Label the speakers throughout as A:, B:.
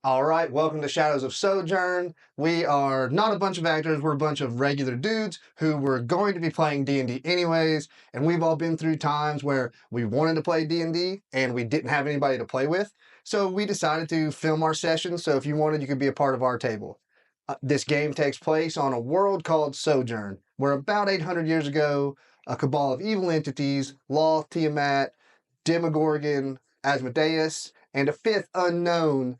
A: All right, welcome to Shadows of Sojourn. We are not a bunch of actors, we're a bunch of regular dudes who were going to be playing D&D anyways, and we've all been through times where we wanted to play D&D and we didn't have anybody to play with, so we decided to film our sessions, so if you wanted, you could be a part of our table. This game takes place on a world called Sojourn, where about 800 years ago, a cabal of evil entities, Lolth, Tiamat, Demogorgon, Asmodeus, and a fifth unknown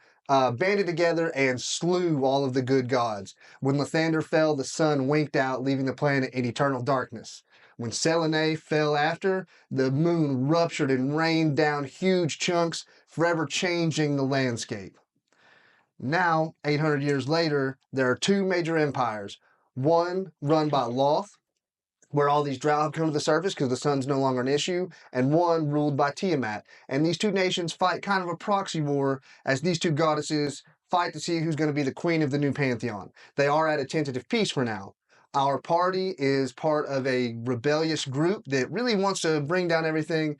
A: banded together and slew all of the good gods. When Lathander fell, the sun winked out, leaving the planet in eternal darkness. When Selune fell after, the moon ruptured and rained down huge chunks, forever changing the landscape. Now, 800 years later, there are two major empires. One run by Lolth, where all these drow have come to the surface because the sun's no longer an issue, and one ruled by Tiamat. And these two nations fight kind of a proxy war as these two goddesses fight to see who's going to be the queen of the new pantheon. They are at a tentative peace for now. Our party is part of a rebellious group that really wants to bring down everything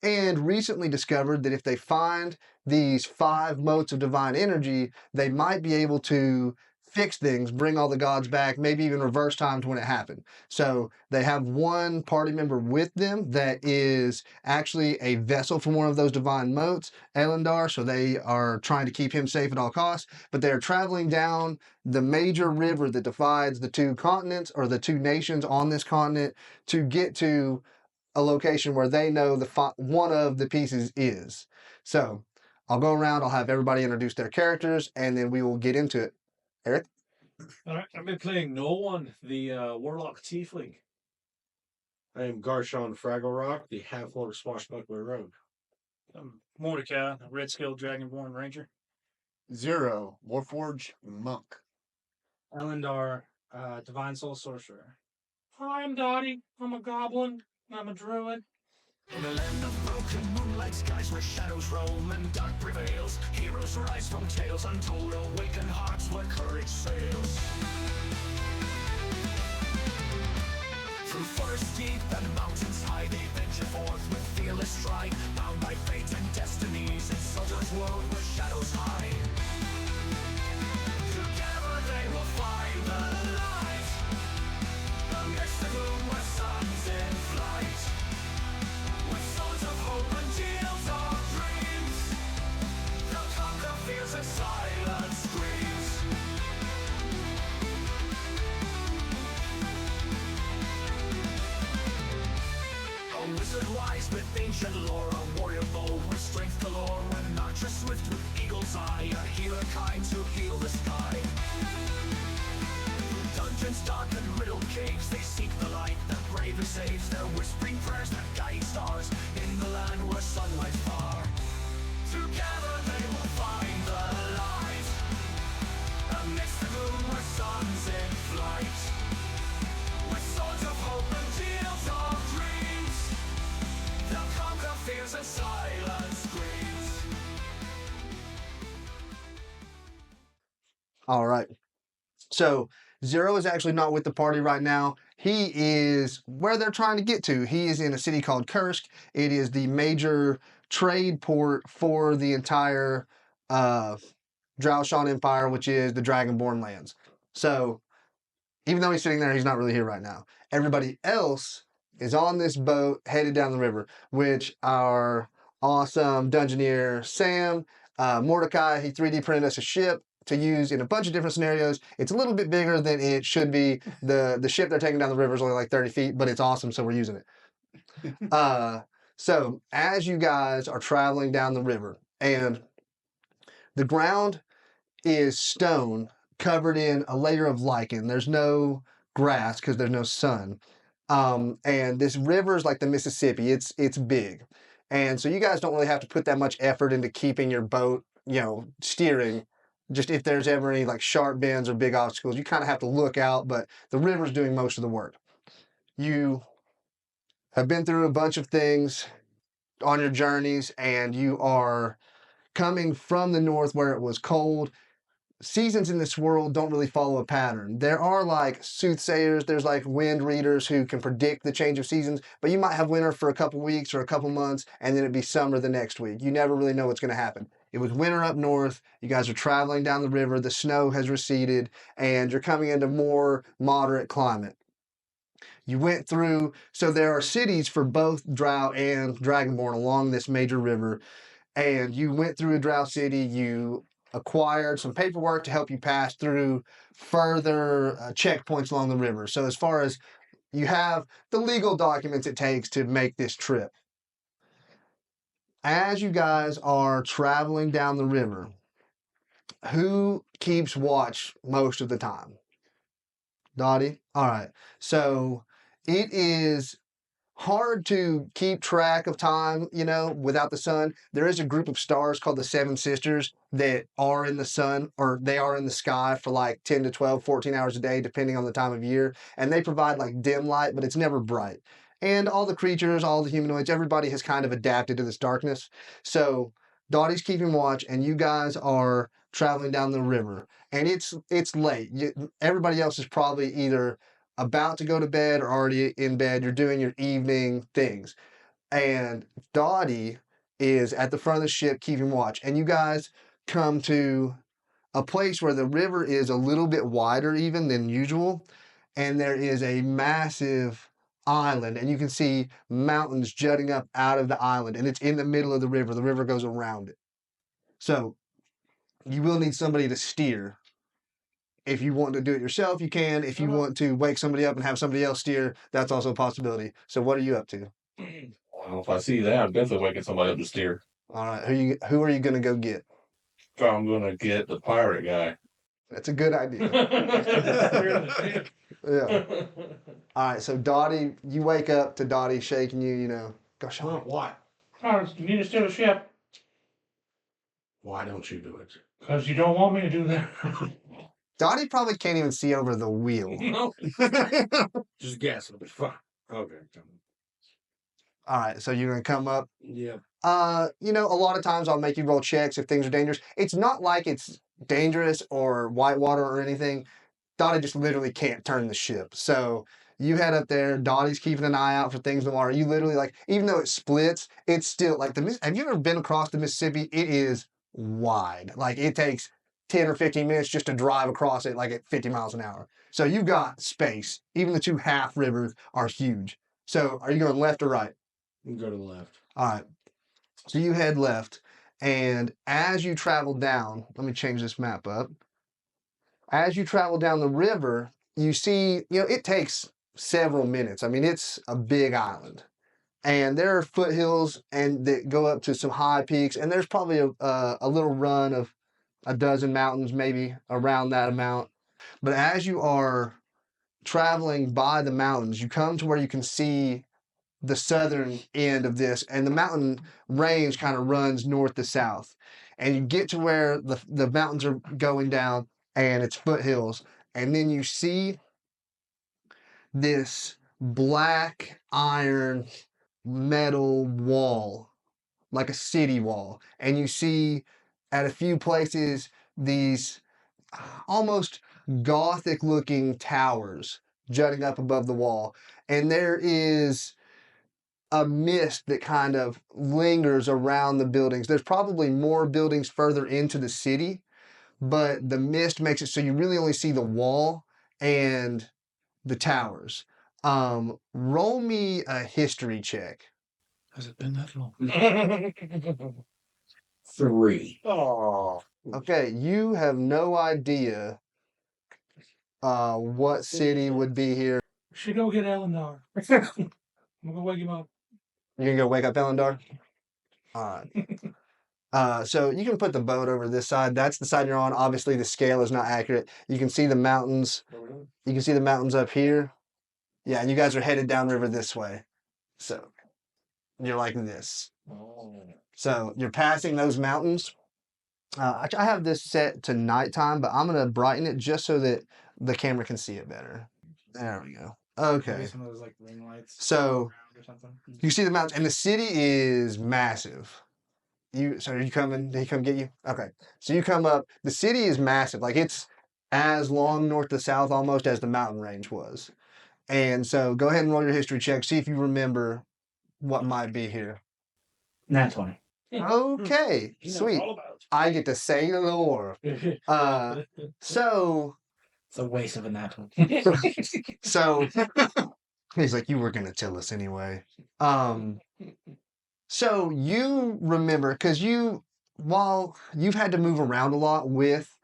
A: and recently discovered that if they find these 5 motes of divine energy, they might be able to fix things, bring all the gods back, maybe even reverse time to when it happened. So they have one party member with them that is actually a vessel from one of those divine motes, Lathander, so they are trying to keep him safe at all costs, but they're traveling down the major river that divides the two continents, or the two nations on this continent, to get to a location where they know one of the pieces is. So I'll go around, I'll have everybody introduce their characters, and then we will get into it. Eric?
B: All right, I've been playing No One, the Warlock Tiefling.
C: I am Garshon Fraggle Rock, the half-orc swashbuckler rogue.
D: I'm Mordecai, a Red Scale Dragonborn Ranger.
E: Zero, Warforged Monk.
F: Lathander, Divine Soul Sorcerer.
G: Hi, I'm Dottie. I'm a goblin. I'm a druid.
H: In a land of broken moonlight skies where shadows roam and dark prevails, heroes rise from tales untold, awaken hearts where courage sails. Through forests deep and mountains high, they venture forth with fearless stride, bound by fate and destinies in Sojourn's world where shadows hide. Together they will find the light, amidst the gloom where sun's in flight. With swords of hope and shields of dreams, they'll conquer fears and silent screams. A wizard wise with ancient lore, a warrior bold with strength galore, an archer swift with eagle's eye, a healer kind to heal the sky. Through dungeons dark and riddled caves, they seek the light that bravely saves, their whispering prayers that guide stars in the land where sunlight's far. Together they will find the light, amidst the gloom where sun's in flight. With swords of hope and shields of dreams, they'll conquer fears and silent screams.
A: All right. So Zero is actually not with the party right now. He is where they're trying to get to. He is in a city called Kursk. It is the major trade port for the entire Drowshan Empire, which is the Dragonborn lands. So even though he's sitting there, he's not really here right now. Everybody else is on this boat headed down the river, which our awesome Dungeoneer Sam, Mordecai, he 3D printed us a ship to use in a bunch of different scenarios. It's a little bit bigger than it should be. The ship they're taking down the river is only like 30 feet, but it's awesome, so we're using it. So as you guys are traveling down the river, and the ground is stone covered in a layer of lichen. There's no grass because there's no sun. And this river is like the Mississippi. It's big. And so you guys don't really have to put that much effort into keeping your boat, steering. Just if there's ever any like sharp bends or big obstacles, you kind of have to look out, but the river's doing most of the work. You have been through a bunch of things on your journeys, and you are coming from the north where it was cold. Seasons in this world don't really follow a pattern. There are like soothsayers, there's like wind readers who can predict the change of seasons, but you might have winter for a couple weeks or a couple months, and then it'd be summer the next week. You never really know what's going to happen. It was winter up north. You guys are traveling down the river. The snow has receded, and you're coming into more moderate climate. You went through, so there are cities for both Drow and Dragonborn along this major river, and you went through a Drow city. You acquired some paperwork to help you pass through further checkpoints along the river. So as far as you have the legal documents it takes to make this trip. As you guys are traveling down the river, who keeps watch most of the time? Dottie? All right. So it is hard to keep track of time, without the sun. There is a group of stars called the Seven Sisters that are in the sun, or they are in the sky for like 10 to 12, 14 hours a day, depending on the time of year. And they provide like dim light, but it's never bright. And all the creatures, all the humanoids, everybody has kind of adapted to this darkness. So Dottie's keeping watch, and you guys are traveling down the river. And it's late. Everybody else is probably either about to go to bed or already in bed. You're doing your evening things. And Dottie is at the front of the ship keeping watch. And you guys come to a place where the river is a little bit wider even than usual. And there is a massive island, and you can see mountains jutting up out of the island, and it's in the middle of the river. The river goes around it. So you will need somebody to steer. If you want to do it yourself, you can. If you want to wake somebody up and have somebody else steer, that's also a possibility. So what are you up to?
I: Well, if I see that, I'm definitely waking somebody up to steer.
A: All right. Who are you going to go get?
I: So I'm going to get the pirate guy.
A: That's a good idea. Yeah. All right. So Dottie, you wake up to Dottie shaking you, go Sean.
C: Why?
G: Carlos, you need to steer the ship.
C: Why don't you do it?
G: Because you don't want me to do that.
A: Dottie probably can't even see over the wheel.
C: No. Just guessing. But fine. Okay.
A: All right. So you're going to come up.
C: Yeah.
A: A lot of times I'll make you roll checks if things are dangerous. It's not like it's dangerous or whitewater or anything. Dottie just literally can't turn the ship. So you head up there. Dottie's keeping an eye out for things in the water. You literally, even though it splits, it's still like have you ever been across the Mississippi? It is wide. Like it takes 10 or 15 minutes just to drive across it like at 50 miles an hour. So you've got space. Even the two half rivers are huge. So are you going left or right?
C: You go to the left.
A: All right. So you head left, and as you travel down, let me change this map up. As you travel down the river, you see, it takes several minutes. I mean, it's a big island, and there are foothills and that go up to some high peaks, and there's probably a little run of a dozen mountains, maybe around that amount. But as you are traveling by the mountains, you come to where you can see the southern end of this, and the mountain range kind of runs north to south, and you get to where the mountains are going down and it's foothills, and then you see this black iron metal wall, like a city wall, and you see at a few places these almost gothic looking towers jutting up above the wall, and there is a mist that kind of lingers around the buildings. There's probably more buildings further into the city, but the mist makes it so you really only see the wall and the towers. Roll me a history check.
B: Has it been that long?
C: 3.
I: Oh.
A: Okay, you have no idea what city would be here.
G: We should go get Elendar. I'm gonna wake him up.
A: You're gonna go wake up Elendar? All right. So you can put the boat over this side. That's the side you're on. Obviously, the scale is not accurate. You can see the mountains. You can see the mountains up here. Yeah, and you guys are headed downriver this way. So you're like this. So you're passing those mountains. I have this set to nighttime, but I'm gonna brighten it just so that the camera can see it better. There we go. Okay.
F: Maybe some of those ring lights.
A: So
F: Or something.
A: you see the mountains, and the city is massive. So are you coming? Did he come get you? Okay. So you come up. The city is massive. Like it's as long north to south almost as the mountain range was. And so go ahead and roll your history check. See if you remember what might be here.
F: Nat 20.
A: Okay,
B: He knows
A: sweet.
B: all about
A: I get to say the lore.
B: it.
A: So
F: It's a waste of a natural.
A: so he's like, you were gonna tell us anyway. So you remember because while you've had to move around a lot with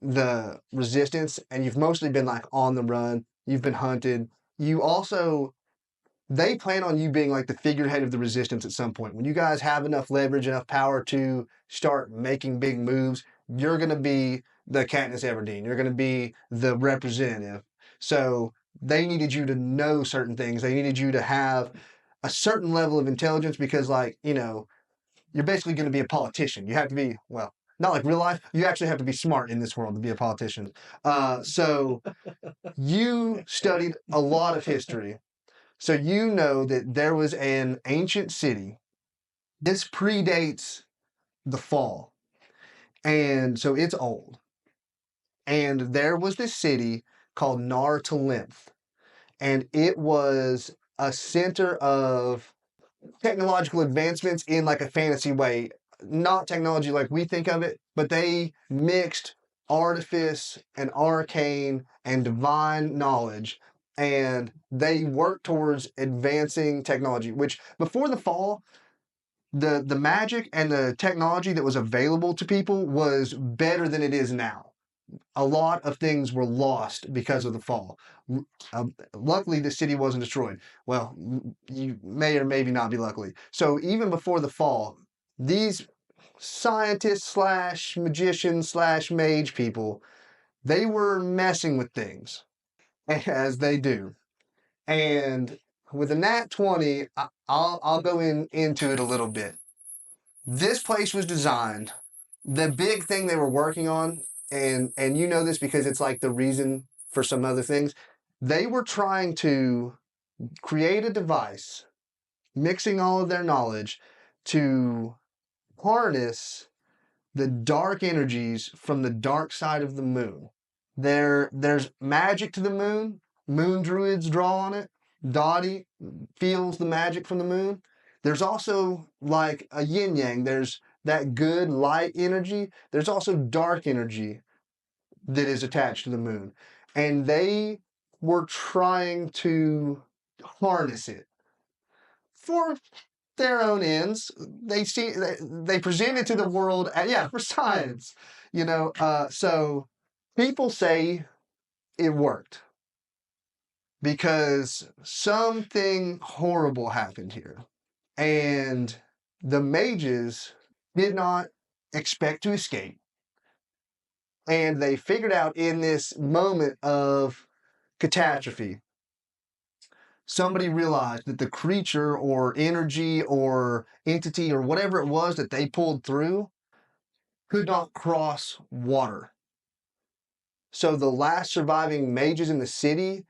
A: the resistance, and you've mostly been like on the run, you've been hunted. You also they plan on you being like the figurehead of the resistance at some point. When you guys have enough leverage, enough power to start making big moves, you're going to be the Katniss Everdeen. You're going to be the representative. So they needed you to know certain things. They needed you to have a certain level of intelligence because, like, you're basically going to be a politician. You have to be, well, not like real life. You actually have to be smart in this world to be a politician. So you studied a lot of history. So you know that there was an ancient city. This predates the fall. And so it's old. And there was this city called Nar to Lymph. And it was a center of technological advancements in like a fantasy way. Not technology like we think of it, but they mixed artifice and arcane and divine knowledge, and they worked towards advancing technology, which before the fall, the magic and the technology that was available to people was better than it is now. A lot of things were lost because of the fall. Luckily, the city wasn't destroyed. Well, you may or maybe not be luckily. So even before the fall, these scientists slash magicians slash mage people, they were messing with things, as they do. And with a nat 20, I'll go into it a little bit. This place was designed. The big thing they were working on, and you know this because it's like the reason for some other things, they were trying to create a device, mixing all of their knowledge to harness the dark energies from the dark side of the moon. There's magic to the moon. Moon druids draw on it. Dottie feels the magic from the moon. There's also like a yin yang. There's that good light energy. There's also dark energy that is attached to the moon. And they were trying to harness it for their own ends. They present it to the world, for science. So people say it worked because something horrible happened here. And the mages did not expect to escape. And they figured out in this moment of catastrophe, somebody realized that the creature or energy or entity or whatever it was that they pulled through could not cross water. So the last surviving mages in the city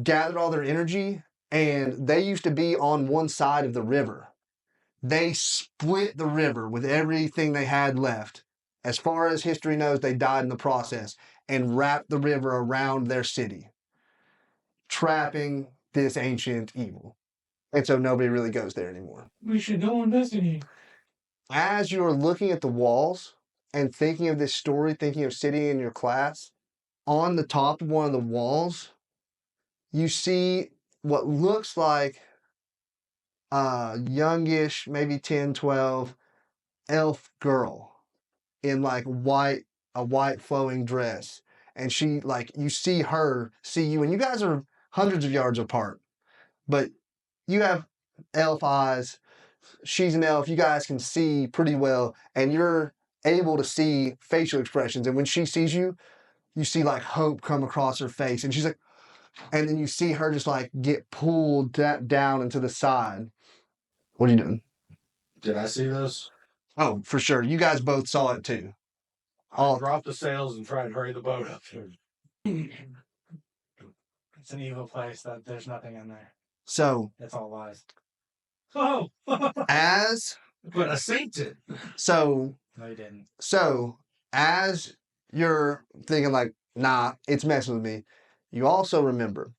A: gathered all their energy, and they used to be on one side of the river. They split the river with everything they had left. As far as history knows, they died in the process and wrapped the river around their city, trapping this ancient evil. And so nobody really goes there anymore.
G: We should go investigate.
A: As you're looking at the walls and thinking of this story, thinking of sitting in your class, on the top of one of the walls, you see what looks like a youngish, maybe 10, 12, elf girl in like a white flowing dress. And she, like, you see her see you, and you guys are hundreds of yards apart, but you have elf eyes. She's an elf. You guys can see pretty well, and you're able to see facial expressions. And when she sees you, you see like hope come across her face, and she's like, and then you see her just like get pulled down into the side. What are you doing?
C: Did I see this?
A: Oh, for sure. You guys both saw it too.
C: I'll drop the sails and try and hurry the boat up here.
F: It's an evil place that there's nothing in there.
A: So
F: It's all lies.
G: Oh,
A: as
C: But I synced it.
A: so
F: No, you didn't.
A: so as you're thinking like, nah, it's messing with me, you also remember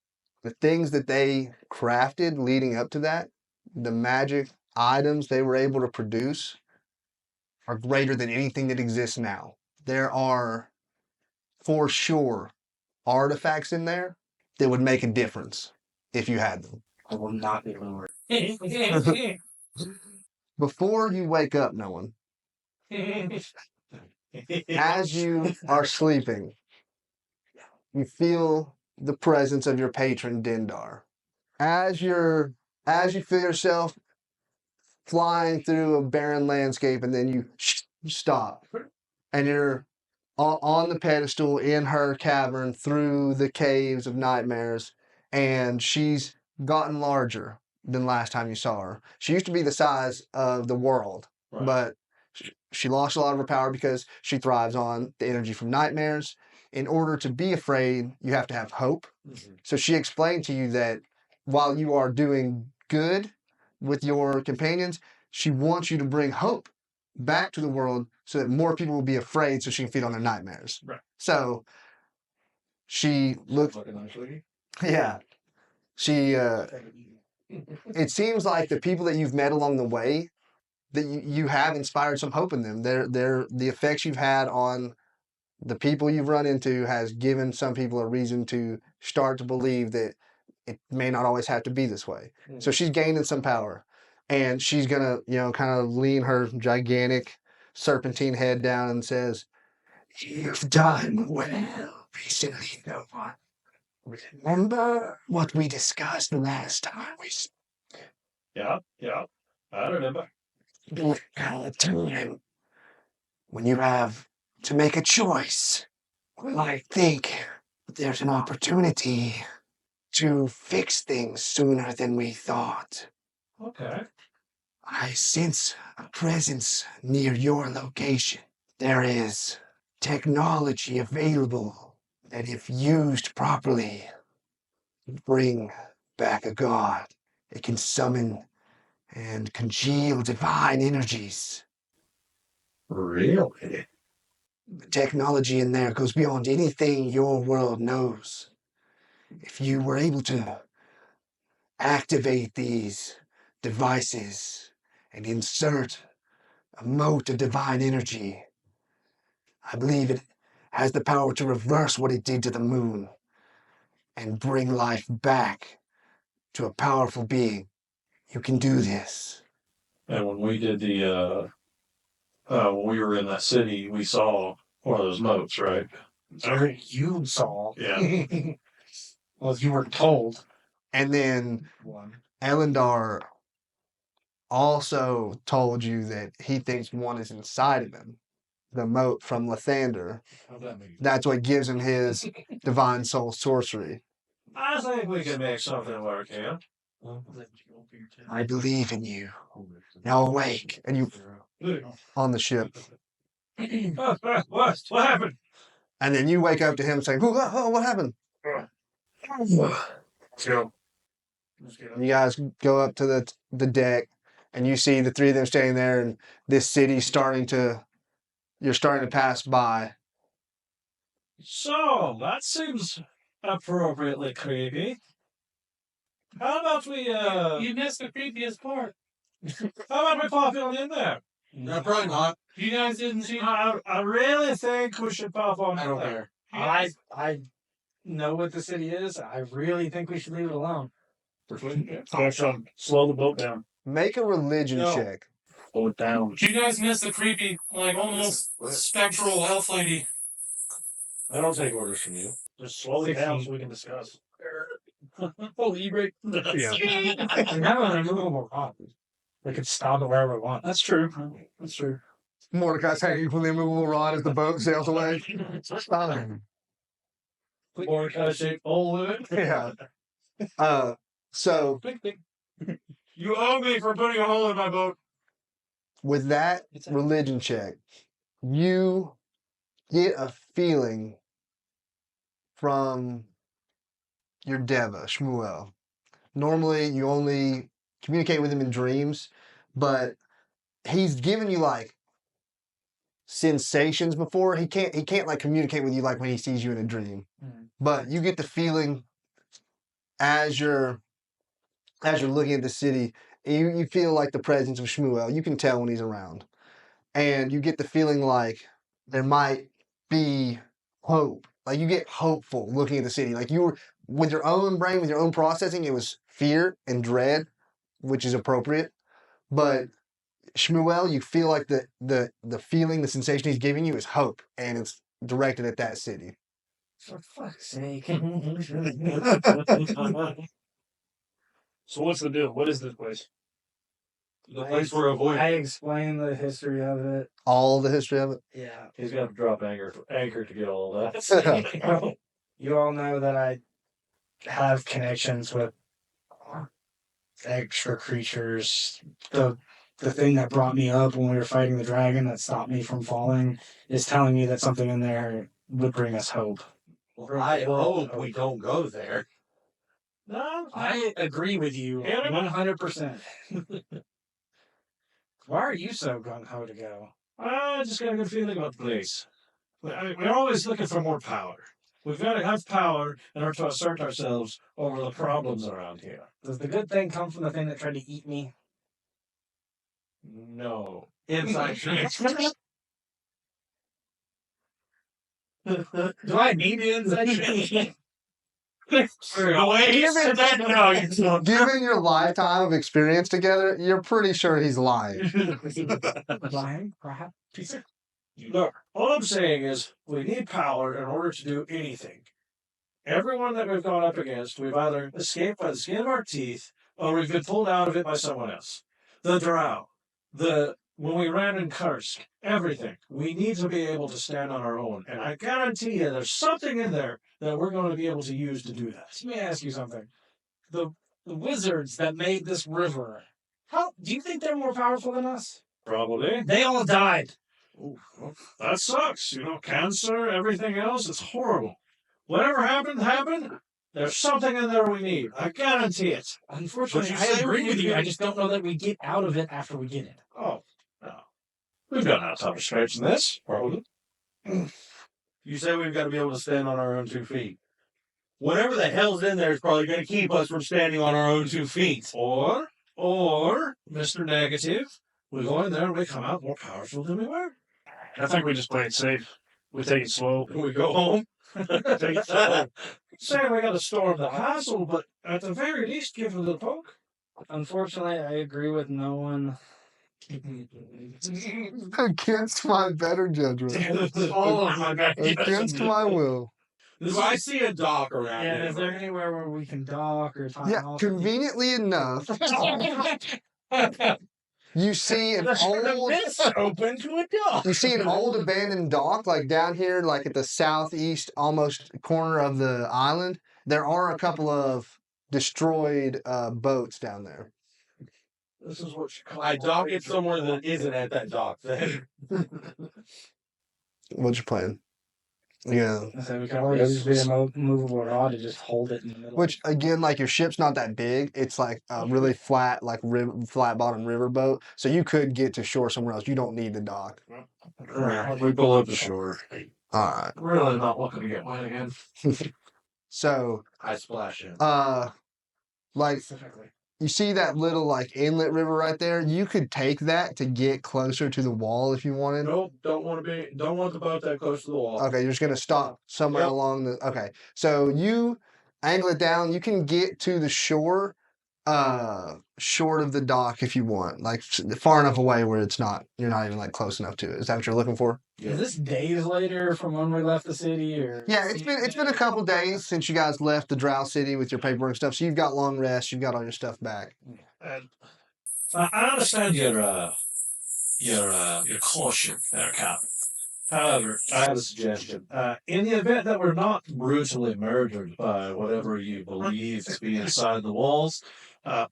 A: the things that they crafted leading up to that, the magic items they were able to produce are greater than anything that exists now. There are, for sure, artifacts in there that would make a difference if you had them.
F: I will not be lured.
A: Before you wake up, no one, as you are sleeping, you feel the presence of your patron Dindar. As you feel yourself flying through a barren landscape, and then you stop, and you're on the pedestal in her cavern through the caves of nightmares, and she's gotten larger than last time you saw her. She used to be the size of the world,
C: Right.
A: but she lost a lot of her power because she thrives on the energy from nightmares. In order to be afraid, you have to have hope.
C: Mhm.
A: So she explained to you that while you are doing good with your companions, she wants you to bring hope back to the world so that more people will be afraid so she can feed on their nightmares.
B: Right.
A: So she looked,
I: Fucking nice lady.
A: yeah, she, it seems like the people that you've met along the way, that you have inspired some hope in them. The effects you've had on the people you've run into has given some people a reason to start to believe that it may not always have to be this way. So she's gaining some power, and she's gonna, kind of lean her gigantic serpentine head down and says, "You've done well recently, no one. Remember what we discussed the last time we
B: Yeah. I remember.
A: spent our time when you have to make a choice? Well, I think there's an opportunity to fix things sooner than we thought.
B: Okay.
A: I sense a presence near your location. There is technology available that, if used properly, can bring back a god. It can summon and congeal divine energies.
I: Really?
A: The technology in there goes beyond anything your world knows. If you were able to activate these devices and insert a mote of divine energy, I believe it has the power to reverse what it did to the moon and bring life back to a powerful being. You can do this.
B: And when we did when we were in that city, we saw one of those motes, right?
F: You saw.
B: Yeah.
F: Well, you were told.
A: And then
F: One.
A: Elendar also told you that he thinks one is inside of him, the mote from Lathander.
B: How'd that make you?
A: That's what gives him his divine soul sorcery.
B: I think we can make something work here.
A: I believe in you. Now awake. And you on the ship.
B: What happened?
A: And then you wake up to him saying, "Oh, what happened?"
B: Let's go.
A: You guys go up to the deck, and you see the three of them standing there, and this city you're starting to pass by.
B: So, that seems appropriately creepy. How about we,
G: You missed the creepiest part.
B: how about we pop on in there?
C: No, probably not.
G: You guys didn't see.
B: I really think we should pop on
C: I
B: in
C: don't
B: there.
C: care.
F: I know what the city is. I really think we should leave it alone.
D: Garchon, slow the boat down.
A: Make a religion
C: No.
A: check.
D: Slow it down.
G: You guys missed the creepy, like almost spectral elf lady.
I: I don't take orders from you.
D: Just slow it down so we can discuss.
B: Oh, E-break.
D: Yeah.
F: We have an immovable rod. We could stop it wherever we want.
D: That's true. That's true.
A: Mordecai's hanging from the immovable rod as the boat sails away.
B: Mordecai-shaped old wood.
A: Yeah. So
B: You owe me for putting a hole in my boat.
A: with that religion check, you get a feeling from your Deva, Shmuel. Normally, you only communicate with him in dreams, but he's given you like sensations before. He can't like communicate with you like when he sees you in a dream. But you get the feeling as you're looking at the city, you feel like the presence of Shmuel. You can tell when he's around. and you get the feeling like there might be hope. Like you get hopeful looking at the city. Like you were with your own brain, with your own processing, it was fear and dread, which is appropriate. But Shmuel, you feel like the feeling, the sensation he's giving you is hope, and it's directed at that city.
F: For fuck's sake.
D: So what's the deal? What is this place?
C: The place we're avoiding.
F: I explained the history of it.
A: All the history of it.
F: Yeah.
B: He's got to drop anchor to get all that.
F: You all know that I have connections with extra creatures. The thing that brought me up when we were fighting the dragon that stopped me from falling is telling me that something in there would bring us hope.
C: Well, I hope we don't go there.
B: No,
F: I agree with you 100%. Why are you so gung-ho to go?
B: I just got a good feeling about the place. We're always looking for more power. We've got to have power in order to assert ourselves over the problems around here.
F: Does the good thing come from the thing that tried to eat me?
B: No.
C: Inside track.
F: Do I need the inside track?
A: Given your lifetime of experience together, you're pretty sure he's lying.
F: Lying, perhaps?
B: Look, all I'm saying is we need power in order to do anything. Everyone that we've gone up against, we've either escaped by the skin of our teeth or we've been pulled out of it by someone else. The drow, when we ran in Kursk, everything. We need to be able to stand on our own. And I guarantee you there's something in there that we're going to be able to use to do that.
F: Let me ask you something. The wizards that made this river, how do you think they're more powerful than us?
B: Probably.
F: They all died.
B: Ooh, well, that sucks. Cancer, everything else, it's horrible. Whatever happened. There's something in there we need. I guarantee it.
F: Unfortunately,
B: But you
F: I
B: say
F: agree
B: we
F: with
B: need
F: you.
B: to-
F: I just don't know that we get out of it after we get it.
B: Oh, no. We've got enough time to stretch in this, probably.
C: You say we've got to be able to stand on our own 2 feet. Whatever the hell's in there is probably going to keep us from standing on our own 2 feet.
B: Or, Mr. Negative, we go in there and we come out more powerful than we were.
D: I think we just play it safe. We take it slow.
C: We go home.
B: Take it slow. Saying we got to storm the castle, but at the very least give it a little poke.
F: Unfortunately, I agree with no one.
A: Against my better judgment.
B: Oh my God.
A: Against my will.
C: Do I see a dock around
F: Yeah,
C: here?
F: is there anywhere where we can dock or time
A: Yeah,
F: off?
A: conveniently enough, you see an old
F: open to a dock.
A: you see an old abandoned dock like down here, like at the southeast almost corner of the island. There are a couple of destroyed boats down there.
B: This is what you call
C: I dock it somewhere that isn't at that dock. Then.
A: What's your plan? Yeah.
F: So we can always use a movable rod to just hold it in the middle.
A: Which again, like your ship's not that big. It's like a really flat, like flat bottom river boat. So you could get to shore somewhere else. You don't need the dock.
B: We pull up the shore.
A: All right.
B: Really not looking to get wet again.
A: So,
C: I splash in.
A: like
F: Specifically.
A: you see that little like inlet river right there? You could take that to get closer to the wall if you wanted.
C: Nope, don't want the boat that close to the wall.
A: Okay, you're just gonna stop somewhere
C: Yep.
A: along the. Okay, so you angle it down. You can get to the shore, short of the dock if you want, like far enough away where you're not even like close enough to it. Is that what you're looking for?
F: Is this days later from when we left the city, or?
A: Yeah, it's been a couple days since you guys left the Drow City with your paperwork and stuff. So you've got long rest. You've got all your stuff back.
B: And I understand your caution there, Captain. However, I have a suggestion. In the event that we're not brutally murdered by whatever you believe to be inside the walls,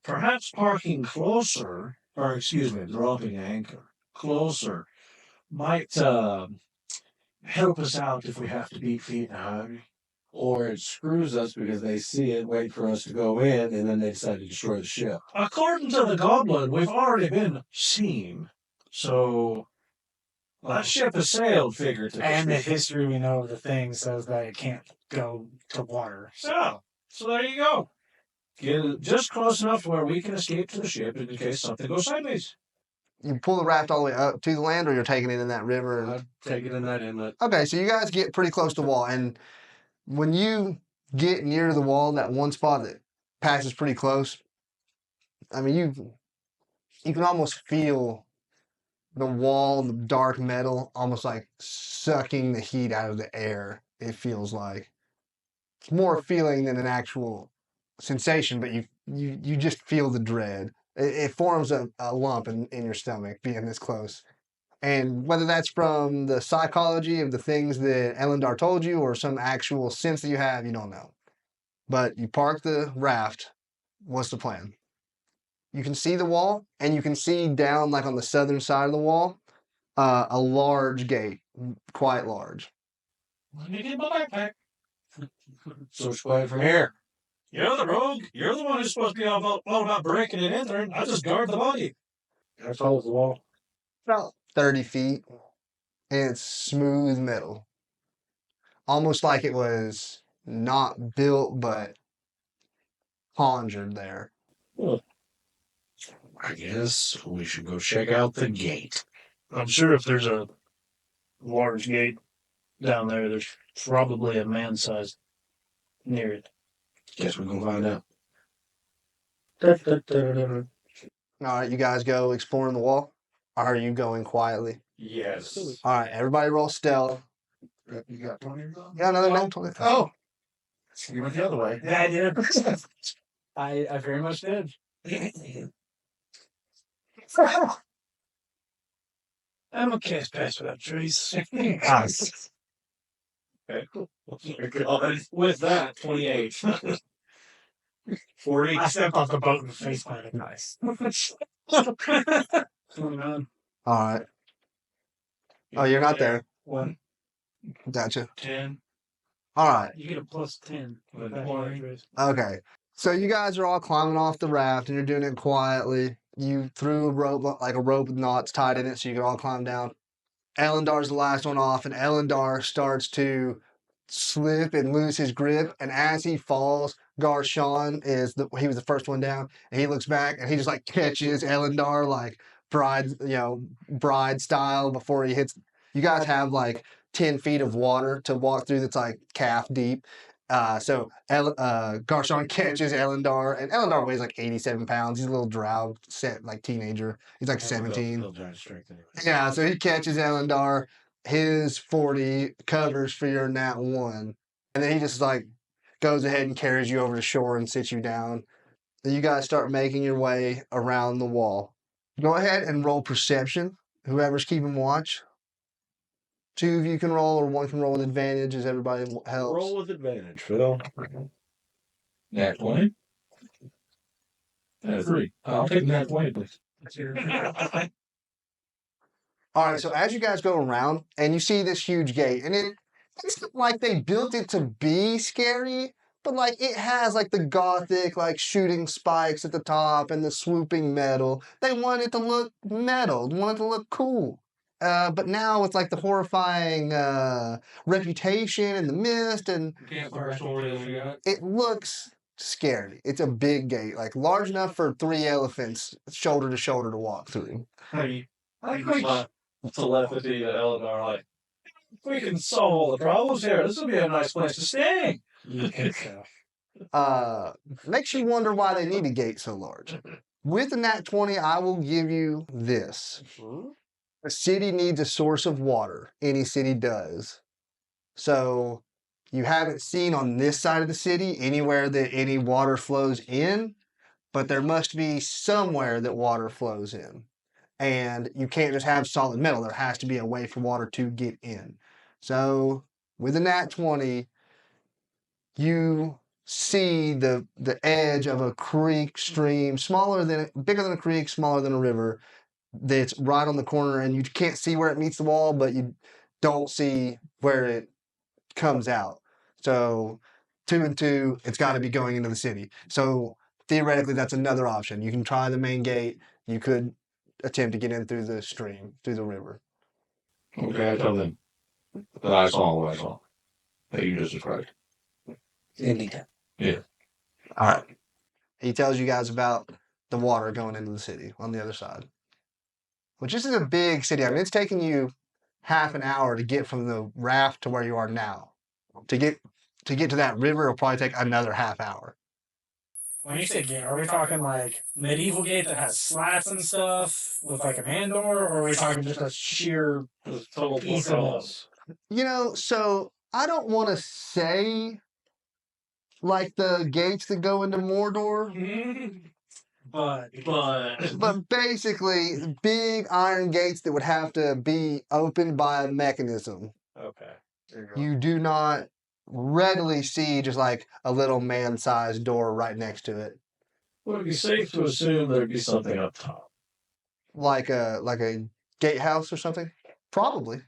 B: perhaps parking closer, or excuse me, dropping anchor closer, might help us out if we have to beat feet in a hurry.
C: Or it screws us because they see it, wait for us to go in, and then they decide to destroy the ship.
B: According to the goblin, we've already been seen. So that ship has sailed, figuratively.
F: And the history we know of the thing says that it can't go to water.
B: So there you go. Get it just close enough to where we can escape to the ship in case something goes sideways.
A: you pull the raft all the way up to the land, or you're taking it in that river?
C: I'd take it in that inlet.
A: Okay, so you guys get pretty close to the wall, and when you get near the wall, that one spot that passes pretty close, I mean, you can almost feel the wall, the dark metal, almost like sucking the heat out of the air. It feels like it's more a feeling than an actual sensation, but you just feel the dread. It forms a lump in your stomach being this close. And whether that's from the psychology of the things that Elendar told you or some actual sense that you have, you don't know. But you park the raft. What's the plan? You can see the wall, and you can see down, like on the southern side of the wall, a large gate, quite large.
B: Let me get my backpack.
C: So it's quiet from here.
B: You're the rogue. You're the one who's supposed to be all about breaking and entering. I just guard the body.
C: How tall is the wall?
A: About 30 feet, and it's smooth metal. Almost like it was not built, but conjured there.
C: I guess we should go check out the gate.
D: I'm sure if there's a large gate down there, there's probably a man-sized near it.
C: Guess we're gonna find out.
A: All right, you guys go exploring the wall. Are you going quietly?
C: Yes.
A: All right, everybody roll stealth.
E: You got 20?
A: Yeah, another nat 20.
E: Oh! You went the other way.
F: Yeah, I did. I very much did.
D: I'm a cast pass without trace.
A: Nice.
C: With that, 28. 40.
F: I stepped off the boat and face planted.
A: Nice.
D: 29.
A: All right. Oh, you're not there.
D: 1,
A: Gotcha.
D: 10.
A: All right.
D: You get a plus 10. with that
C: 20.
D: trace.
A: Okay. So you guys are all climbing off the raft and you're doing it quietly. You threw a rope, like a rope with knots tied in it so you could all climb down. Elendar's the last one off, and Elendar starts to slip and lose his grip. And as he falls, Garshon he was the first one down, and he looks back and he just like catches Elendar like bride style before he hits. You guys have like 10 feet of water to walk through that's like calf deep. So Garshon catches Elendar, and Elendar weighs like 87 pounds. He's a little drow, like teenager. He's like 17. Yeah, so he catches Elendar. His 40 covers for your nat 1. And then he just like goes ahead and carries you over to shore and sits you down. Then you guys start making your way around the wall. Go ahead and roll perception. Whoever's keeping watch. 2 of you can roll, or 1 can roll with advantage as everybody helps.
I: Roll with advantage, Phil. Nat 20. Nat 3. I'll take nat 20, please.
A: All right, so as you guys go around and you see this huge gate, and it's not like they built it to be scary, but like it has like the gothic like shooting spikes at the top and the swooping metal. They want it to look metal, they want it to look cool. But now it's like the horrifying reputation and the mist, and it looks scary. It's a big gate, like large enough for 3 elephants shoulder to shoulder to walk through.
I: Telepathy to Elenor, like,
B: We can solve all the problems here. This will be a nice place to stay.
A: Makes you wonder why they need a gate so large. With the nat 20, I will give you this. A city needs a source of water. Any city does. So you haven't seen on this side of the city anywhere that any water flows in, but there must be somewhere that water flows in. And you can't just have solid metal. There has to be a way for water to get in. So with a nat 20, you see the edge of a creek, stream, bigger than a creek, smaller than a river, that's right on the corner, and you can't see where it meets the wall, but you don't see where it comes out. So 2 and 2, it's got to be going into the city. So theoretically, that's another option. You can try the main gate. You could attempt to get in through the stream, through the river.
I: okay, I tell them that I saw what I saw. That you just described. Yeah.
A: All right. He tells you guys about the water going into the city on the other side. which this is a big city. I mean, it's taking you half an hour to get from the raft to where you are now. To get to that river, it'll probably take another half hour.
F: When you say gate, are we talking like medieval gate that has slats and stuff with like a man door, or are we talking just a sheer
C: Total
F: piece of
C: portcullis.
A: You know, so I don't want to say like the gates that go into Mordor,
F: but
A: but basically big iron gates that would have to be opened by a mechanism.
C: Okay. There you go.
A: You do not readily see just like a little man-sized door right next to it,
B: Would it be safe to assume there'd be something up top?
A: like a gatehouse or something? Probably.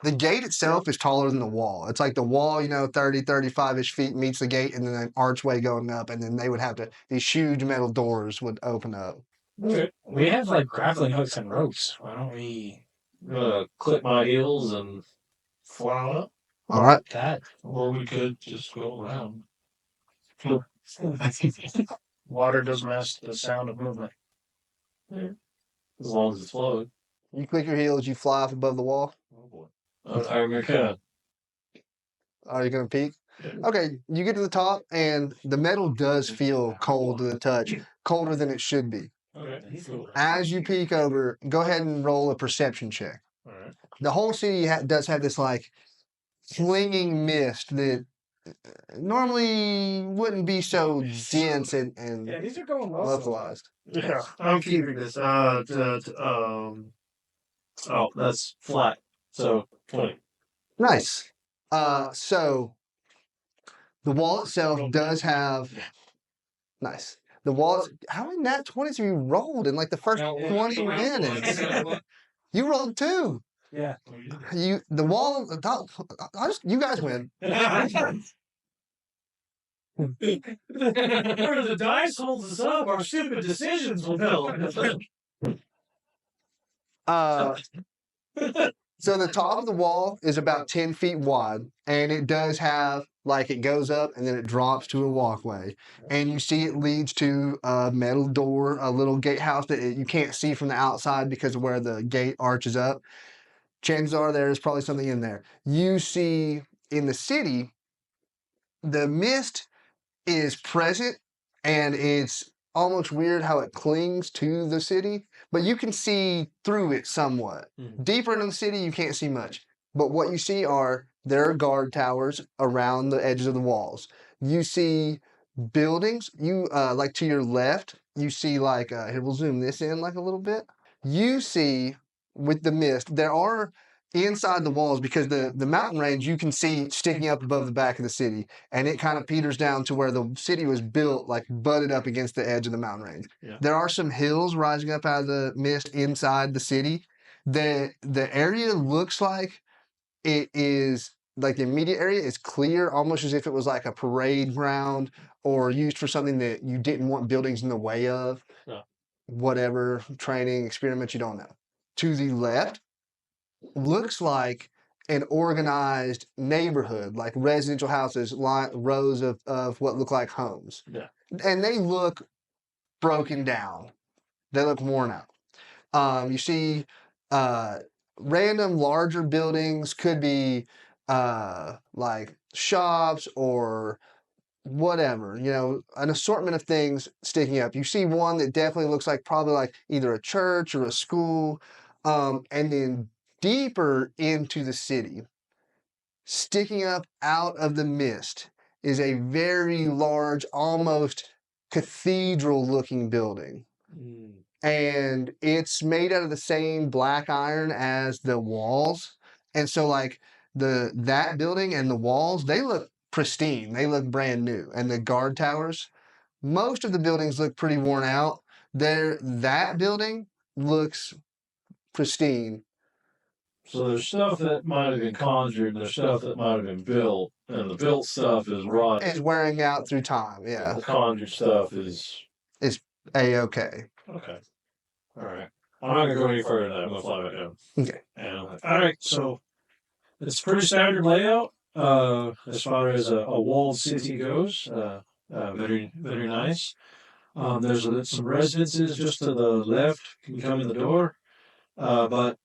A: The gate itself is taller than the wall. It's like the wall, 30, 35-ish feet meets the gate, and then an archway going up, and then they would have to, these huge metal doors would open up.
B: Okay.
F: we have like grappling hooks and ropes. Why don't we
B: I'm gonna clip my heels and fly up.
A: All right.
F: that?
B: Or we could just go around.
D: Water does mask the sound of movement.
B: As long as it's flowing.
A: You click your heels, you fly up above the wall.
B: Oh boy. I'm gonna
A: Are you going to peek?
B: Yeah.
A: Okay, you get to the top, and the metal does feel cold to the touch, colder than it should be.
B: Okay. Cool.
A: As you peek over, go ahead and roll a perception check.
B: All right.
A: The whole city does have this like flinging mist that normally wouldn't be so dense and
F: Yeah, these are going well.
A: localized.
C: Yeah, I'm keeping this.
B: Oh, that's flat. So 20.
A: Nice. So the wall itself does have nice. The wall. How many nat 20s have you rolled in like the first 20 minutes? You rolled 2.
F: Yeah.
A: The wall. You guys win.
B: Where the dice holds us up, our stupid decisions will build.
A: So the top of the wall is about 10 feet wide, and it does have like it goes up and then it drops to a walkway, and you see it leads to a metal door, a little gatehouse that you can't see from the outside because of where the gate arches up. Chances are there's probably something in there. You see in the city, the mist is present, and it's almost weird how it clings to the city, but you can see through it somewhat. Deeper into the city, you can't see much. But what you see there are guard towers around the edges of the walls. You see buildings. You like to your left, you see like here, we'll zoom this in like a little bit. You see with the mist, there are inside the walls, because the mountain range you can see sticking up above the back of the city, and it kind of peters down to where the city was built, like butted up against the edge of the mountain range.
B: Yeah.
A: There are some hills rising up out of the mist inside the city. The area looks like it is like the immediate area is clear, almost as if it was like a parade ground or used for something that you didn't want buildings in the way of.
B: Yeah.
A: Whatever training experiments, you don't know. To the left looks like an organized neighborhood, like residential houses, rows of what look like homes.
B: Yeah.
A: And they look broken down. They look worn out. You see random larger buildings, could be like shops or whatever, an assortment of things sticking up. You see one that definitely looks like probably like either a church or a school. And then deeper into the city, sticking up out of the mist, is a very large, almost cathedral-looking building. And it's made out of the same black iron as the walls. And so like that building and the walls, they look pristine. They look brand new. And the guard towers, most of the buildings look pretty worn out. That building looks pristine.
B: So there's stuff that might have been conjured, and there's stuff that might have been built, and the built stuff is rotten.
A: It's wearing out through time, yeah.
B: The conjured stuff is
A: A-okay.
B: okay. All right. I'm not gonna go any further than that. I'm gonna fly back down.
A: Okay.
B: All right. So it's pretty standard layout as far as a walled city goes. Very very nice. There's some residences just to the left. You come in the door, but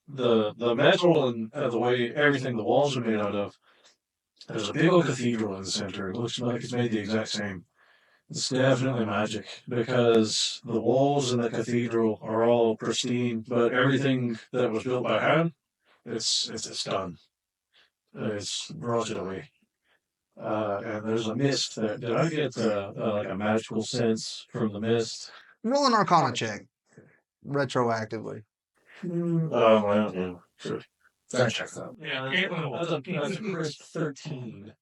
B: the metal and the way everything the walls are made out of. There's a big old cathedral in the center. It looks like it's made the exact same. It's definitely magic because the walls in the cathedral are all pristine, but everything that was built by hand, it's done. It's rotted away. And there's a mist there. Did I get like a magical sense from the mist?
A: Roll an Arcana check, retroactively.
I: Well, yeah, sure.
E: That checks out.
B: Yeah, that's a crisp 13.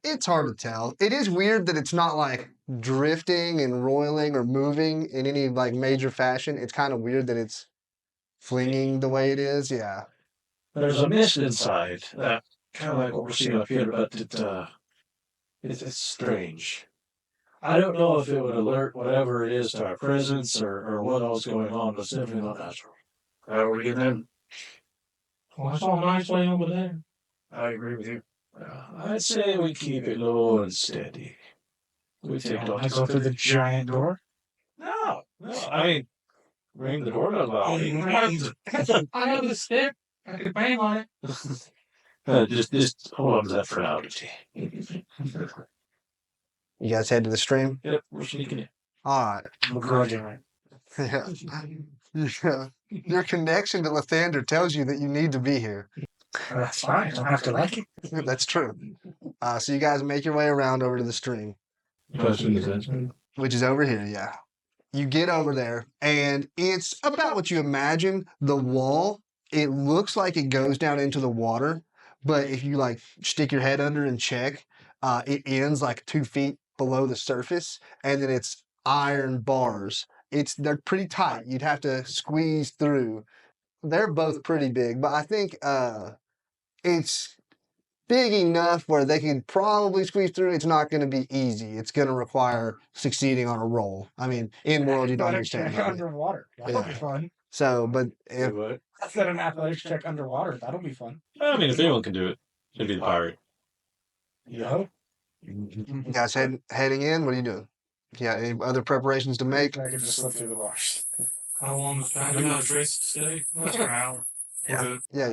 A: It's hard to tell. It is weird that it's not like drifting and roiling or moving in any like major fashion. It's kind of weird that it's flinging the way it is. Yeah.
B: There's a mist inside that kind of like what we're seeing up here, but it's strange. I don't know if it would alert whatever it is to our presence or what else going on, but it's definitely not natural.
C: How are we getting in?
G: Well, it's all nice way over there.
C: I agree with you.
B: I'd say we keep it low and steady. We take
F: I
B: lots
F: go
B: of
F: through the giant door.
B: No. I mean, ring the doorbell
G: Oh,
B: bell.
G: you have I have the stick. I could bang on it.
B: Just hold on to that for now, T.
A: You guys head to the stream?
B: Yep, we're sneaking in.
A: All right.
F: Begrudgingly.
A: Yeah. Yeah. Your connection to Lathander tells you that you need to be here.
F: That's fine. I don't have to like it.
A: That's true. So you guys make your way around over to the stream, which is over here, yeah. You get over there, and it's about what you imagine. The wall, it looks like it goes down into the water, but if you like stick your head under and check, it ends like 2 feet below the surface, and then it's iron bars. They're pretty tight. You'd have to squeeze through. They're both pretty big, but I think it's big enough where they can probably squeeze through. It's not going to be easy. It's going to require succeeding on a roll. I mean, in world, you don't understand. Right?
F: Underwater. That'll be fun.
A: So, but if
F: I said an athletics check underwater. That'll be fun.
C: I mean, if anyone can do it, it'd be the pirate.
F: Yeah.
A: you guys heading in, what are you doing? Yeah, any other preparations to make?
F: I can just slip through the bars.
G: How long is that? Another trace to stay? That's an hour.
A: Yeah. Yeah.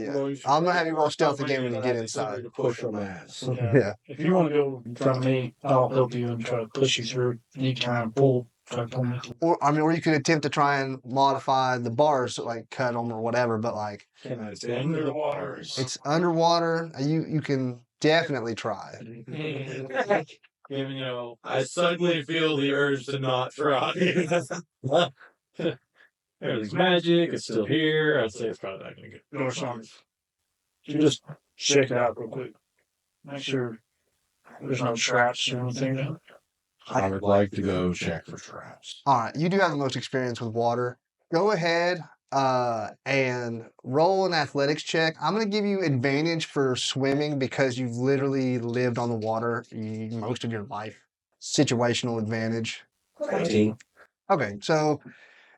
A: I'm gonna have you roll stealth again when you get inside.
B: To push on my ass.
A: Yeah.
F: If you want to go in front of me, I'll help you and try to push you through. You can try and try to pull me.
A: Or you could attempt to try and modify the bars, like cut them or whatever. But like,
B: It's under the waters.
A: it's underwater. You can definitely try.
C: I suddenly feel the urge to not try.
B: Everything's magic. It's still here. I'd say it's probably not going to get.
F: Door songs. You just check it out real quick. Make sure there's no traps or anything.
E: I would like to go check for traps.
A: All right, you do have the most experience with water. Go ahead and roll an athletics check. I'm going to give you advantage for swimming because you've literally lived on the water most of your life. Situational advantage.
C: 18.
A: Okay, so,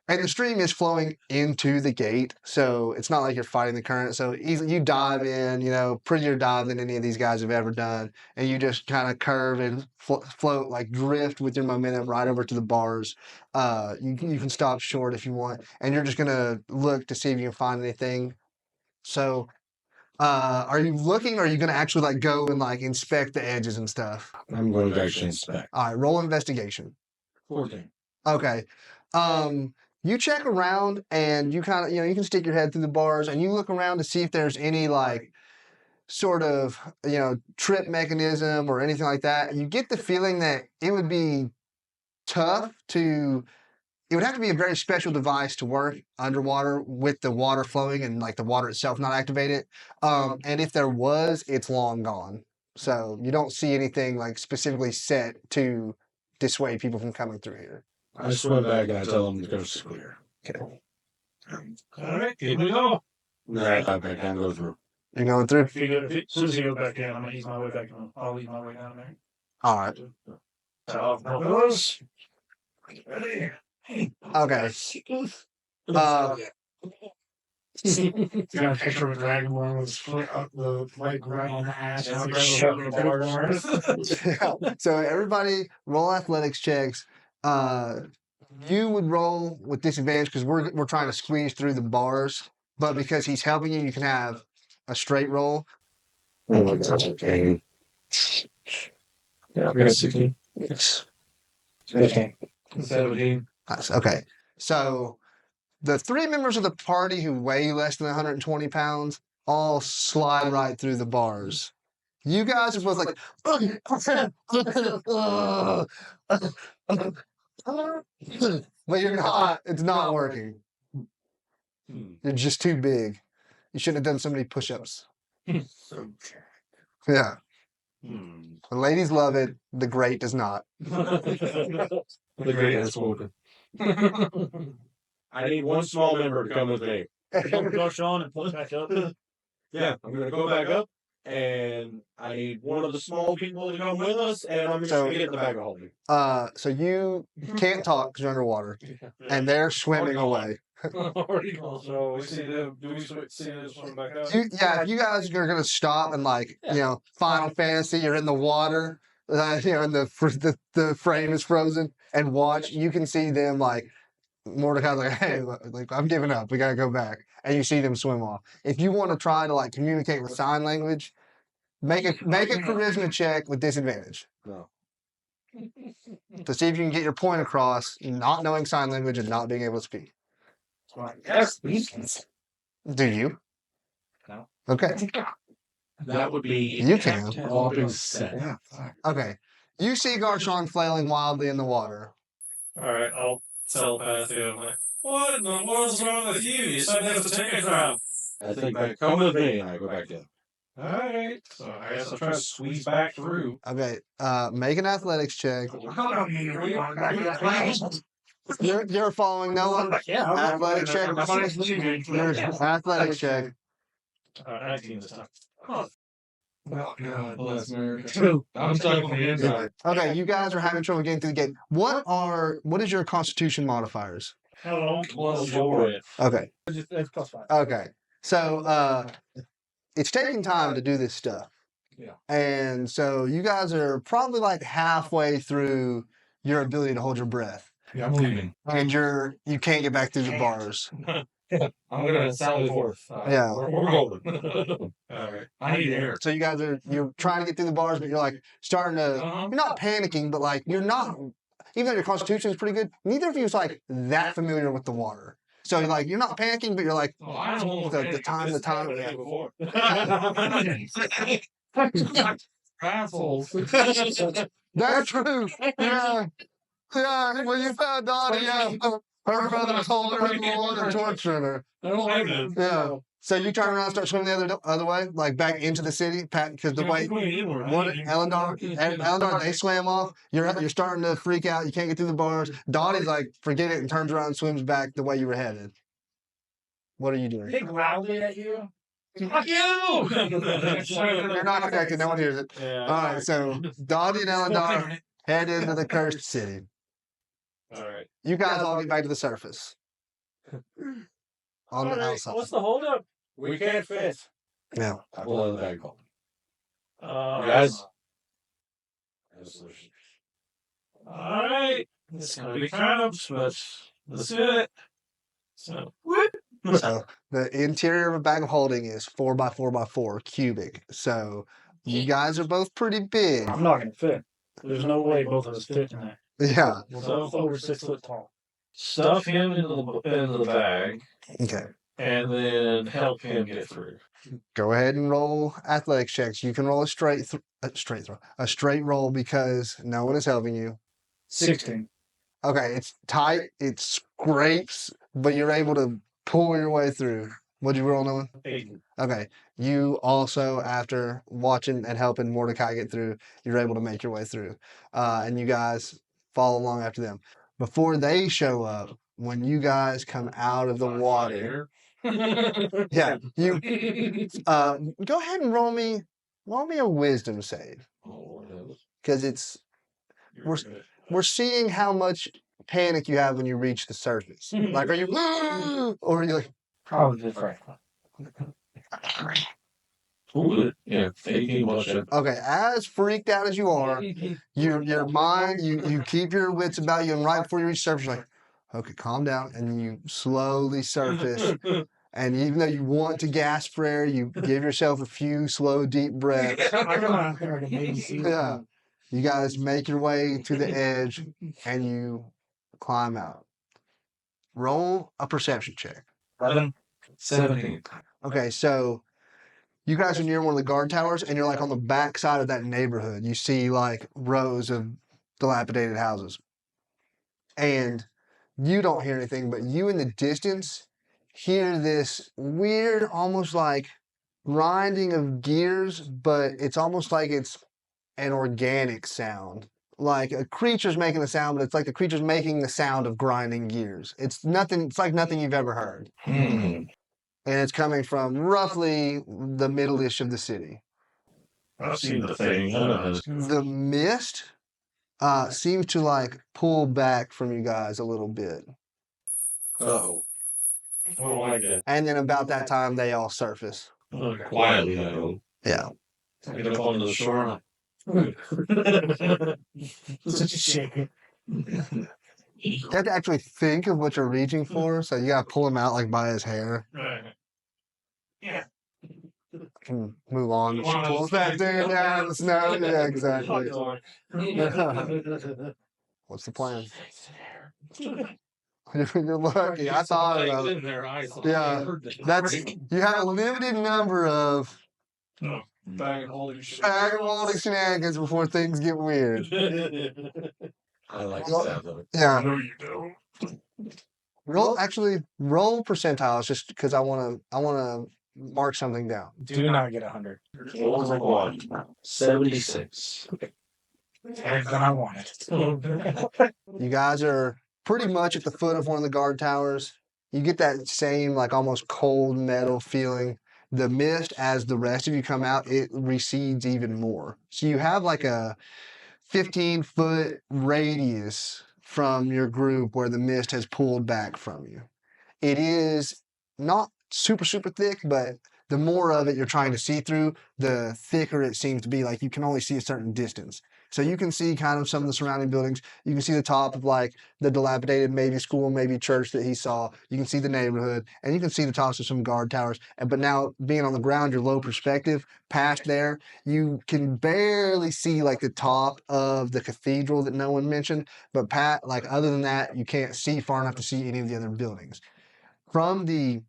A: and the stream is flowing into the gate, so it's not like you're fighting the current. So easily you dive in, prettier dive than any of these guys have ever done, and you just kind of curve and float, like drift with your momentum right over to the bars. You can stop short if you want, and you're just gonna look to see if you can find anything. So, are you looking, or are you gonna actually like go and like inspect the edges and stuff?
E: I'm going to actually inspect.
A: All right, roll investigation.
B: 14.
A: Okay. You check around and you kind of, you can stick your head through the bars and you look around to see if there's any like sort of, trip mechanism or anything like that. And you get the feeling that it would be tough it would have to be a very special device to work underwater with the water flowing and like the water itself not activated. And if there was, it's long gone. So you don't see anything like specifically set to dissuade people from coming through here.
E: I swim back and I tell them the coast is clear.
A: Okay.
B: All right, here we go.
E: I back and go through.
A: You're going through?
F: As soon as he goes back in, I'm going to ease my way back in. I'll ease my way down there.
A: All right.
F: Fellas. Ready?
A: Okay.
F: You got a picture of a dragon with his foot up the leg right on the ass. And shoving the bars.
A: So everybody roll athletics checks. You would roll with disadvantage because we're trying to squeeze through the bars, but because he's helping you, you can have a straight roll.
I: Oh my God. Okay. Yeah, I got 16.
F: Yes. 15.
C: 17.
A: Okay, so the 3 members of the party who weigh less than 120 pounds all slide right through the bars. You guys are both like, but you're not. It's not working. You're just too big. You shouldn't have done so many push-ups. Yeah. The ladies love it. The great does not.
C: The great has spoken. I need one small member to come with me.
D: Go, Sean, and pull back up.
C: Yeah, I'm gonna go back up, and I need one of the small people to come with us, and I'm just gonna get in the bag of holding.
A: So you can't talk because you're underwater, and they're swimming away.
B: So we see them. Do we see them swim back up?
A: Yeah, if you guys are gonna stop and Final Fantasy, you're in the water, and the frame is frozen, and watch, you can see them like Mordecai's like, hey, like I'm giving up. We gotta go back, and you see them swim off. If you want to try to like communicate with sign language, make a charisma check with disadvantage.
I: No.
A: To see if you can get your point across, not knowing sign language and not being able to speak.
F: Yes.
A: Do you?
F: No.
A: Okay.
C: That would be
A: You can.
C: all being said.
F: Yeah.
A: Okay. You see Garchon flailing wildly in the water.
B: All right, I'll telepathy. I'm like, what in the world's wrong with you? You said you have to take a drop.
I: I think back, come with me, and I go back down.
B: All right, so I guess I'll try to squeeze back through.
A: Okay. Make an athletics check. You're following no one.
F: Yeah.
A: Athletics check. Athletics check.
B: 19 this time.
C: Oh God, bless America. I'm stuck on the inside.
A: Okay, you guys are having trouble getting through the gate. What is your Constitution modifiers?
D: Hello.
B: Plus 4.
A: Okay.
D: It's plus 5.
A: Okay. So it's taking time to do this stuff.
C: Yeah.
A: And so you guys are probably like halfway through your ability to hold your breath.
C: Yeah, I'm leaving.
A: And you can't get back through the bars.
C: I'm gonna sally forth.
A: Yeah.
C: We're golden. All right. I need air.
A: So you guys you're trying to get through the bars, but you're like starting to you're not panicking, but like you're not, even though your constitution is pretty good, neither of you is like that familiar with the water. So you're not panicking, but you're like the time.
C: Assholes.
A: That's true. Yeah. Yeah. When you found Dottie, yeah. Her brother told her in the water, torturing her.
C: I don't like this.
A: Yeah. So you turn around and start swimming the other way, like back into the city, because the way Elendar, they swam off. You're starting to freak out. You can't get through the bars. Dottie's like, forget it, and turns around and swims back the way you were headed. What are you doing?
F: Big loudly at you.
C: Fuck you!
A: You're not connected. No one hears it.
B: Yeah.
A: All right. So Dottie and Elendar head into the cursed city.
B: All right.
A: You guys all get back to the surface. On the outside.
B: What's the holdup?
C: We can't fit.
A: Yeah.
I: I pull out the bag of
C: Guys.
B: All right. It's gonna be cramps, but let's do it. So, whoop.
A: So the interior of a bag of holding is 4x4x4 cubic. So you guys are both pretty big.
D: I'm not going to fit. There's no way both of us fit in there.
A: Yeah.
D: We're both over 6 foot tall.
B: Stuff him into the bag,
A: Okay.
B: and then help him get through.
A: Go ahead and roll athletics checks. You can roll a straight roll because no one is helping you.
D: 16.
A: Okay, it's tight, it scrapes, but you're able to pull your way through. What'd you roll, Noah?
B: 8.
A: Okay. You also, after watching and helping Mordecai get through, you're able to make your way through. And you guys follow along after them. Before they show up, when you guys come out of the water, yeah, you go ahead and roll me a wisdom save. Because we're seeing how much panic you have when you reach the surface. Like, are you, or are you like,
F: Probably the first one.
I: Ooh, yeah, 18 plus shit.
A: Okay, as freaked out as you are, your mind, you keep your wits about you, and right before you reach surface, you're like, okay, calm down, and you slowly surface. And even though you want to gasp for air, you give yourself a few slow, deep breaths. Yeah. You guys make your way to the edge, and you climb out. Roll a perception check.
C: 17.
A: Okay, so you guys are near one of the guard towers, and you're like on the back side of that neighborhood. You see like rows of dilapidated houses. And you don't hear anything, but you in the distance hear this weird, almost like grinding of gears, but it's almost like it's an organic sound. Like a creature's making the sound, but it's like the creature's making the sound of grinding gears. It's nothing, it's like nothing you've ever heard. And it's coming from roughly the middle-ish of the city.
I: I've seen the thing. I know this.
A: The mist seems to like pull back from you guys a little bit.
I: Uh-oh. I don't like that.
A: And then about that time, they all surface.
I: Quietly, I hope.
A: Yeah.
I: Get up onto the shore.
F: Such a shame.
A: You have to actually think of what you're reaching for, so you gotta pull him out like by his hair.
G: Yeah.
A: Can move on. She pulls that dude down in the snow. Yeah, exactly. What's the plan? You're lucky. I thought about it. Yeah, that's you have a limited number of
B: Bag of holding shit.
A: aggravating shenanigans before things get weird.
I: I like the sound of it.
A: Yeah.
G: No, you don't.
A: Roll percentiles just because I wanna mark something down.
F: Do not get 100.
I: What was like what? 76.
F: And then I want it.
A: You guys are pretty much at the foot of one of the guard towers. You get that same like almost cold metal feeling. The mist, as the rest of you come out, it recedes even more. So you have like a 15-foot radius from your group where the mist has pulled back from you. It is not super, super thick, but the more of it you're trying to see through, the thicker it seems to be. Like you can only see a certain distance. So you can see kind of some of the surrounding buildings. You can see the top of like the dilapidated maybe school, maybe church that he saw. You can see the neighborhood, and you can see the tops of some guard towers. But now being on the ground, your low perspective, past there, you can barely see like the top of the cathedral that no one mentioned. But like other than that, you can't see far enough to see any of the other buildings. From the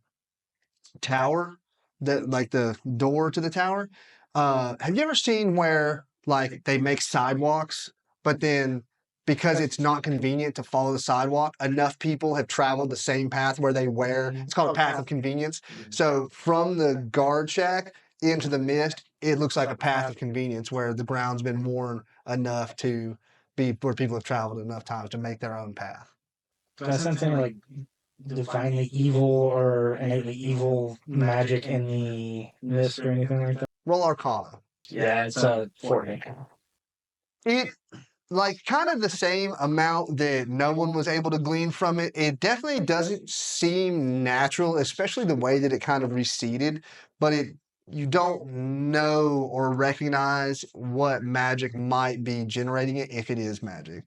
A: tower, like the door to the tower, have you ever seen where like they make sidewalks, but then because it's not convenient to follow the sidewalk, enough people have traveled the same path where they were. It's called a path of convenience. So from the guard shack into the mist, it looks like a path of convenience where the ground's been worn enough to be where people have traveled enough times to make their own path.
F: That's something like divinely evil or innately evil magic in the mist or anything like that.
A: Roll Arcana.
F: Yeah, it's 40.
A: It, like, kind of the same amount that no one was able to glean from it. It definitely doesn't seem natural, especially the way that it kind of receded, but you don't know or recognize what magic might be generating it if it is magic.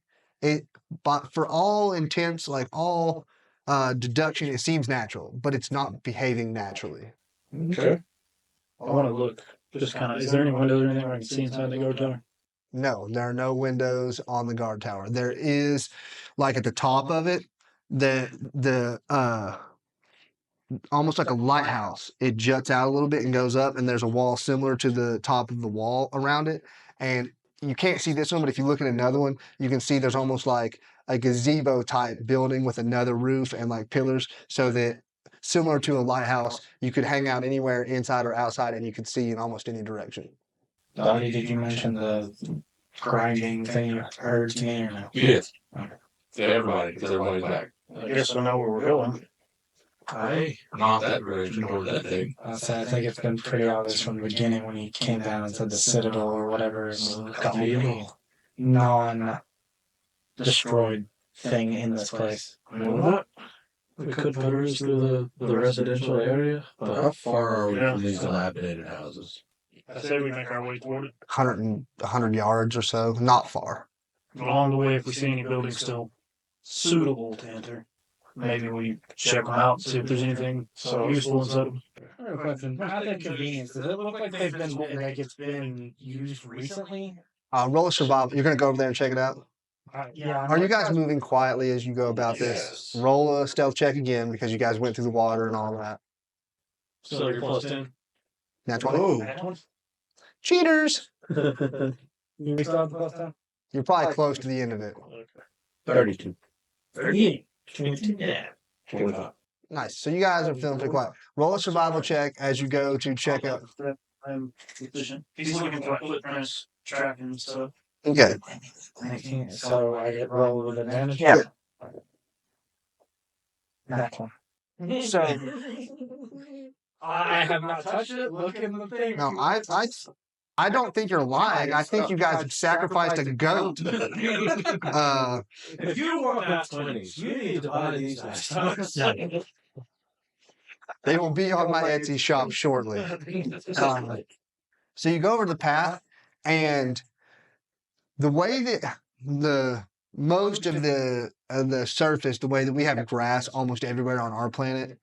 A: But for all intents, like all deduction, it seems natural, but it's not behaving naturally.
D: Okay. I want to look. Just kind of. Is there any windows or anything where I can see inside the guard tower?
A: No, there are no windows on the guard tower. There is, like at the top of it, the almost like a lighthouse. It juts out a little bit and goes up, and there's a wall similar to the top of the wall around it. And you can't see this one, but if you look at another one, you can see there's almost like a gazebo type building with another roof and like pillars, so that similar to a lighthouse, you could hang out anywhere inside or outside, and you could see in almost any direction.
F: Donnie, did you mention the grinding thing you heard to me or no?
I: Yes. To everybody, because everybody's back.
D: I guess I know where we're going.
I: Not that direction toward that thing.
F: I think it's been pretty obvious from the beginning when he came down and said the citadel or whatever is the only non-destroyed thing in this place.
D: What? We could peruse through the residential area, but
E: How far are we from these dilapidated houses?
D: I say we make our way toward it.
A: 100 yards or so, not far.
D: Along the way, if we see any buildings still suitable to enter, maybe we check them out, see if there's anything so useful inside them.
F: I have a question. Path of convenience. Does it look like they've been like it's been used recently?
A: Roll a survival. You're gonna go over there and check it out.
F: Yeah.
A: Are you guys moving quietly as you go about this? Roll a stealth check again because you guys went through the water and all that.
C: So you're plus 10.
A: Nat 20. Cheaters!
F: You still have the plus 10?
A: You're probably close to the end of it.
C: 32.
D: 38.
C: 25.
A: Nice. So you guys are feeling pretty quiet. Roll a survival check as you go to check out.
D: I'm efficient. He's looking for footprints, tracking and stuff.
A: Okay.
F: 19. So I get rolled with advantage?
A: Yeah.
F: That one. So I have not touched it. Look in the thing.
A: No, I don't think you're lying. I think you guys have sacrificed a goat.
B: If you want nat 20s, you need to buy these dice.
A: They will be on my Etsy shop shortly. So you go over the path, and the way that most of the surface, the way that we have grass almost everywhere on our planet,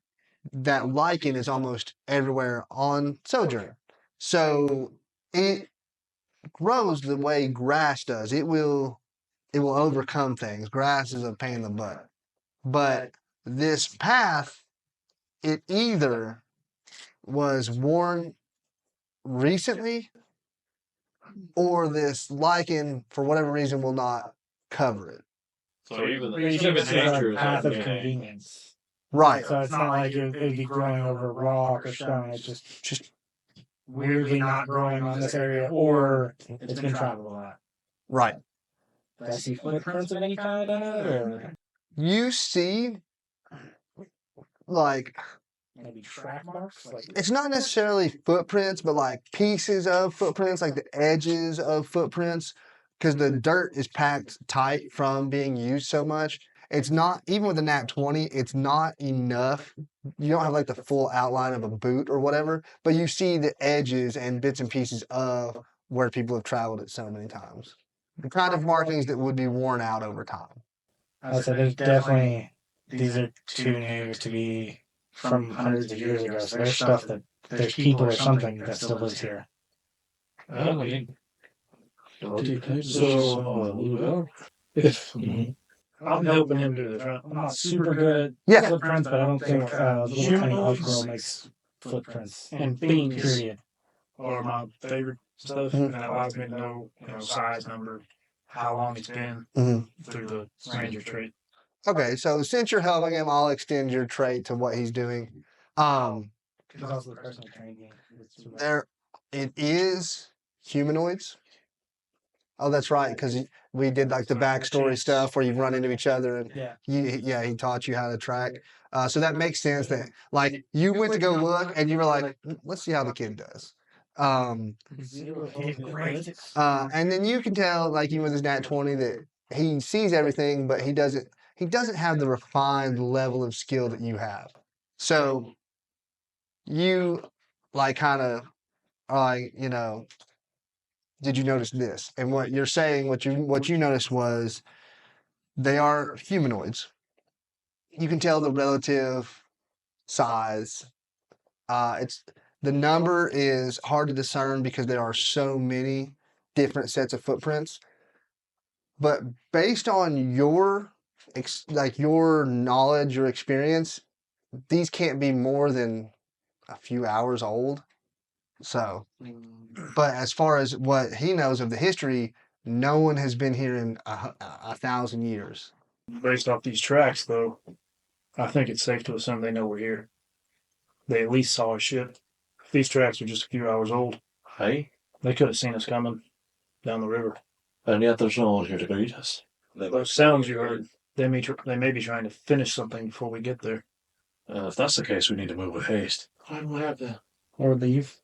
A: that lichen is almost everywhere on Sojourn. So it grows the way grass does. It will overcome things. Grass is a pain in the butt. But this path, it either was worn recently or this lichen, for whatever reason, will not cover it.
C: So even
F: It's
C: nature
F: a
C: is
F: path of
C: okay.
F: convenience.
A: Right.
F: So it's not like it'd be growing over rock or stone. It's just weirdly not growing on this area, or it's been traveled a lot.
A: Right.
F: Do I see footprints of any kind on it, or
A: You see, like,
F: maybe track marks? Like
A: it's not necessarily footprints, but like pieces of footprints, like the edges of footprints, because the dirt is packed tight from being used so much. It's not, even with the nat 20, it's not enough. You don't have like the full outline of a boot or whatever, but you see the edges and bits and pieces of where people have traveled it so many times. The kind of markings that would be worn out over time.
F: I said, there's definitely, these are too new to be from hundreds of years ago. So there's stuff that there's people or something that still lives here.
D: I'm helping him do this, right?
F: I'm not super good
A: Yeah.
F: at footprints, but I don't think little tiny elf girl makes footprints. And beans, period.
D: Or my favorite stuff, and that allows me to know, size, number, how long it's been through the ranger trait.
A: Okay, so since you're helping him, I'll extend your trait to what he's doing.
F: It's also the personal training.
A: It is humanoids. Oh, that's right, because we did like the backstory stuff where you run into each other, and he taught you how to track. So that makes sense that like you went to go look, and you were like, let's see how the kid does. And then you can tell, like even with his nat 20, that he sees everything, but he doesn't have the refined level of skill that you have. So you like kind of are like, did you notice this? And what you're saying, what you noticed was they are humanoids. You can tell the relative size. The number is hard to discern because there are so many different sets of footprints. But based on your knowledge, your experience, these can't be more than a few hours old. So, but as far as what he knows of the history, no one has been here in 1,000 years.
D: Based off these tracks, though, I think it's safe to assume they know we're here. They at least saw our ship. If these tracks are just a few hours old,
C: Hey,
D: they could have seen us coming down the river.
C: and yet there's no one here to greet us.
D: Those sounds you heard, they may be trying to finish something before we get there.
C: If that's the case, we need to move with haste. I will have to.
F: Or leave.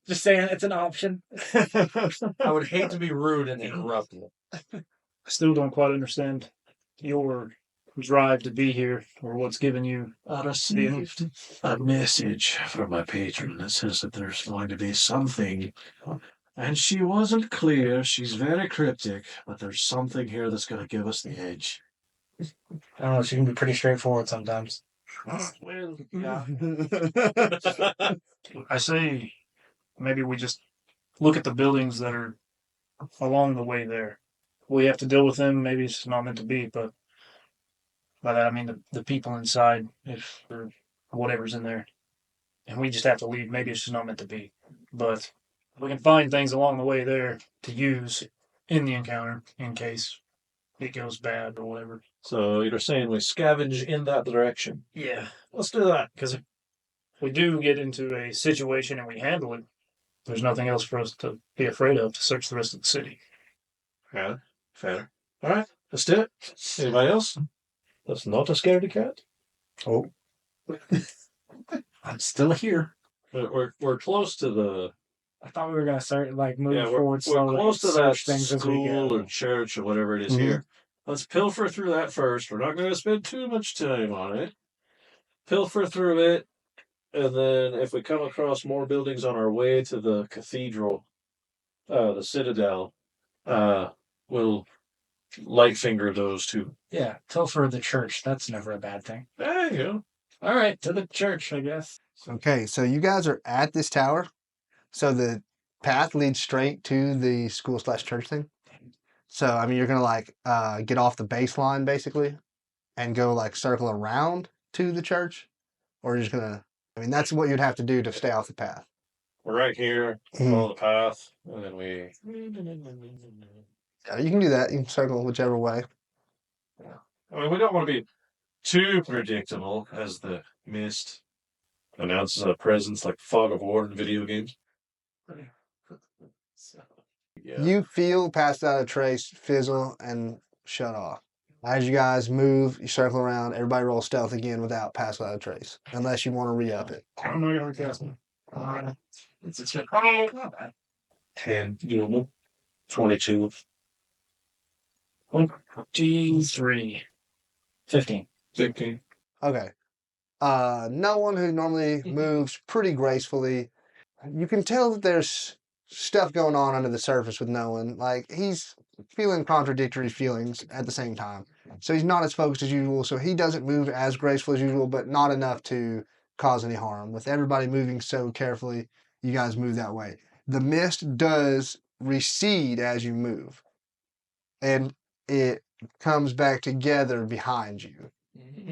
F: Just saying, it's an option.
C: I would hate to be rude and interrupt you.
D: I still don't quite understand your drive to be here, or what's given you
B: I received a message from my patron that says that there's going to be something. And she wasn't clear. She's very cryptic, but there's something here that's going to give us the edge.
F: I don't know. She can be pretty straightforward sometimes.
D: Well, yeah. I say maybe we just look at the buildings that are along the way there. We have to deal with them. Maybe it's not meant to be, but by that I mean the people inside, if or whatever's in there, and we just have to leave. Maybe it's just not meant to be, but we can find things along the way there to use in the encounter in case it goes bad or whatever.
B: So you're saying we scavenge in that direction?
D: Yeah,
B: Let's do that.
D: because if we do get into a situation and we handle it, there's nothing else for us to be afraid of to search the rest of the city.
B: Yeah, fair. All right, let's do it. Anybody else? That's not a scaredy cat.
F: Oh. I'm still here.
B: We're close to the.
F: I thought we were gonna start like moving
B: Yeah,
F: forward
B: we're
F: slowly.
B: close to that
F: search things as we
B: school
F: go.
B: or church or whatever it is
A: Mhm.
B: here. Let's pilfer through that first. We're not going to spend too much time on it. Pilfer through it, and then if we come across more buildings on our way to the cathedral, the citadel, we'll light finger those two.
F: Yeah, Tilford the church. That's never a bad thing.
B: There you go.
F: All right, to the church, I guess.
A: Okay, so you guys are at this tower. So the path leads straight to the school/church thing. So I mean, you're gonna like get off the baseline basically, and go like circle around to the church, or you're just gonna. I mean, that's what you'd have to do to stay off the path.
B: We're right here, follow the path, and then we.
A: Yeah, you can do that. You can circle whichever way.
B: I mean, we don't want to be too predictable as the mist announces a presence like fog of war in video games. So, yeah.
A: You feel Passed Out of Trace fizzle and shut off. As you guys move, you circle around. Everybody roll stealth again without Passed Out of Trace, unless you want to re-up it.
F: I'm not gonna cast it.
G: It's a check.
B: 10 doable. 22.
D: 23.
F: 15.
B: 15.
A: Okay. No one who normally moves pretty gracefully. You can tell that there's stuff going on under the surface with no one. Like, he's feeling contradictory feelings at the same time. So he's not as focused as usual. So he doesn't move as graceful as usual, but not enough to cause any harm. With everybody moving so carefully, you guys move that way. The mist does recede as you move, and it comes back together behind you.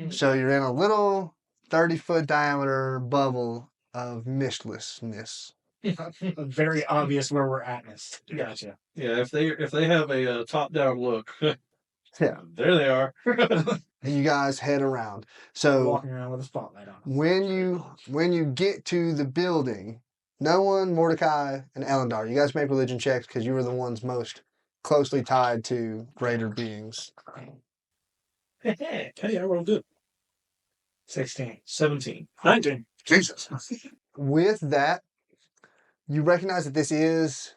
A: So you're in a little 30-foot diameter bubble of mistlessness.
F: Very obvious where we're at.
D: Gotcha.
B: Yeah, if they have a top-down look,
A: Yeah.
B: there they are.
A: And you guys head around.
F: We're
A: So
F: walking around with a spotlight on.
A: when you get to the building, no one, Mordecai, and Elendar, you guys make religion checks because you were the ones most closely tied to greater beings.
B: Hey, I rolled good.
F: 16.
B: 17.
D: 19.
A: Jesus. With that, you recognize that this is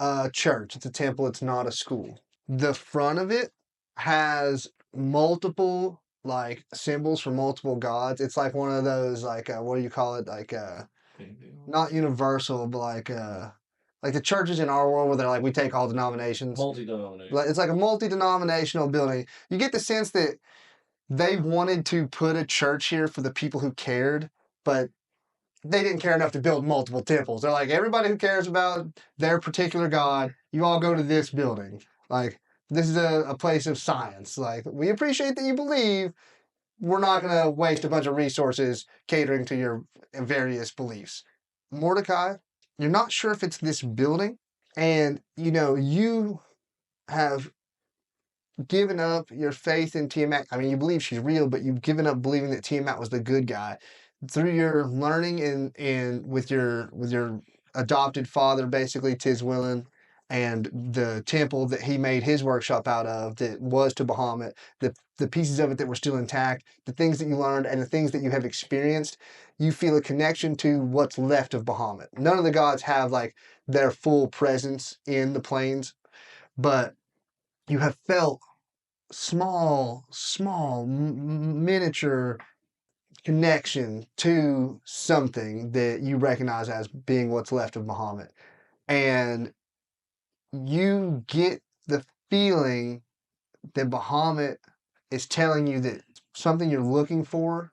A: a church. It's a temple. It's not a school. The front of it has multiple like symbols for multiple gods. It's like one of those like what do you call it? Like not universal, but like the churches in our world where they're like we take all denominations.
B: Multi-denominational.
A: It's like a multi-denominational building. You get the sense that they wanted to put a church here for the people who cared, but they didn't care enough to build multiple temples. They're like, everybody who cares about their particular god, you all go to this building. Like, this is a place of science. Like, we appreciate that you believe. We're not going to waste a bunch of resources catering to your various beliefs. Mordecai, you're not sure if it's this building, and, you have given up your faith in Tiamat. I mean, you believe she's real, but you've given up believing that Tiamat was the good guy. Through your learning in with your adopted father, basically Tiswillen, and the temple that he made his workshop out of that was to Bahamut, the pieces of it that were still intact, the things that you learned and the things that you have experienced, you feel a connection to what's left of Bahamut. None of the gods have like their full presence in the plains, but you have felt small miniature connection to something that you recognize as being what's left of Muhammad. And you get the feeling that Bahamut is telling you that something you're looking for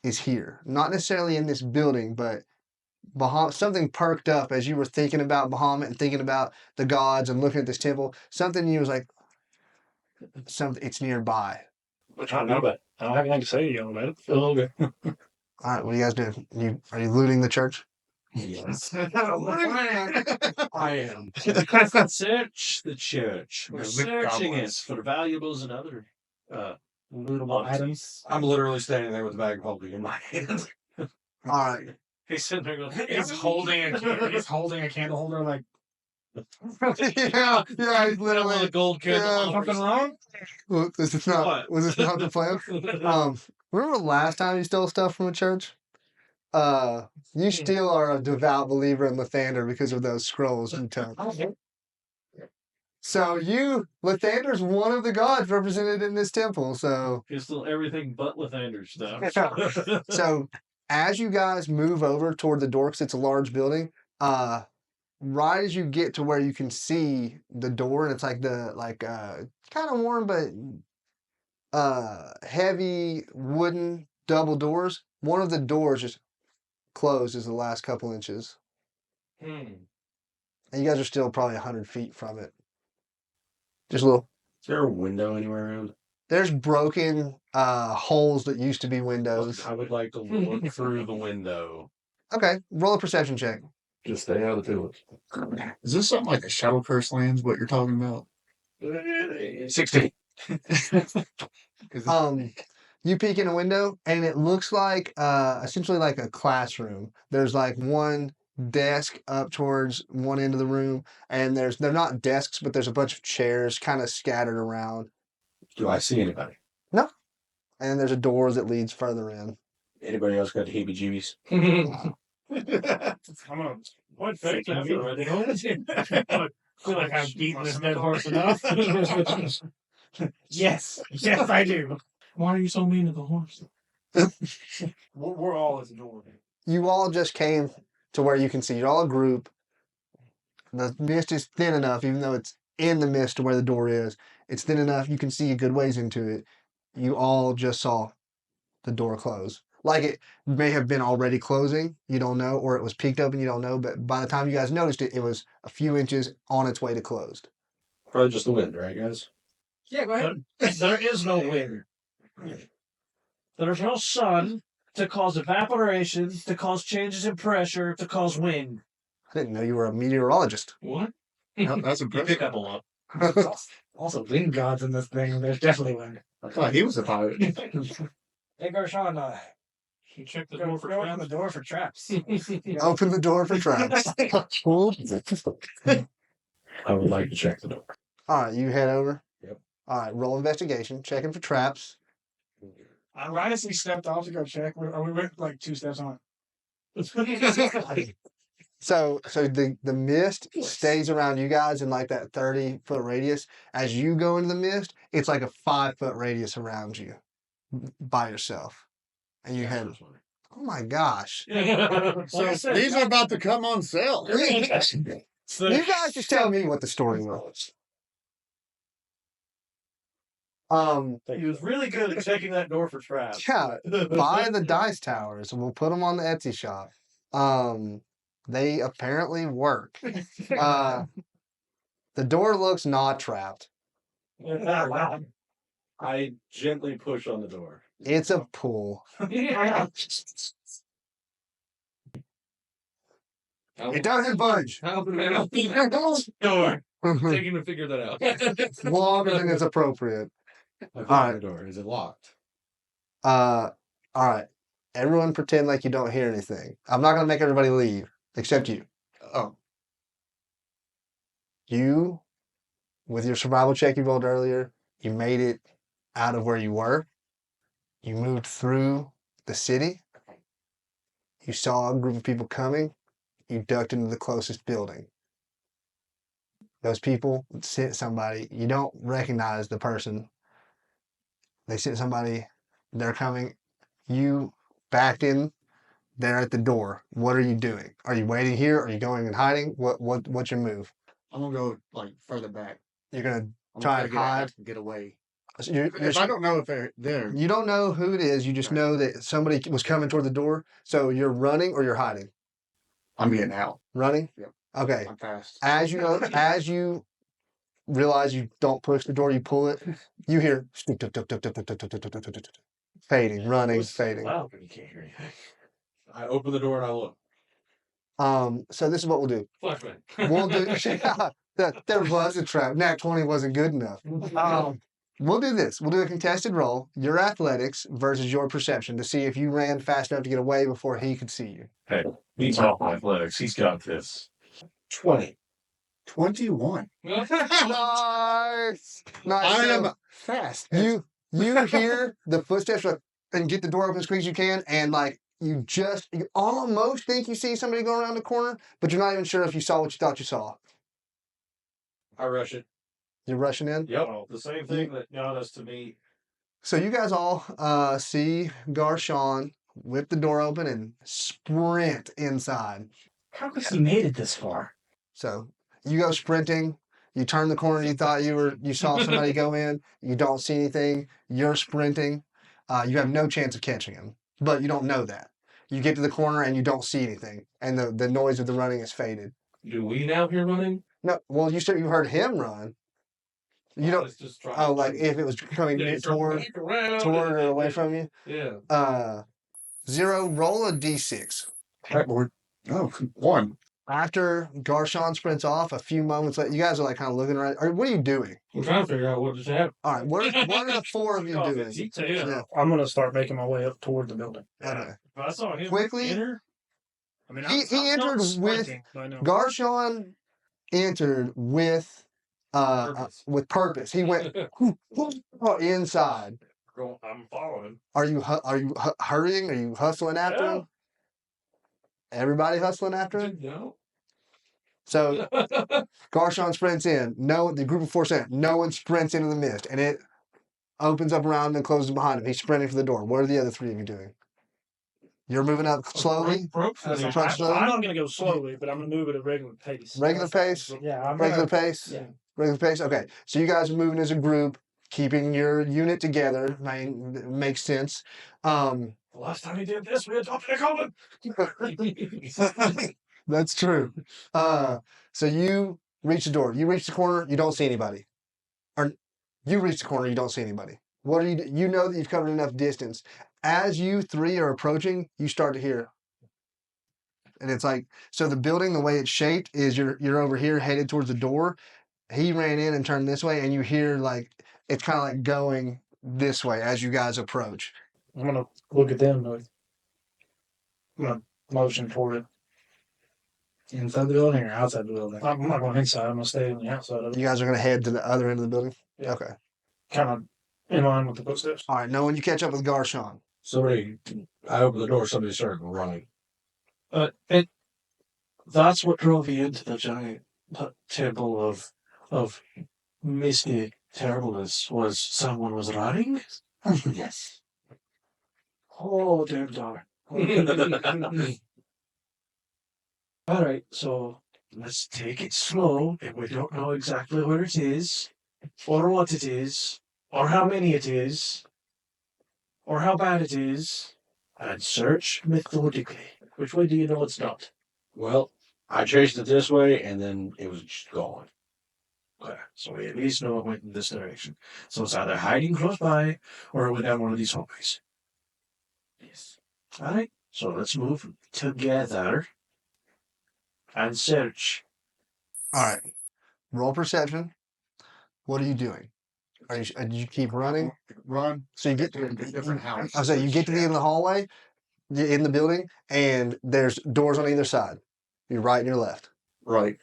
A: is here. Not necessarily in this building, but Bahamut, something perked up as you were thinking about Bahamut and thinking about the gods and looking at this temple. Something in you was like, it's nearby.
D: What you know about it? I don't have anything to say to you about it.
C: Oh, okay.
A: All right, what do you guys do? Are you looting the church?
C: Yes. I am.
B: Search the church. We're searching it for valuables and other
F: Lootable items.
E: I'm literally standing there with a bag of holding in my hand.
A: All right.
B: He's sitting there going,
F: He's holding a candle holder like
A: yeah, he's literally
B: the gold candle.
F: something wrong.
A: Well, this is not.
B: What?
A: Was this not the plan? Remember last time you stole stuff from a church? You still are a devout believer in Lathander because of those scrolls you took. So Lathander's one of the gods represented in this temple. So
B: He's still everything but Lathander stuff.
A: so as you guys move over toward the door, 'cause it's a large building, right as you get to where you can see the door, and it's like kind of warm but heavy wooden double doors. One of the doors just closed as the last couple inches, and you guys are still probably 100 feet from it. Just a little.
E: Is there a window anywhere around?
A: There's broken holes that used to be windows.
E: I would like to look through the window.
A: Okay, roll a perception check.
E: Just stay out of the tulips.
J: Is this something like a shadow curse lands? What you're talking about?
C: 16.
A: You peek in a window and it looks like essentially like a classroom. There's like one desk up towards one end of the room, and they're not desks, but there's a bunch of chairs kind of scattered around.
E: Do I see anybody?
A: No. And there's a door that leads further in.
E: Anybody else got the heebie-jeebies?
D: I'm gonna what fake I feel like I've beaten this dead horse enough.
F: Yes, I do.
G: Why are you so mean to the horse?
D: We're all at the door.
A: You all just came to where you can see. You're all a group. The mist is thin enough, even though it's in the mist to where the door is. It's thin enough you can see a good ways into it. You all just saw the door close. Like it may have been already closing, you don't know, or it was peeked open, you don't know. But by the time you guys noticed it, it was a few inches on its way to closed.
E: Probably just the wind, right, guys?
F: Yeah, go ahead.
B: There is no wind. There's no sun to cause evaporation, to cause changes in pressure, to cause wind.
A: I didn't know you were a meteorologist.
B: What?
J: That's
B: You
J: impressive.
B: pick up a lot.
F: Also, wind gods in this thing. There's definitely wind.
J: I thought he was a pirate.
F: Hey, Gershon,
D: You check the
F: go
D: door for
F: open
D: traps.
F: the door for traps.
A: Open the door for traps.
E: I would like to check the door.
A: All right, you head over.
E: Yep.
A: All right, roll investigation, checking for traps.
F: Right as we stepped off to go check, we went like 2 steps on.
A: So the mist stays around you guys in like that 30-foot radius. As you go into the mist, it's like a 5-foot radius around you by yourself. And you head, oh my gosh.
B: So,
J: These are about to come on sale.
A: You guys just tell me what the story was.
B: he was really good at checking that door for traps.
A: Yeah, buy the dice towers and we'll put them on the Etsy shop. They apparently work. The door looks not trapped.
E: I gently push on the door.
A: It's a pull. It doesn't budge.
C: Door. Taking to figure that out.
A: Longer than is appropriate.
E: I push
A: Alright.
E: the door. Is it locked?
A: All right. Everyone pretend like you don't hear anything. I'm not gonna make everybody leave, except you.
J: Oh,
A: You, with your survival check you rolled earlier, you made it out of where you were. You moved through the city. You saw a group of people coming. You ducked into the closest building. Those people sent somebody. You don't recognize the person They sent somebody. They're coming. You backed in. They're at the door. What are you doing? Are you waiting here? Are you going and hiding? What's your move?
J: I'm gonna go like further back.
A: You're gonna
J: I'm
A: try
J: gonna
A: and
J: get out
A: hide.
J: and get away.
A: So
J: If I don't know if they're there,
A: you don't know who it is. You just
J: Right.
A: know that somebody was coming toward the door. So you're running or you're hiding.
J: I'm getting out.
A: Running.
J: Yep.
A: Okay.
J: I'm fast.
A: As you realize you don't push the door, you pull it. You hear fading, running, fading.
B: Wow, you can't hear anything.
E: I open the door and I look.
A: So this is what we'll do.
B: Flashbang.
A: We'll do. There was a trap. Nat 20 wasn't good enough. We'll do this. We'll do a contested roll. Your athletics versus your perception to see if you ran fast enough to get away before he could see you.
I: Hey, he's off athletics. He's got this.
E: 20.
J: 21.
A: Nice.
J: I am fast.
A: You hear the footsteps and get the door open as quick as you can, and like you almost think you see somebody go around the corner, but you're not even sure if you saw what you thought you saw.
E: I rush it.
A: You're rushing in.
E: Yep.
B: Well, the same thing that got us to meet.
A: So you guys all see Garshon whip the door open and sprint inside.
F: How has he made it this far?
A: So you go sprinting. You turn the corner. You thought you saw somebody go in. You don't see anything. You're sprinting. You have no chance of catching him, but you don't know that. You get to the corner and you don't see anything, and the noise of the running is faded.
B: Do we now hear running?
A: No, well, you heard him run. You don't.
B: It's just trying
A: Oh, like if it was coming toward or away from you.
B: Yeah.
A: 0. Roll a d6.
J: Blackboard. Oh, 1.
A: After Garshon sprints off, a few moments later, you guys are like kind of looking around. What are you doing?
B: We're trying to figure out what just happened.
A: All right, what are the 4 of you
B: Oh,
A: doing?
B: yeah.
D: I'm gonna start making my way up toward the building.
A: Okay.
B: If I saw him
A: Quickly?
B: enter.
D: I mean,
A: He
D: I'm not
A: entered with
D: sprinting, I know.
A: Garshon entered with purpose. He went inside.
B: I'm following.
A: Are you hurrying? Are you hustling after him? Everybody hustling after him?
B: No.
A: So Garshon sprints in. The group of 4 sprint. No one sprints into the mist, and it opens up around him and closes behind him. He's sprinting for the door. What are the other 3 of you doing? You're moving up slowly.
B: Broke
D: I'm not gonna go slowly, but I'm gonna move at a regular pace.
A: Regular pace.
F: Yeah, I'm
A: Regular
F: gonna,
A: pace.
F: yeah.
A: Regular pace. Okay, so you guys are moving as a group, keeping your unit together. Makes sense.
B: The last time he did this, we adopted a common.
A: That's true. So you reach the door. You reach the corner. You don't see anybody. Or you reach the corner. You don't see anybody. What are you? You know that you've covered enough distance. As you 3 are approaching, you start to hear. And it's like, so the building, the way it's shaped is you're over here headed towards the door. He ran in and turned this way, and you hear like it's kind of like going this way as you guys approach.
D: I'm gonna look at them. I'm gonna motion toward it.
F: Inside the building or outside the building?
D: I'm not going inside. I'm gonna stay on the outside of it.
A: You guys are gonna head to the other end of the building.
D: Yeah.
A: Okay.
D: Kind of in line with the footsteps.
A: All right. Now when you catch up with Garshon,
E: I open the door, somebody started running.
B: That's what drove you into the giant temple of misty terribleness. Was someone was running?
F: Yes.
B: Oh, dear darn. All right, so let's take it slow. If we don't know exactly where it is, or what it is, or how many it is, or how bad it is, and search methodically. Which way do you know it's not?
E: Well, I chased it this way, and then it was just gone.
B: Okay, so we at least know it went in this direction. So it's either hiding close by, or it went down one of these hallways. Yes. All right, so let's move together and search.
A: all right. Roll perception. What are you doing? Do you keep running?
J: Run.
A: So you get
J: to a different house.
A: I say you get to the end of the hallway, in the building, and there's doors on either side. Your right and your left.
J: Right.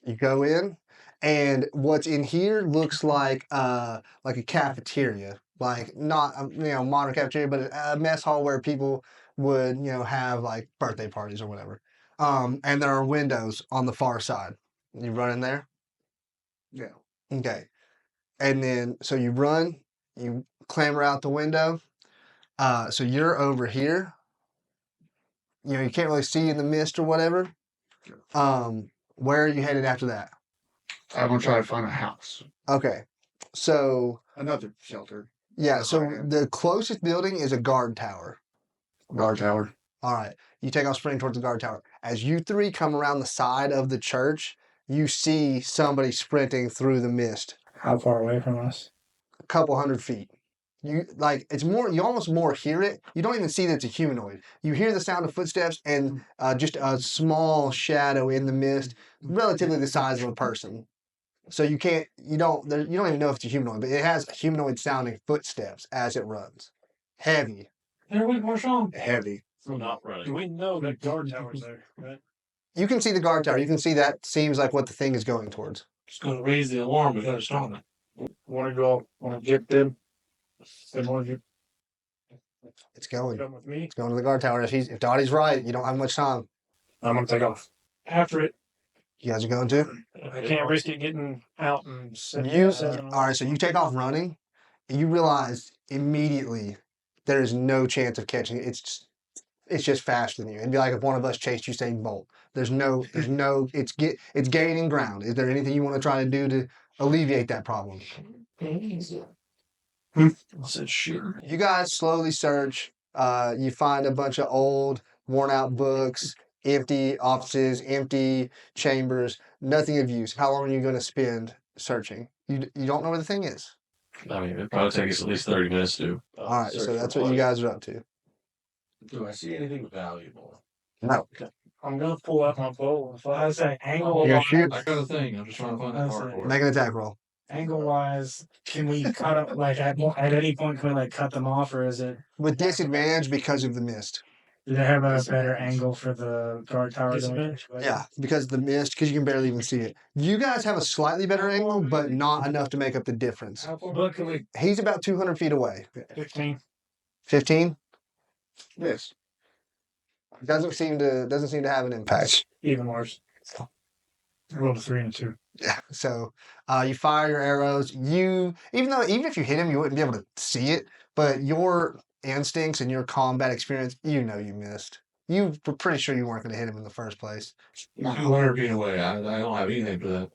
A: You go in, and what's in here looks like a cafeteria, like not modern cafeteria, but a mess hall where people would have like birthday parties or whatever. And there are windows on the far side. You run in there.
J: Yeah.
A: Okay. And then so you run, you clamber out the window. So you're over here. You know, you can't really see in the mist or whatever. Where are you headed after that?
J: I'm gonna try to find a house.
A: Okay. So
J: Another shelter.
A: yeah, so the closest building is a guard tower.
J: Guard tower.
A: All right. You take off sprinting towards the guard tower. As you three come around the side of the church, you see somebody sprinting through the mist.
F: How far away from us?
A: A couple 100 feet. You it's more. You almost more hear it. You don't even see that it's a humanoid. You hear the sound of footsteps and just a small shadow in the mist, relatively the size of a person. So you can't. You don't even know if it's a humanoid, but it has humanoid sounding footsteps as it runs. Heavy.
G: There went Marshawn.
J: Heavy.
C: I'm not running.
D: We know that guard tower's there, right?
A: You can see the guard tower. You can see that seems like what the thing is going towards.
G: Just gonna raise the alarm because it's strong.
D: Want to get them? They want to
A: It's going.
D: come with me.
A: It's going to the guard tower. If Dottie's right, you don't have much time.
D: I'm gonna take off after it.
A: You guys are going to?
D: I can't risk it getting out and
A: All right, so you take off running, and you realize immediately there is no chance of catching it. It's just faster than you. It'd be like if one of us chased Usain Bolt. It's gaining ground. Is there anything you want to try to do to alleviate that problem?
G: I said, shit.
A: You guys slowly search. You find a bunch of old, worn out books, empty offices, empty chambers, nothing of use. How long are you going to spend searching? You don't know where the thing is.
I: I mean, it'd probably take us at least 30 minutes to.
A: All right, so that's what you guys are up to.
C: Do I see anything valuable?
A: No.
D: I'm gonna pull out my bow.
F: I was saying, angle
A: You're
F: wise,
A: shoot.
I: I got a thing. I'm just trying to find that part for it.
A: Make an attack roll.
F: angle wise, can we cut up like at any point can we like cut them off, or is it?
A: With disadvantage because of the mist.
F: Do they have a better angle for the guard tower?
A: Yeah, because of the mist, because you can barely even see it. You guys have a slightly better angle, but not enough to make up the difference.
G: But can we?
A: He's about 200 feet away.
D: 15.
A: 15?
J: Yes.
A: Doesn't seem to have an impact.
D: Even worse. I rolled a 3 and a 2.
A: Yeah. So you fire your arrows. Even if you hit him, you wouldn't be able to see it. But your instincts and your combat experience, you missed. You were pretty sure you weren't going to hit him in the first place.
I: 200 feet away. I don't have anything for that.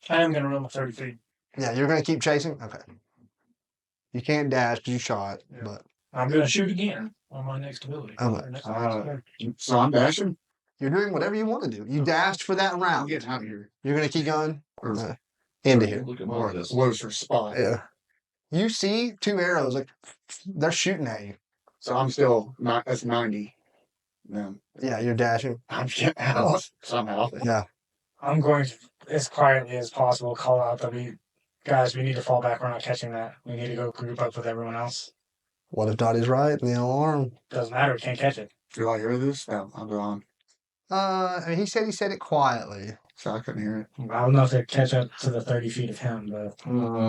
D: I am gonna run my 30 feet.
A: Yeah, you're going to keep chasing? Okay. You can't dash because you shot,
D: Yeah.
A: but
D: I'm gonna shoot again on my next ability.
A: Okay.
J: So I'm dashing.
A: you're doing whatever you want to do. You dashed for that
J: I'm
A: round.
J: getting out of here.
A: You're going to keep going?
J: Or
A: Into here.
I: Look at more of this.
J: closer spot.
A: Yeah. You see 2 arrows, like, they're shooting at you.
J: So I'm still not. That's 90. Then
A: Yeah, you're dashing.
J: I'm getting out somehow.
A: Yeah.
F: I'm going to, as quietly as possible, call out that we need to fall back. We're not catching that. We need to go group up with everyone else.
A: What if Dottie's right and the alarm?
F: Doesn't matter. We can't catch it.
J: Do I hear this? No, I'm gone.
A: I mean, he said it quietly.
J: So I couldn't hear it.
F: I don't know if they catch up to the 30 feet of him, but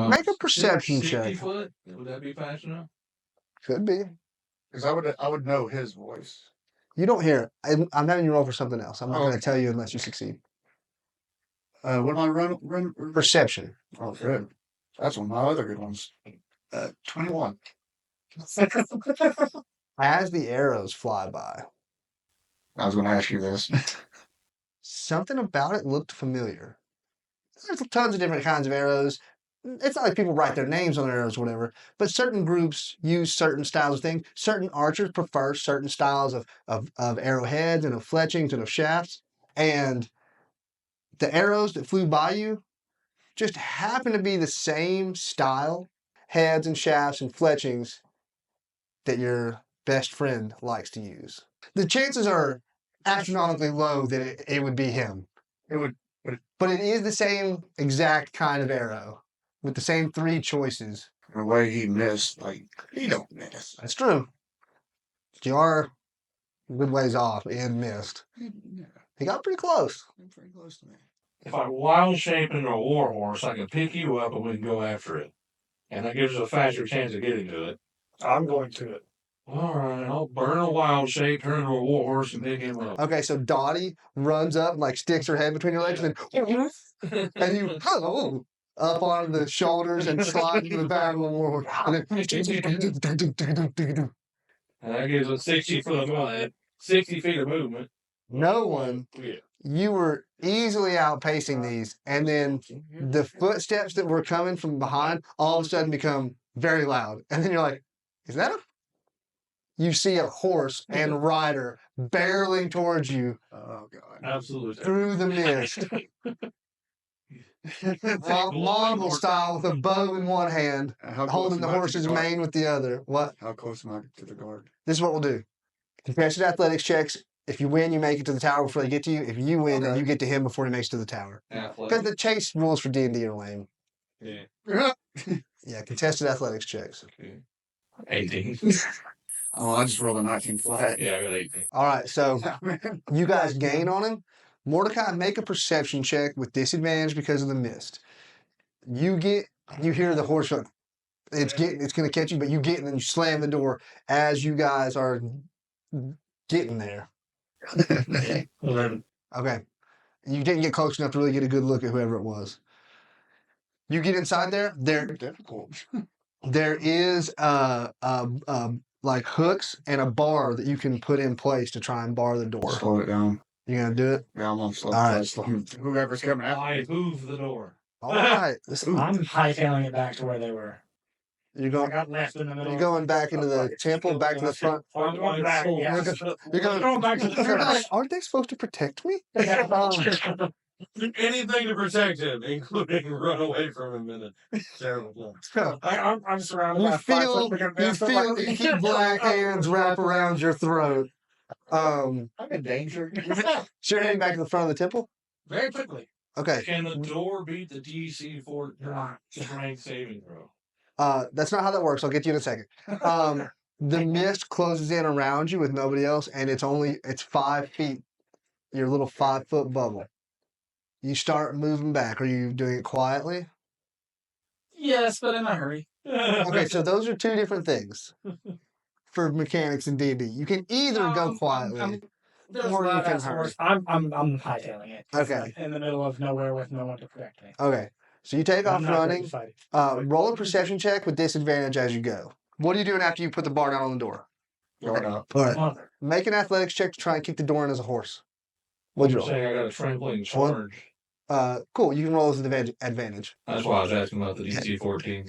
A: Make a perception
I: 60
A: check.
I: foot? Would that be fast enough?
A: Could be.
J: Because I would know his voice.
A: You don't hear it. I'm having you roll for something else. I'm not going to
J: Okay.
A: tell you unless you succeed.
J: What am I run?
A: Perception.
J: Oh, good. That's one of my other good ones. 21.
A: As the arrows fly by,
J: I was going to ask you this.
A: something about it looked familiar. There's tons of different kinds of arrows. It's not like people write their names on their arrows or whatever, but certain groups use certain styles of things. Certain archers prefer certain styles of arrowheads and of fletchings and of shafts. And the arrows that flew by you just happen to be the same style, heads and shafts and fletchings that your best friend likes to use. The chances are astronomically low that it would be him. But it is the same exact kind of arrow with the same 3 choices.
J: The way he missed, like, he don't miss.
A: That's true. But you are a good ways off and missed.
J: Yeah,
A: He got pretty close.
J: pretty close to me.
G: If I wild shape into a war horse, I can pick you up and we can go after it. And that gives us a faster chance of getting to it.
D: I'm going to it.
G: All right, I'll burn a wild shape, turn into a war horse, and pick him up.
A: Okay, so Dottie runs up, like sticks her head between your legs, and then and you, oh, up on the shoulders and slide into the back of the warhorse. And then
G: And that gives us 60 foot, 60 feet of movement.
A: no one,
G: Yeah.
A: you were easily outpacing these, and then the footsteps that were coming from behind all of a sudden become very loud. And then you're like, is that a... You see a horse and rider barreling towards you
J: Oh god.
G: Absolutely.
A: through the mist. Mongol style with a bow in one hand,
J: How close
A: holding the
J: am I to
A: horse's
J: guard?
A: mane with the other. What?
J: How close am I to the guard?
A: This is what we'll do. Contested athletics checks. If you win, you make it to the tower before they get to you. If you win, then
J: Okay.
A: you get to him before he makes it to the tower. Because
G: Athletic.
A: the chase rules for D&D are lame.
G: Yeah.
A: Yeah, contested athletics checks.
G: Okay. 18.
J: Oh, I just rolled a 19 flat.
G: Yeah, I got 18.
A: All right, so
J: Man.
A: you guys gain on him. Mordecai, make a perception check with disadvantage because of the mist. You hear the horse like, it's going to catch you, but you get, and then you slam the door as you guys are getting there.
D: 11.
A: Okay. You didn't get close enough to really get a good look at whoever it was. You get inside there.
J: Difficult.
A: There is like hooks and a bar that you can put in place to try and bar the door.
J: Slow it down.
A: You gonna do it?
J: Yeah, I'm gonna slow,
A: All right.
J: slow whoever's coming out.
G: I move the door.
A: All right.
F: I'm hightailing it back to where they were.
A: You're
F: I
A: going.
F: got left in the middle.
A: You're going back into the temple, back to the front.
F: I'm going back. Yeah.
A: You're
F: going back to the
A: You're like,
F: church.
A: aren't they supposed to protect me?
G: Anything to protect him, including run away from him in a terrible
A: So,
F: I'm surrounded
A: you
F: by
A: feel
F: 5 foot
A: the heat black hands wrap around your throat.
J: I'm in danger.
A: So you're heading back to the front of the temple.
F: very quickly.
A: Okay.
G: Can the door beat the DC 4 strength saving throw?
A: That's not how that works. I'll get to you in a second. The mist closes in around you with nobody else, and it's 5 feet. Your little 5 foot bubble. You start moving back. Are you doing it quietly?
F: Yes, but in a hurry.
A: Okay, so those are two different things for mechanics in D&D. You can either go quietly. Or you can hurry.
F: I'm hightailing it.
A: Okay.
F: Like, in the middle of nowhere with no one to protect me.
A: Okay, so you take off
F: I'm not ready
A: running.
F: to fight it.
A: Roll a perception check with disadvantage as you go. What are you doing after you put the bar down on the door?
J: Guard up.
A: All right.
F: Mother.
A: Make an athletics check to try and kick the door in as a horse. What'd you
G: I'm
A: roll?
G: saying I got a trampling
A: One.
G: charge.
A: Cool. You can roll with advantage.
G: That's why I was asking about the DC 14.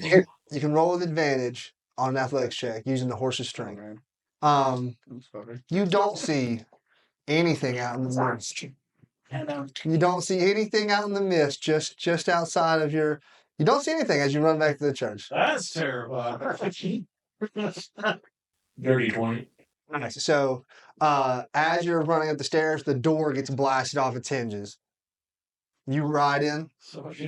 A: You can roll with advantage on an athletics check using the horse's strength.
J: Man.
A: Um,
J: I'm sorry.
A: you don't see anything out in the mist. You don't see anything out in the mist. Just outside of your. You don't see anything as you run back to the church.
G: That's terrible. Dirty 20.
A: Nice. So, as you're running up the stairs, the door gets blasted off its hinges. You ride in.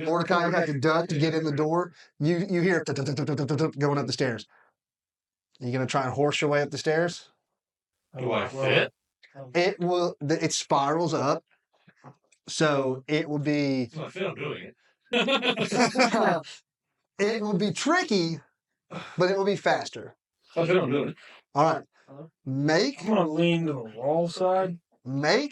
A: Mordecai, you have to duck to get in the door. You hear going up the stairs. You gonna try and horse your way up the stairs?
G: Do I fit?
A: It will. It spirals up, so it will be.
G: If I fit, I'm doing it.
A: It will be tricky, but it will be faster.
G: If I fit, I'm doing it.
A: All right. Make
D: I'm gonna lean to the wall side.
A: an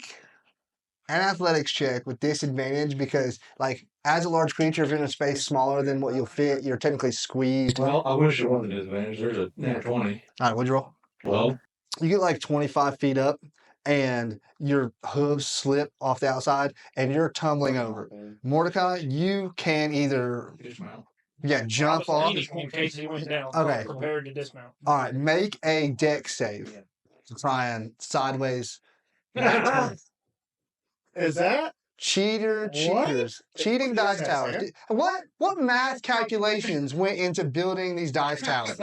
A: athletics check with disadvantage because, like, as a large creature, if you're in a space smaller than what you'll fit, you're technically squeezed.
G: Well, I wish it wasn't a disadvantage. There's a nat 20.
A: All right, what'd you roll?
G: Well,
A: You get like 25 feet up, and your hooves slip off the outside, and you're tumbling over. Mordecai, you can either
G: dismount.
A: jump off.
D: In case he went down.
A: Okay.
D: Prepared to dismount.
A: All right, make a deck save to try and sideways.
J: Is that?
A: Cheaters. Cheating dice
J: Yes,
A: towers.
J: sir.
A: What math calculations went into building these dice towers?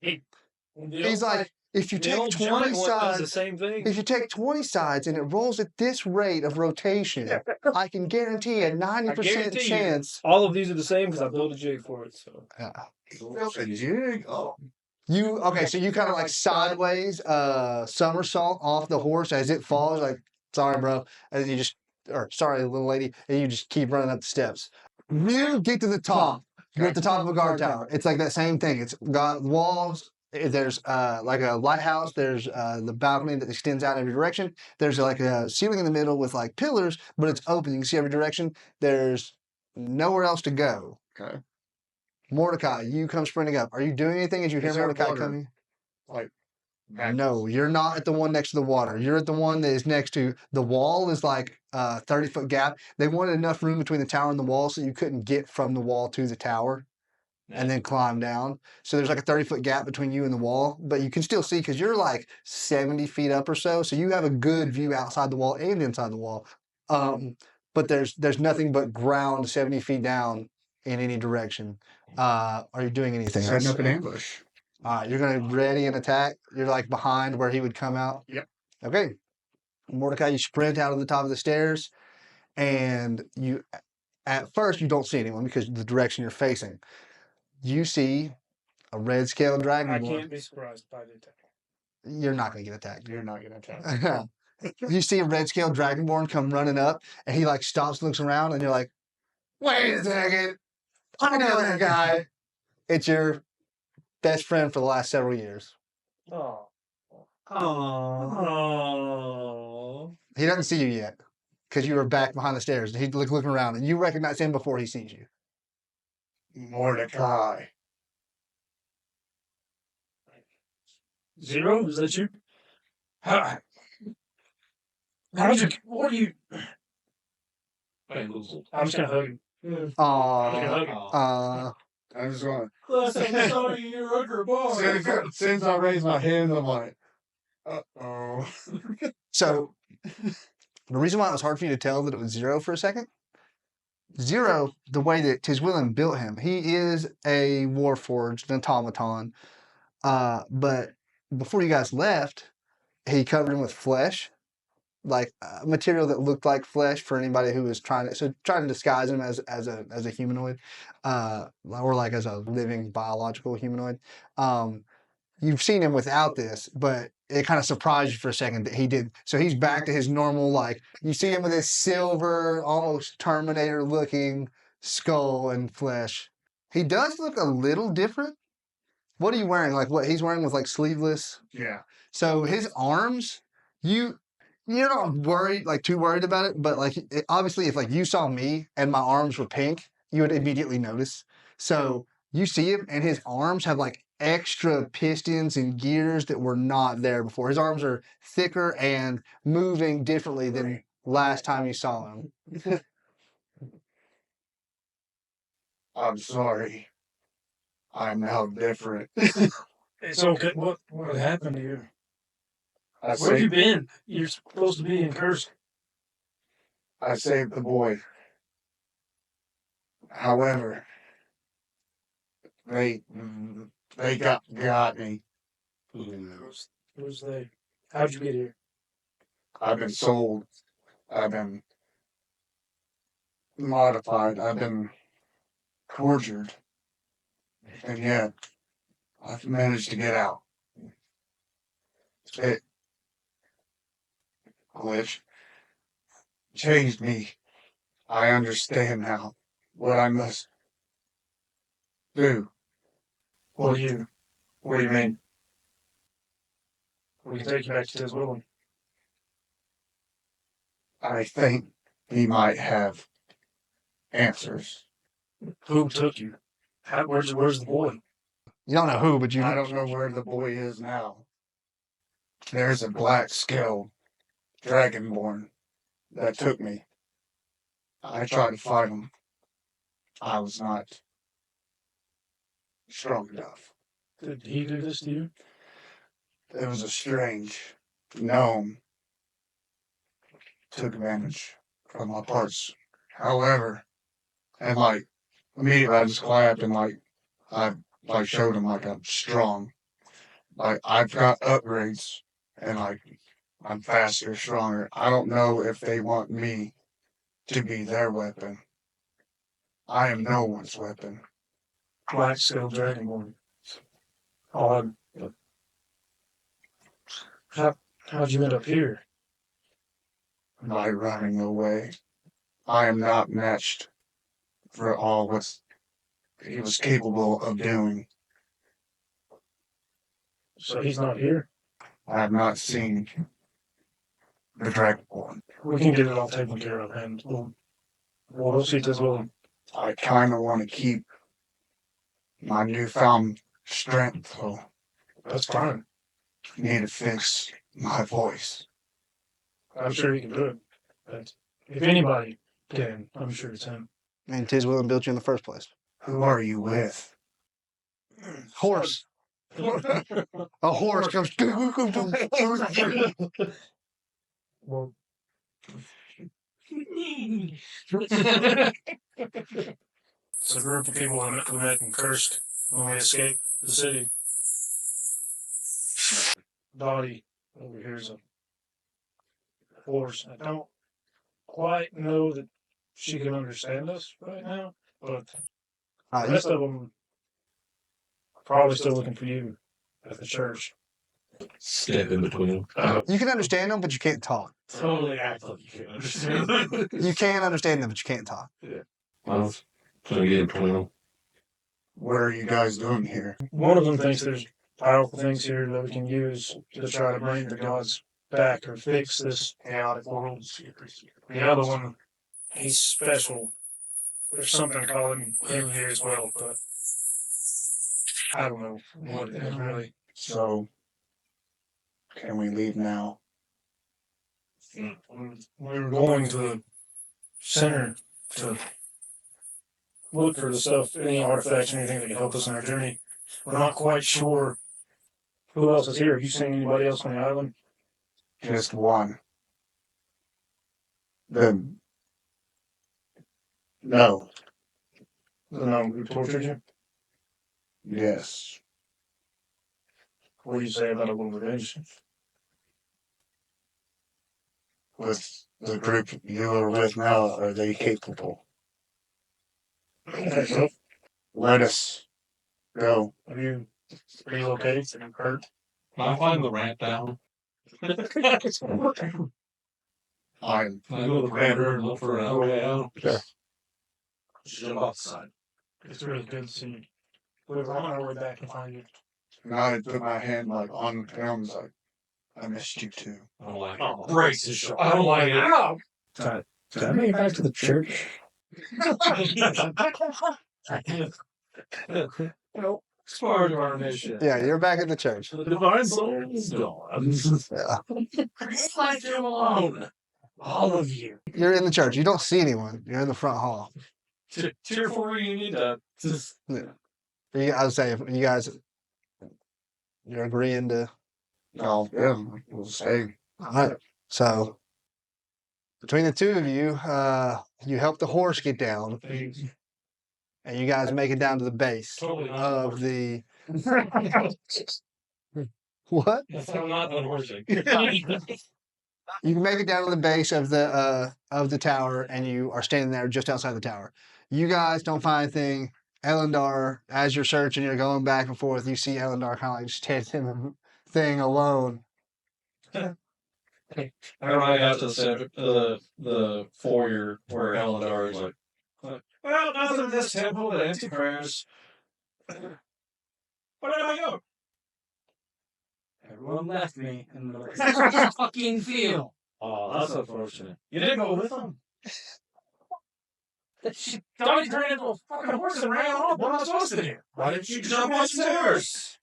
A: He's like, if you
D: The
A: take
D: old
A: 20
D: giant one does the
A: sides,
D: same thing.
A: if you take 20 sides and it rolls at this rate of rotation, I can guarantee a 90%
D: guarantee you.
A: chance.
D: All of these are the same because I built a jig for it. So
J: Built a jig? Oh.
A: So you kind of like sideways somersault off the horse as it falls, like, sorry, bro. And you just, or sorry, little lady, and you just keep running up the steps. You get to the top. You're at the top of a guard tower. It's like that same thing. It's got walls. There's like a lighthouse. There's the balcony that extends out in every direction. There's like a ceiling in the middle with like pillars, but it's open. You can see every direction. There's nowhere else to go.
J: Okay.
A: Mordecai, you come sprinting up. Are you doing anything as you hear
J: Is there
A: Mordecai
J: water?
A: coming?
J: Like,
A: No, you're not at the one next to the water. You're at the one that is next to the wall. Is like a 30-foot gap. They wanted enough room between the tower and the wall so you couldn't get from the wall to the tower and then climb down. So there's like a 30-foot gap between you and the wall, but you can still see because you're like 70 feet up or so. So you have a good view outside the wall and inside the wall. But there's nothing but ground 70 feet down in any direction. Are you doing anything
J: setting
A: else?
J: up an ambush.
A: All right, you're going to ready an attack. You're like behind where he would come out.
J: Yep.
A: Okay. Mordecai, you sprint out of the top of the stairs, and you, at first, you don't see anyone because of the direction you're facing. You see a red scaled dragon.
D: I can't be surprised by the attack.
A: You're not going to get attacked.
J: You're not going to attack.
A: You see a red scaled dragonborn come running up, and he like stops, looks around, and you're like, "Wait a second, I know that guy." It's your best friend for the last several years.
D: Oh.
B: Oh.
A: He doesn't see you yet because you were back behind the stairs. He's looking around, and you recognize him before he sees you.
J: Mordecai.
D: Zero? Is that you? How did you? What are you? I'm just gonna hug him.
A: Aw.
J: I'm just going.
B: Last time I saw you, you were under a bar.
J: Since I raised my hand, I'm like, uh-oh.
A: So, the reason why it was hard for you to tell that it was Zero for a second, Zero, the way that Tiswillen built him, he is a warforged, an automaton. But before you guys left, he covered him with flesh, like material that looked like flesh for anybody who was trying to disguise him as a humanoid, or like as a living biological humanoid. You've seen him without this, but it kind of surprised you for a second that he did. So he's back to his normal, like, you see him with his silver, almost Terminator-looking skull and flesh. He does look a little different. What are you wearing? Like what he's wearing was like sleeveless.
J: Yeah.
A: So his arms, you're not worried, like too worried about it, but like obviously if like you saw me and my arms were pink, you would immediately notice. So you see him and his arms have like extra pistons and gears that were not there before. His arms are thicker and moving differently than last time you saw him.
J: I'm sorry. I'm now different.
D: It's okay. What happened to you?
J: I
D: Where have you
J: saved,
D: been? You're supposed to be in Kursk.
J: I saved the boy. However, they got me.
D: Who's they? How'd you get here?
J: I've been sold. I've been modified. I've been tortured. And yet, I've managed to get out. It glitch changed me. I understand now what I must do.
D: What do you mean? We can take you back to Tiswillen.
J: I think he might have answers.
D: Who took you? Where's the boy?
A: You don't know who, but you
J: I don't know where the boy is now. There's a black scaled dragonborn that took me. I tried to fight him. I was not strong enough.
D: Did he do this to you?
J: It was a strange gnome. Took advantage from my parts. However, and like immediately I just clapped and I showed him like I'm strong. Like I've got upgrades and like I'm faster, stronger. I don't know if they want me to be their weapon. I am no one's weapon.
D: Black Scale Dragonborn. Oh, how'd you end up here?
J: By running away. I am not matched for all what he was capable of doing.
D: So he's not here?
J: I have not seen the Dragonborn.
D: We can get it all taken care of, and we'll go see Tiswillen.
J: I kind of want to keep my newfound strength, so
D: That's fine.
J: I need to fix my voice.
D: I'm sure he can do it. But if anybody can, I'm sure it's him.
A: And 'tis willing built you in the first place.
J: Who are you with?
A: Horse. A horse comes.
D: Well, it's a group of people who met and cursed when we escaped the city. Dottie over here is a horse. I don't quite know that she can understand us right now, but the rest of them are probably still looking for you at the church.
I: Step in between them.
A: You can understand them, but you can't talk.
B: Totally act like you can't understand.
A: You can understand them, but you can't talk.
I: I was gonna get in between them.
J: What are you guys doing here?
D: One of them thinks there's powerful things here that we can use to try to bring the gods back or fix this chaotic world. The other one, he's special. There's something calling him here as well, but I don't know what it is really.
J: So, can we leave now?
D: We were going to the center to look for the stuff, any artifacts, anything that can help us on our journey. We're not quite sure who else is here. Have you seen anybody else on the island?
J: Just one. No.
D: The gnome who tortured you?
J: Yes.
D: What do you say about a little revenge?
J: With the group you are with now, are they capable? Let us go.
D: Are you okay? Are you hurt?
I: Can I climb the ramp down?
J: I'm
I: Can I go to the ladder and look for another way out?
A: Sure.
B: Jump off the side.
D: It's really good to see you. We're on our way back to find you.
J: and I put my hand like on him, like, I missed you too.
I: I don't like it.
B: Oh, brace his shoulder.
I: I don't like it.
F: Did I make it back to the church?
B: Well, as far as our mission.
A: Yeah, you're back at the church.
B: The divine soul is gone.
A: Yeah.
B: Just like him alone. All of you.
A: You're in the church. You don't see anyone. You're in the front hall.
B: Tier 4, you need to just.
A: I would say, you guys, you're agreeing to.
J: Oh, yeah, we'll say.
A: All right. So, between the two of you, you help the horse get down, and you guys make it down to the base
B: Totally not
A: of the. What?
B: I'm not unhorsing.
A: You can make it down to the base of the tower, and you are standing there just outside the tower. You guys don't find anything. Elendar, as you're searching, you're going back and forth. You see Elendar kind of like standing in the thing alone.
B: I ride out to the foyer where Elendar is like, well, nothing in this temple but empty prayers. Where did I go?
F: Everyone left me in the fucking field.
B: Oh, that's unfortunate. You didn't go with them.
F: She turned into a fucking horse and ran off. What am I supposed to do?
B: Why didn't you jump on stairs?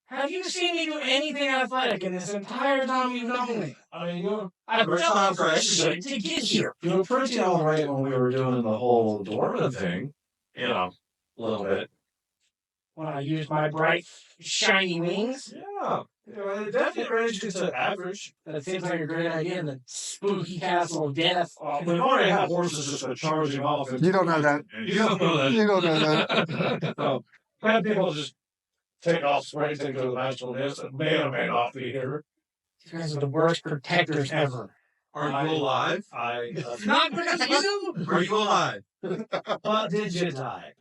F: Have you seen me do anything athletic in this entire time you've known me?
B: I mean,
F: I've
B: First
F: done
B: time for
F: everything
B: exercise.
F: to get here.
B: you were pretty all right when we were doing the whole dwarven thing. You know, a little bit.
F: When I used my bright, shiny wings.
B: Yeah. It definitely ranges to average.
F: That seems like a great idea in the spooky castle of death.
B: We've already had horses just charging off.
A: You don't know that.
B: You don't know that.
A: You don't know that.
B: No. Had people just take off springs into the magical mist and may or may not be here.
F: You guys are the worst protectors ever.
C: Are you alive?
F: Not because of you!
C: Are you alive?
B: But did you die?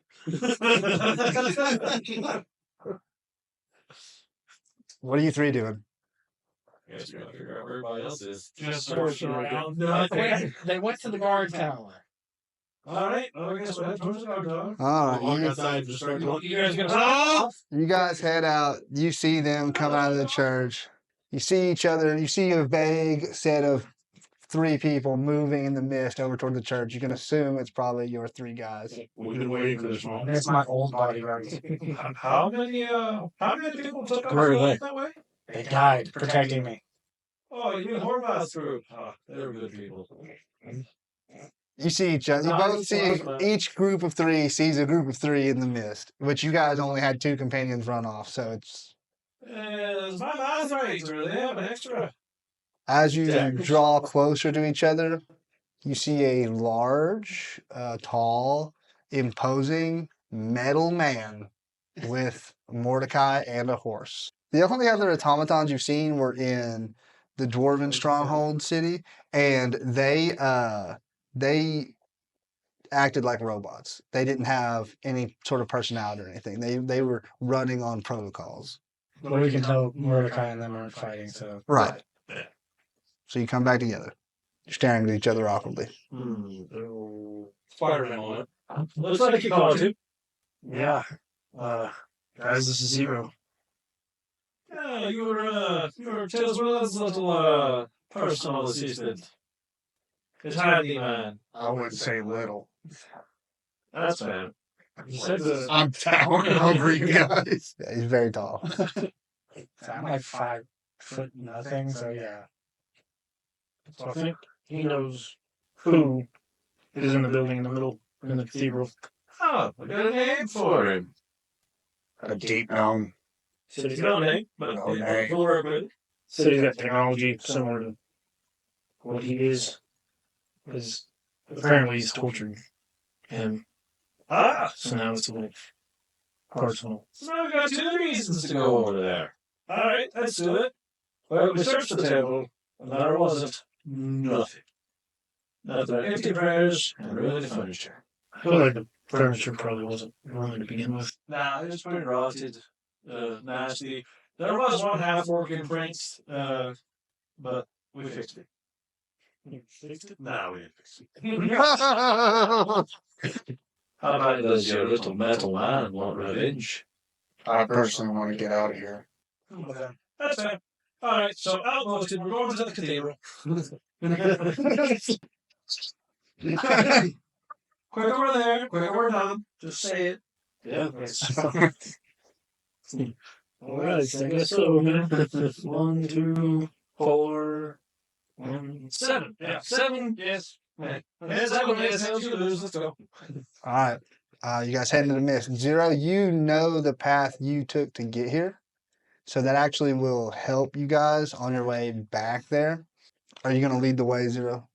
A: What are you three doing?
B: Guess we gotta figure out where everybody else is.
F: Just
B: searching around. Nothing.
F: They went to the guard tower.
B: All right. Well, I guess we'll head towards the guard tower.
A: All right.
C: Walk outside and just start going.
F: You guys gonna
A: You guys head out. You see them come out of the church. You see each other. You see a vague set of 3 people moving in the mist over toward the church. You can assume it's probably your 3 guys.
G: We've been waiting for this moment.
F: It's my old bodyguards.
B: How many people took
C: Where are
B: off
C: they?
B: that way?
F: They died protecting me.
B: Oh, you mean Horvath's group?
G: They're good people.
A: You see each other. You both see each group of 3 sees a group of 3 in the mist, which you guys only had 2 companions run off, so it's.
B: Is my math right? Do they have an extra?
A: As you draw closer to each other, you see a large, tall, imposing metal man with Mordecai and a horse. The only other automatons you've seen were in the Dwarven Stronghold city, and they acted like robots. They didn't have any sort of personality or anything. They were running on protocols.
F: But we can tell Mordecai and them aren't fighting, so.
A: Right. So you come back together, staring at each other awkwardly.
G: Spider-Man on it.
B: Looks like you called too.
D: Yeah. Guys, this is Zero.
B: Yeah, you were Tiswell's little personal assistant. His handy man.
J: I wouldn't say little.
B: That's fair.
J: I'm towering over you guys.
A: Yeah, he's very tall.
F: So I'm like 5 foot nothing, so yeah.
D: So I think he knows who is in the building in the middle, in the cathedral.
B: Oh, we got a name for him.
J: A deep gnome.
D: Said he's
B: No
D: got,
B: name, but
J: No name.
B: we'll work with it.
D: said he's got technology similar to what he is. Because apparently he's tortured him. So now it's a little personal.
B: So now we've got 2 reasons to go over there. All right, let's do it. Well, we searched the temple, and there wasn't nothing. Nothing but empty prayers and ruined furniture.
D: I feel like the furniture probably wasn't ruined to begin with.
B: Nah, it was pretty rotted, nasty. There was one half-working print, but we fixed it.
D: You fixed it?
B: Nah, we didn't fix it. How about does your little metal man want revenge?
J: I personally want to get out of here.
B: Okay, that's fair. All right, so outposted, we're going to the cathedral. Quick over there, quick over down. Just say it.
D: Yeah. Alright, I guess so. 1, 2, 4,
B: 7. Yeah, 7. Yes. Heads up, heads you lose. Let's go.
A: All right. You guys head into the mist. Zero, you know the path you took to get here. So that actually will help you guys on your way back there. Are you going to lead the way, Zero?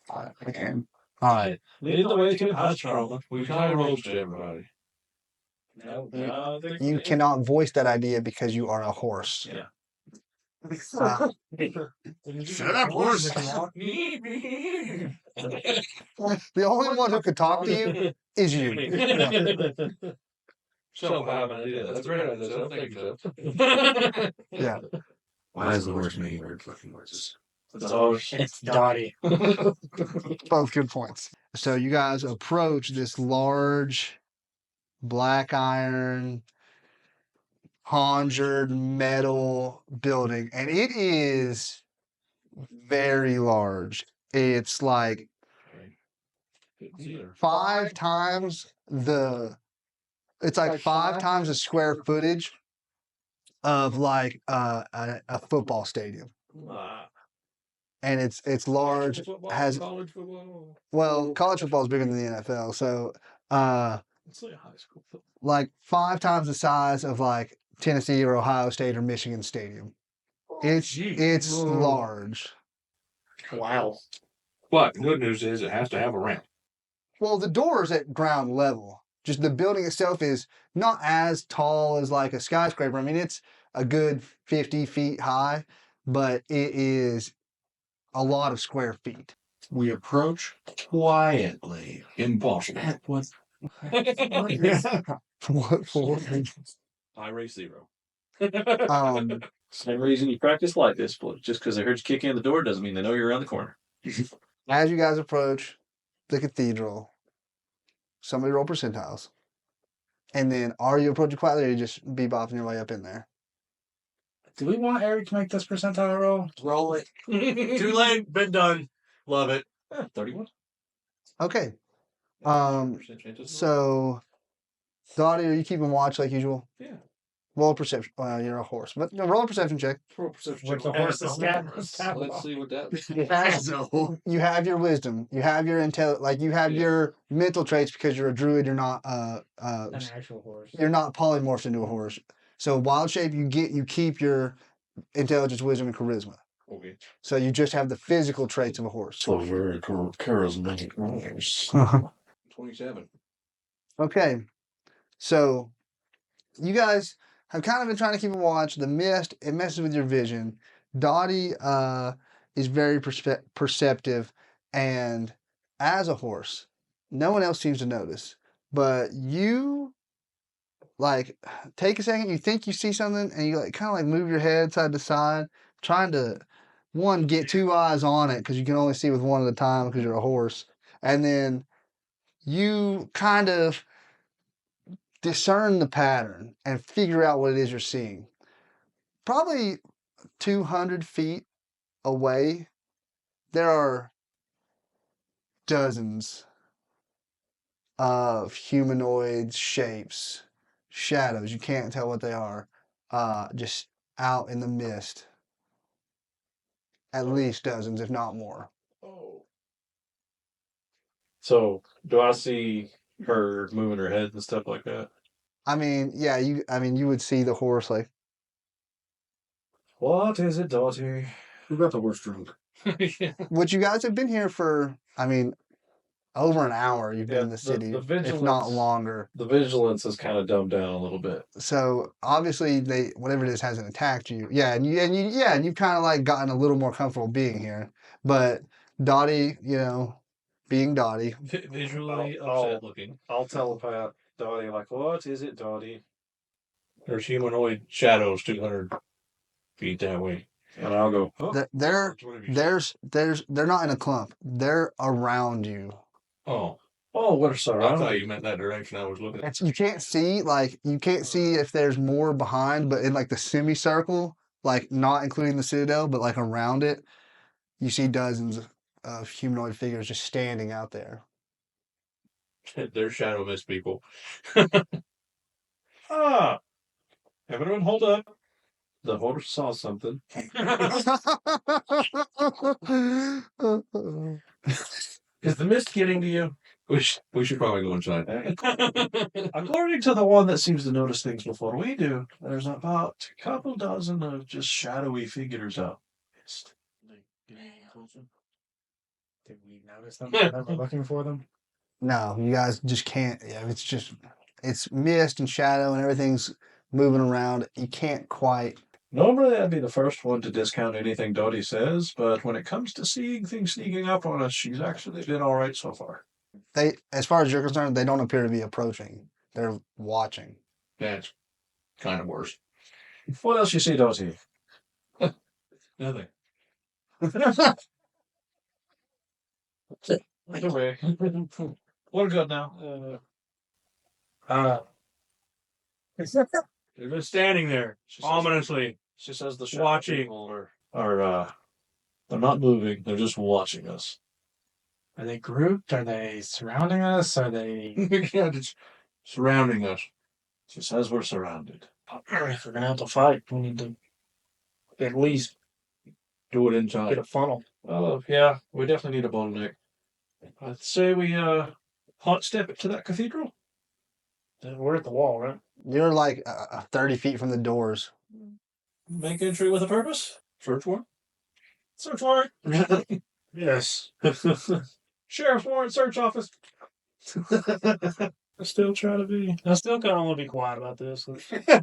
J: I can.
A: All right.
B: Lead the way to
G: That's Charlotte. We tie ropes to everybody.
B: No,
A: You cannot voice that idea because you are a horse.
B: Yeah.
J: Shut up, horse.
A: The only one who could talk to you is you.
G: So have an idea. That's a great idea. So thank you, Jeff.
A: Yeah.
E: Why is the horse making weird fucking noises?
F: It's Dottie.
A: Both good points. So you guys approach this large black iron conjured metal building, and it is very large. It's like 5 times the square footage of like a football stadium, and it's large. Has
G: college football.
A: well, college football is bigger than the NFL, so
G: It's like high school football.
A: like 5 times the size of like Tennessee or Ohio State or Michigan Stadium. It's large.
F: Wow.
G: But the good news is it has to have a ramp.
A: Well, the door is at ground level. Just the building itself is not as tall as like a skyscraper. I mean, it's a good 50 feet high, but it is a lot of square feet.
E: We approach quietly.
G: Impossible.
E: What?
A: What for?
K: I race 0.
L: Same reason you practice like this, but just because they heard you kick in the door doesn't mean they know you're around the corner.
A: As you guys approach the cathedral, somebody roll percentiles. And then are you approaching quietly or are you just bebopping your way up in there?
F: Do we want Eric to make this percentile roll?
C: Roll it. Too late. Been done. Love it.
L: 31.
A: Okay.
L: Percent chance of-
A: So, Dottie, are you keeping watch like usual?
L: Yeah.
A: Roll a perception. Well, you're a horse, but no, roll a perception check.
L: Roll perception
F: With
L: check.
F: the horse is
L: Let's see what that.
A: You have your wisdom. You have your intel. Like you have your mental traits because you're a druid. You're not
F: an actual horse.
A: you're not polymorphed into a horse. So wild shape, you keep your intelligence, wisdom, and charisma.
L: Okay.
A: So you just have the physical traits of a horse.
I: So very charismatic horse.
L: 27.
A: Okay, so you guys have kind of been trying to keep a watch. The mist, it messes with your vision. Dottie is very perceptive, and as a horse, no one else seems to notice. But you, like, take a second, you think you see something, and you like kind of like move your head side to side, trying to, one, get two eyes on it, because you can only see with one at a time because you're a horse. And then you kind of discern the pattern and figure out what it is you're seeing. Probably 200 feet away, there are dozens of humanoid shapes, shadows, you can't tell what they are, just out in the mist. At least dozens, if not more.
L: Oh.
B: So, do I see her moving her head and stuff like that?
A: I mean, yeah, you would see the horse like,
B: What is it, Dottie?
E: Who got the worst drunk?
A: which you guys have been here for, I mean, over an hour you've been in the city,
B: the
A: if
B: vigilance,
A: not longer.
B: The vigilance is kind of dumbed down a little bit.
A: So obviously whatever it is hasn't attacked you. Yeah, and you've kind of like gotten a little more comfortable being here. But Dottie, being Dottie.
B: Visually upset looking. I'll telepath Dottie like, what is it, Dottie?
G: There's humanoid shadows 200 feet that way.
B: And I'll go, oh,
A: They're not in a clump. They're around you.
G: Oh,
B: what a
G: I
B: surround.
G: thought you meant that direction I was looking at.
A: You can't see if there's more behind, but in like the semicircle, like not including the citadel, but like around it, you see dozens of humanoid figures just standing out there.
G: They're shadow mist people.
B: Everyone hold up. The horse saw something. Is the mist getting to you?
G: We should probably go inside.
B: According to the one that seems to notice things before we do, there's about a couple dozen of just shadowy figures out.
F: Did we notice them? That we're looking for them?
A: No, you guys just can't. Yeah, it's mist and shadow and everything's moving around. You can't quite.
B: Normally, I'd be the first one to discount anything Dottie says, but when it comes to seeing things sneaking up on us, she's actually been all right so far.
A: As far as you're concerned, they don't appear to be approaching. They're watching.
G: That's kind of worse.
B: What else you see, Dottie?
G: Nothing.
B: Away. We're good now.
G: They've been standing there ominously.
B: She says the
G: watching.
B: people are they're not moving. They're just watching us.
F: Are they grouped? Are they surrounding us? Are they...
G: Yeah, just surrounding us.
B: She says we're surrounded.
D: If we're gonna have to fight, we need to at least
G: Do it
D: get
G: inside.
D: a funnel.
B: Oh, yeah, we definitely need a bottleneck. I'd say we hot step it to that cathedral.
D: We're at the wall, right?
A: You're like 30 feet from the doors.
B: Make entry with a purpose.
G: Search warrant?
B: Search warrant.
D: Yes.
B: Sheriff's warrant, search office.
D: I still try to be. I still kind of want to be quiet about this. I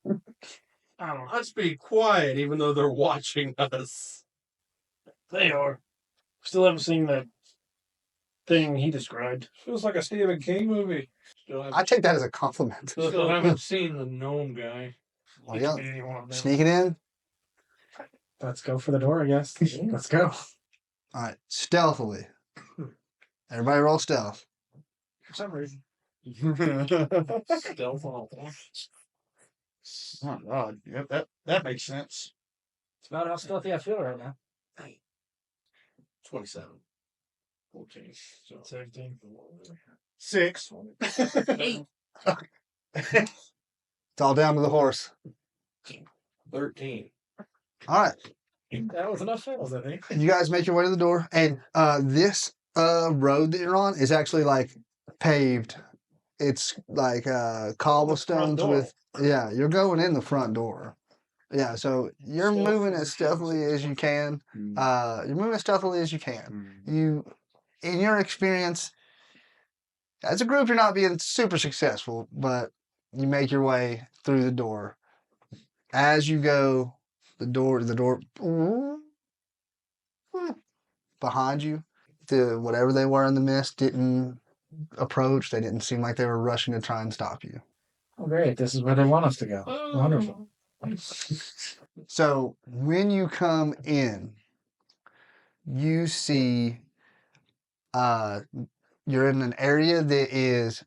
D: don't know.
C: Let's be quiet, even though they're watching us.
D: They are. Still haven't seen that thing he described.
B: Feels like a Stephen King movie.
A: I take that as a compliment.
G: Still haven't seen the gnome guy.
A: Well, yeah.
D: Maybe one of them.
A: Sneaking in.
F: Let's go for the door, I guess. Let's go.
A: All right, stealthily. Everybody roll stealth.
F: For some reason.
B: Stealth on all
J: Oh, God. Yep, that makes sense.
F: It's about how stealthy I feel right now.
G: 27. 14. So
D: 17.
J: 6.
D: 8.
A: It's all down to the horse.
G: 13.
A: All right.
B: That was enough fails, I think.
A: You guys make your way to the door, and this road that you're on is actually like paved. It's like cobblestones
B: door.
A: with you're going in the front door. Yeah, so you're moving as stealthily as you can. You're moving as stealthily as you can. You, in your experience, as a group, you're not being super successful, but you make your way through the door. As you go, the door behind you, whatever they were in the mist didn't approach. They didn't seem like they were rushing to try and stop you.
F: Oh, great. This is where they want us to go. Wonderful.
A: So when you come in, you see you're in an area that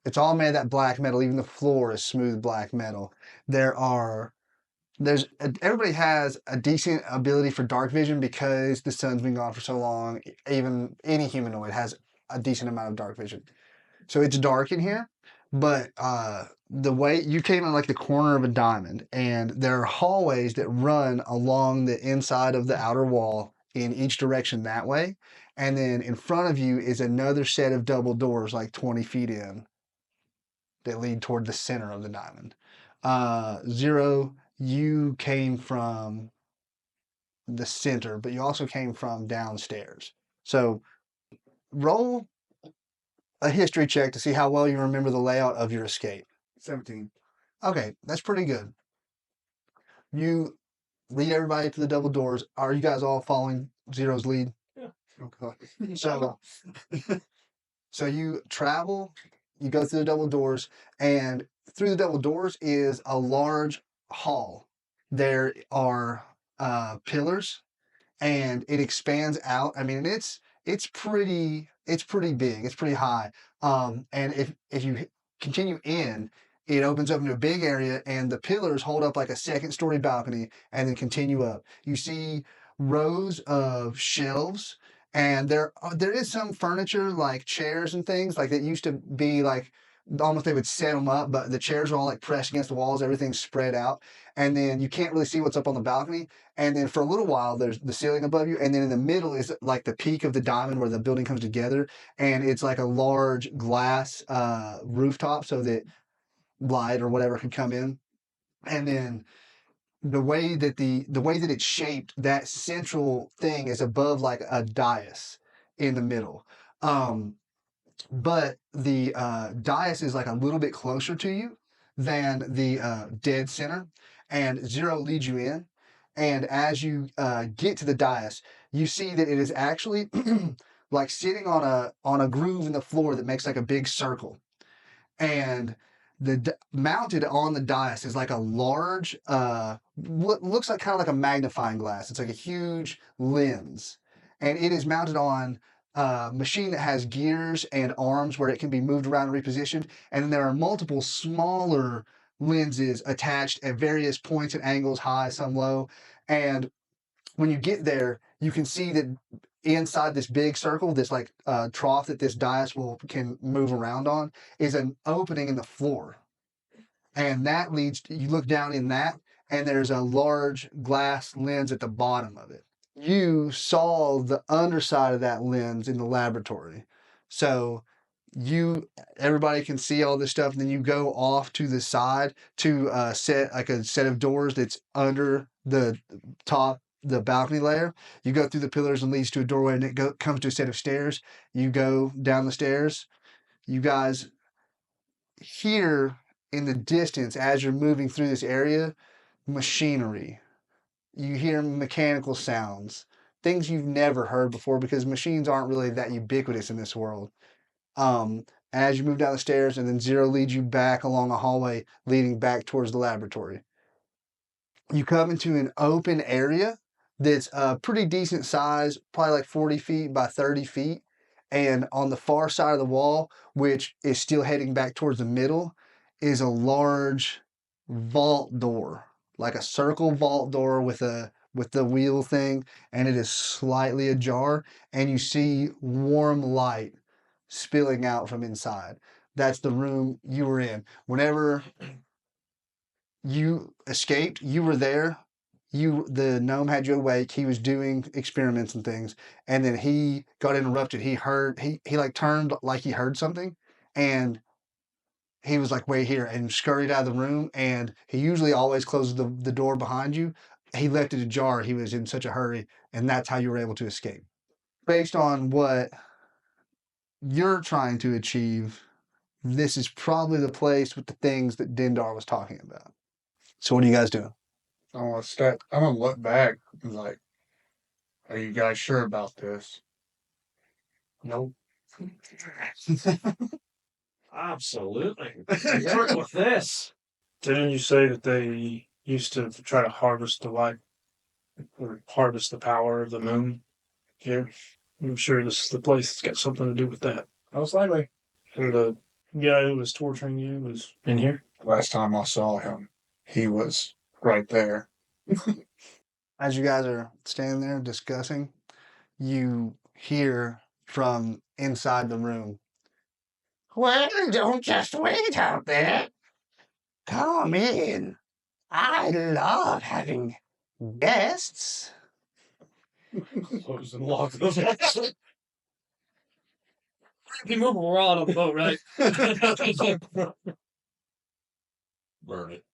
A: it's all made of that black metal. Even the floor is smooth black metal. Everybody has a decent ability for dark vision because the sun's been gone for so long. Even any humanoid has a decent amount of dark vision. So it's dark in here, but the way you came in like the corner of a diamond, and there are hallways that run along the inside of the outer wall in each direction that way. And then in front of you is another set of double doors like 20 feet in that lead toward the center of the diamond. Zero, you came from the center, but you also came from downstairs. So roll a history check to see how well you remember the layout of your escape.
J: 17.
A: Okay, that's pretty good. You lead everybody to the double doors. Are you guys all following Zero's lead?
B: Yeah.
J: Okay.
A: So you travel, you go through the double doors, and through the double doors is a large hall. There are pillars, and it expands out. I mean, it's pretty big. It's pretty high. And if you continue in, it opens up into a big area, and the pillars hold up like a second-story balcony, and then continue up. You see rows of shelves, and there is some furniture like chairs and things like that used to be like almost they would set them up, but the chairs are all like pressed against the walls. Everything's spread out, and then you can't really see what's up on the balcony. And then for a little while, there's the ceiling above you, and then in the middle is like the peak of the diamond where the building comes together, and it's like a large glass rooftop so that light or whatever can come in. And then the way that it's shaped, that central thing is above like a dais in the middle. But the dais is like a little bit closer to you than the dead center, and Zero leads you in. And as you get to the dais, you see that it is actually like sitting on a groove in the floor that makes like a big circle. And mounted on the dais is like a large, what looks like kind of like a magnifying glass. It's like a huge lens, and it is mounted on a machine that has gears and arms where it can be moved around and repositioned. And then there are multiple smaller lenses attached at various points and angles, high, some low. And when you get there, you can see that inside this big circle, this like trough that this dais can move around on, is an opening in the floor. And that you look down in that, and there's a large glass lens at the bottom of it. You saw the underside of that lens in the laboratory. So everybody can see all this stuff, and then you go off to the side to set a set of doors that's under the top, the balcony layer. You go through the pillars and leads to a doorway, and it comes to a set of stairs. You go down the stairs. You guys hear in the distance as you're moving through this area, machinery. You hear mechanical sounds, things you've never heard before because machines aren't really that ubiquitous in this world. As you move down the stairs, and then Zero leads you back along a hallway leading back towards the laboratory. You come into an open area that's a pretty decent size, probably like 40 feet by 30 feet. And on the far side of the wall, which is still heading back towards the middle, is a large vault door, like a circle vault door with a with the wheel thing, and it is slightly ajar, and you see warm light spilling out from inside. That's the room you were in. Whenever you escaped, you were there. The gnome had you awake. He was doing experiments and things, and then he got interrupted. He like turned like he heard something, and he was like, wait here, and scurried out of the room. And he usually always closes the door behind you. He left it ajar. He was in such a hurry, and that's how you were able to escape. Based on what you're trying to achieve, this is probably the place with the things that Dindar was talking about. So what are you guys doing?
J: I'm gonna look back and like, are you guys sure about this?
F: Nope.
B: Absolutely. Work with this.
D: Didn't you say that they used to try to harvest the light or harvest the power of the moon here? I'm sure this is the place that's got something to do with that.
F: Most likely.
D: And the guy who was torturing you was in here?
J: Last time I saw him, he was right there.
A: As you guys are standing there discussing, you hear from inside the room,
M: Well, don't just wait out there. Come in. I love having guests.
C: Close and lock those.
D: You move around on the boat, right?
C: Burn it.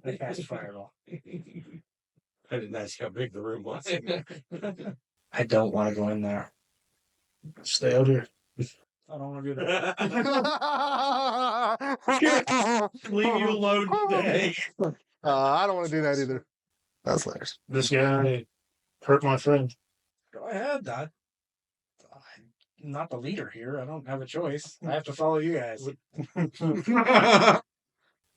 F: They cast fireball.
C: I didn't ask how big the room was.
F: I don't want to go in there.
D: Stay out here.
F: I don't want to do that.
C: Leave you alone today.
A: I don't want to do that either. That's hilarious.
D: This guy hurt my friend.
F: Go ahead, I'm not the leader here. I don't have a choice. I have to follow you guys.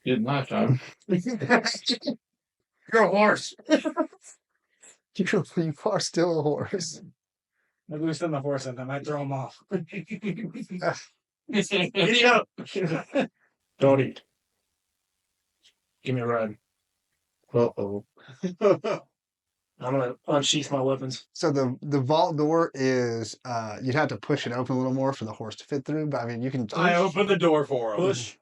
I: Good night time.
F: You're a horse.
A: You are still a horse.
F: I loosen the horse and I might throw him off.
D: Giddy up! Don't eat. Give me a ride. Uh-oh. I'm going to unsheath my weapons.
A: So the vault door is, you'd have to push it open a little more for the horse to fit through, but I mean, you can push.
C: I opened the door for him.
D: Push.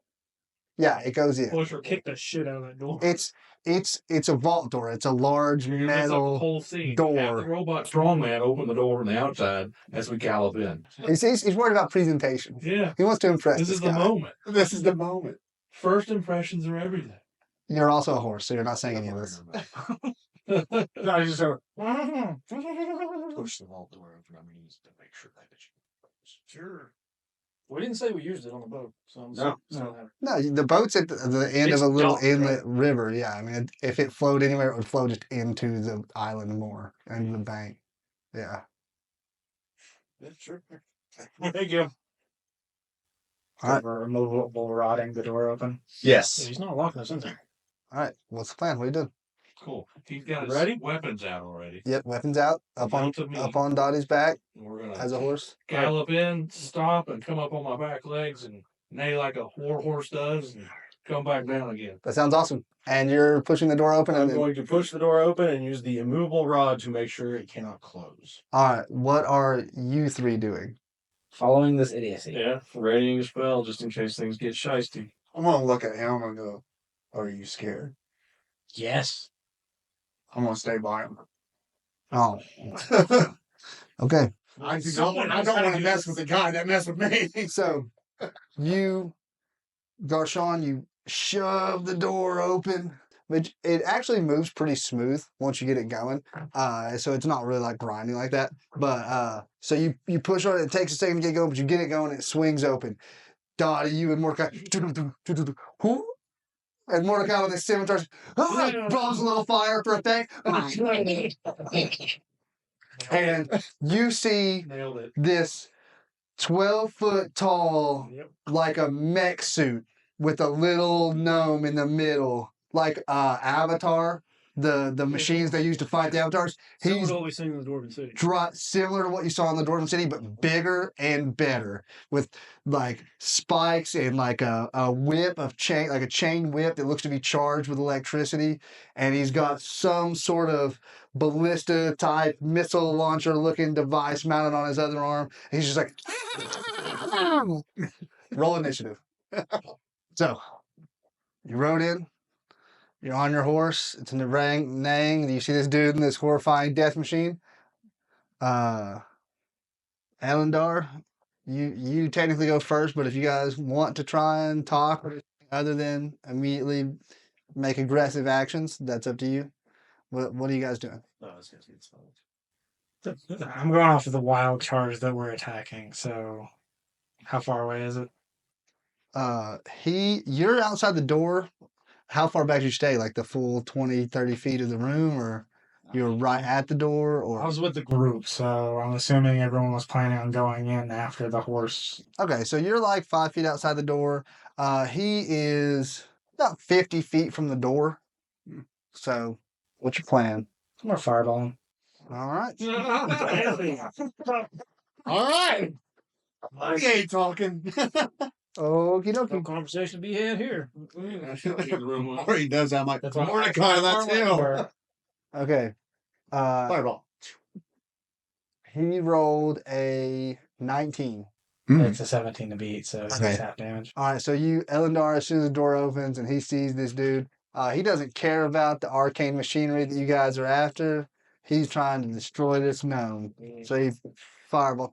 A: Yeah, it goes in.
D: Push or kick the shit out of that door.
A: It's a vault door. It's a large
I: That's the
A: metal
I: whole scene.
A: door.
I: Have the robot strongman open the door from the outside as we gallop in.
A: He's worried about presentation.
B: Yeah.
A: He wants to impress
B: This
A: this
B: is the
A: guy.
B: moment.
J: This is the moment.
B: First impressions are everything.
A: You're also a horse, so you're not saying any of this.
F: No, I just go,
E: Push the vault door open. I'm used to make sure that it's
D: Sure. We didn't say we used it on the boat. So
F: No.
A: No, the boat's at the end
D: It's
A: of a little
D: docked,
A: inlet river. Yeah, I mean, if it flowed anywhere, it would flow just into the island more, into the bank. Yeah.
D: Sure.
F: Thank you.
A: All right.
F: For removable rotting the door open.
C: Yes.
D: He's not locking us in there.
A: All right. What's the plan? What are you doing?
I: Cool. He's got his
C: Ready?
I: weapons out already.
A: Yep, weapons out, up on
I: Down to me.
A: Dottie's back
I: We're gonna
A: as a horse.
I: gallop in, stop, and come up on my back legs and neigh like a war horse does, and come back down again.
A: That sounds awesome. And you're pushing the door open.
C: I'm
A: And then,
C: going to push the door open and use the immovable rod to make sure it cannot close.
A: all right, what are you three doing?
F: Following this idiocy.
L: Yeah, readying a spell just in case things get shiesty.
J: I'm gonna look at him and go, "Are you scared?"
F: Yes.
J: I'm gonna stay by him.
A: Oh, okay.
J: I don't want to mess with the guy that messed with me.
A: So you, Garshon, you shove the door open, but it actually moves pretty smooth once you get it going. So it's not really like grinding like that. But so you push on it. It takes a second to get going, but you get it going. And it swings open. Dottie, you and Mordecai, who? And Mordecai with his scimitar, blows a little fire for a thing. And you see
D: Nailed it.
A: this 12-foot tall, like a mech suit with a little gnome in the middle, like Avatar, the machines they use to fight the avatars.
D: He's
A: He's
D: always seen in the Dwarven City.
A: similar to what you saw in the Dwarven City, but bigger and better, with like spikes and like a whip of chain, like a chain whip that looks to be charged with electricity, and he's got some sort of ballista type missile launcher looking device mounted on his other arm. He's just like roll initiative. So you rode in. You're on your horse. It's in the neighing. You see this dude in this horrifying death machine. Elendar, you technically go first, but if you guys want to try and talk other than immediately make aggressive actions, that's up to you. What are you guys doing?
F: I'm going off of the wild charge that we're attacking. So, how far away is it?
A: You're outside the door. How far back did you stay? Like the full 20, 30 feet of the room, or you were right at the door? Or
F: I was with the group, so I'm assuming everyone was planning on going in after the horse.
A: Okay, so you're like 5 feet outside the door. He is about 50 feet from the door. So, what's your plan?
F: I'm gonna fireball him.
A: All right.
J: All right. I ain't talking.
A: Okie
D: No
A: dokie.
D: conversation to be had here.
J: Or he does that. I'm like, Mordecai, that's him.
A: Okay.
J: Fireball.
A: He rolled a 19.
F: It's a 17 to beat, so it's
A: Okay.
F: half damage.
A: All right, so Elendar, as soon as the door opens and he sees this dude, he doesn't care about the arcane machinery that you guys are after. He's trying to destroy this gnome. So he fireball.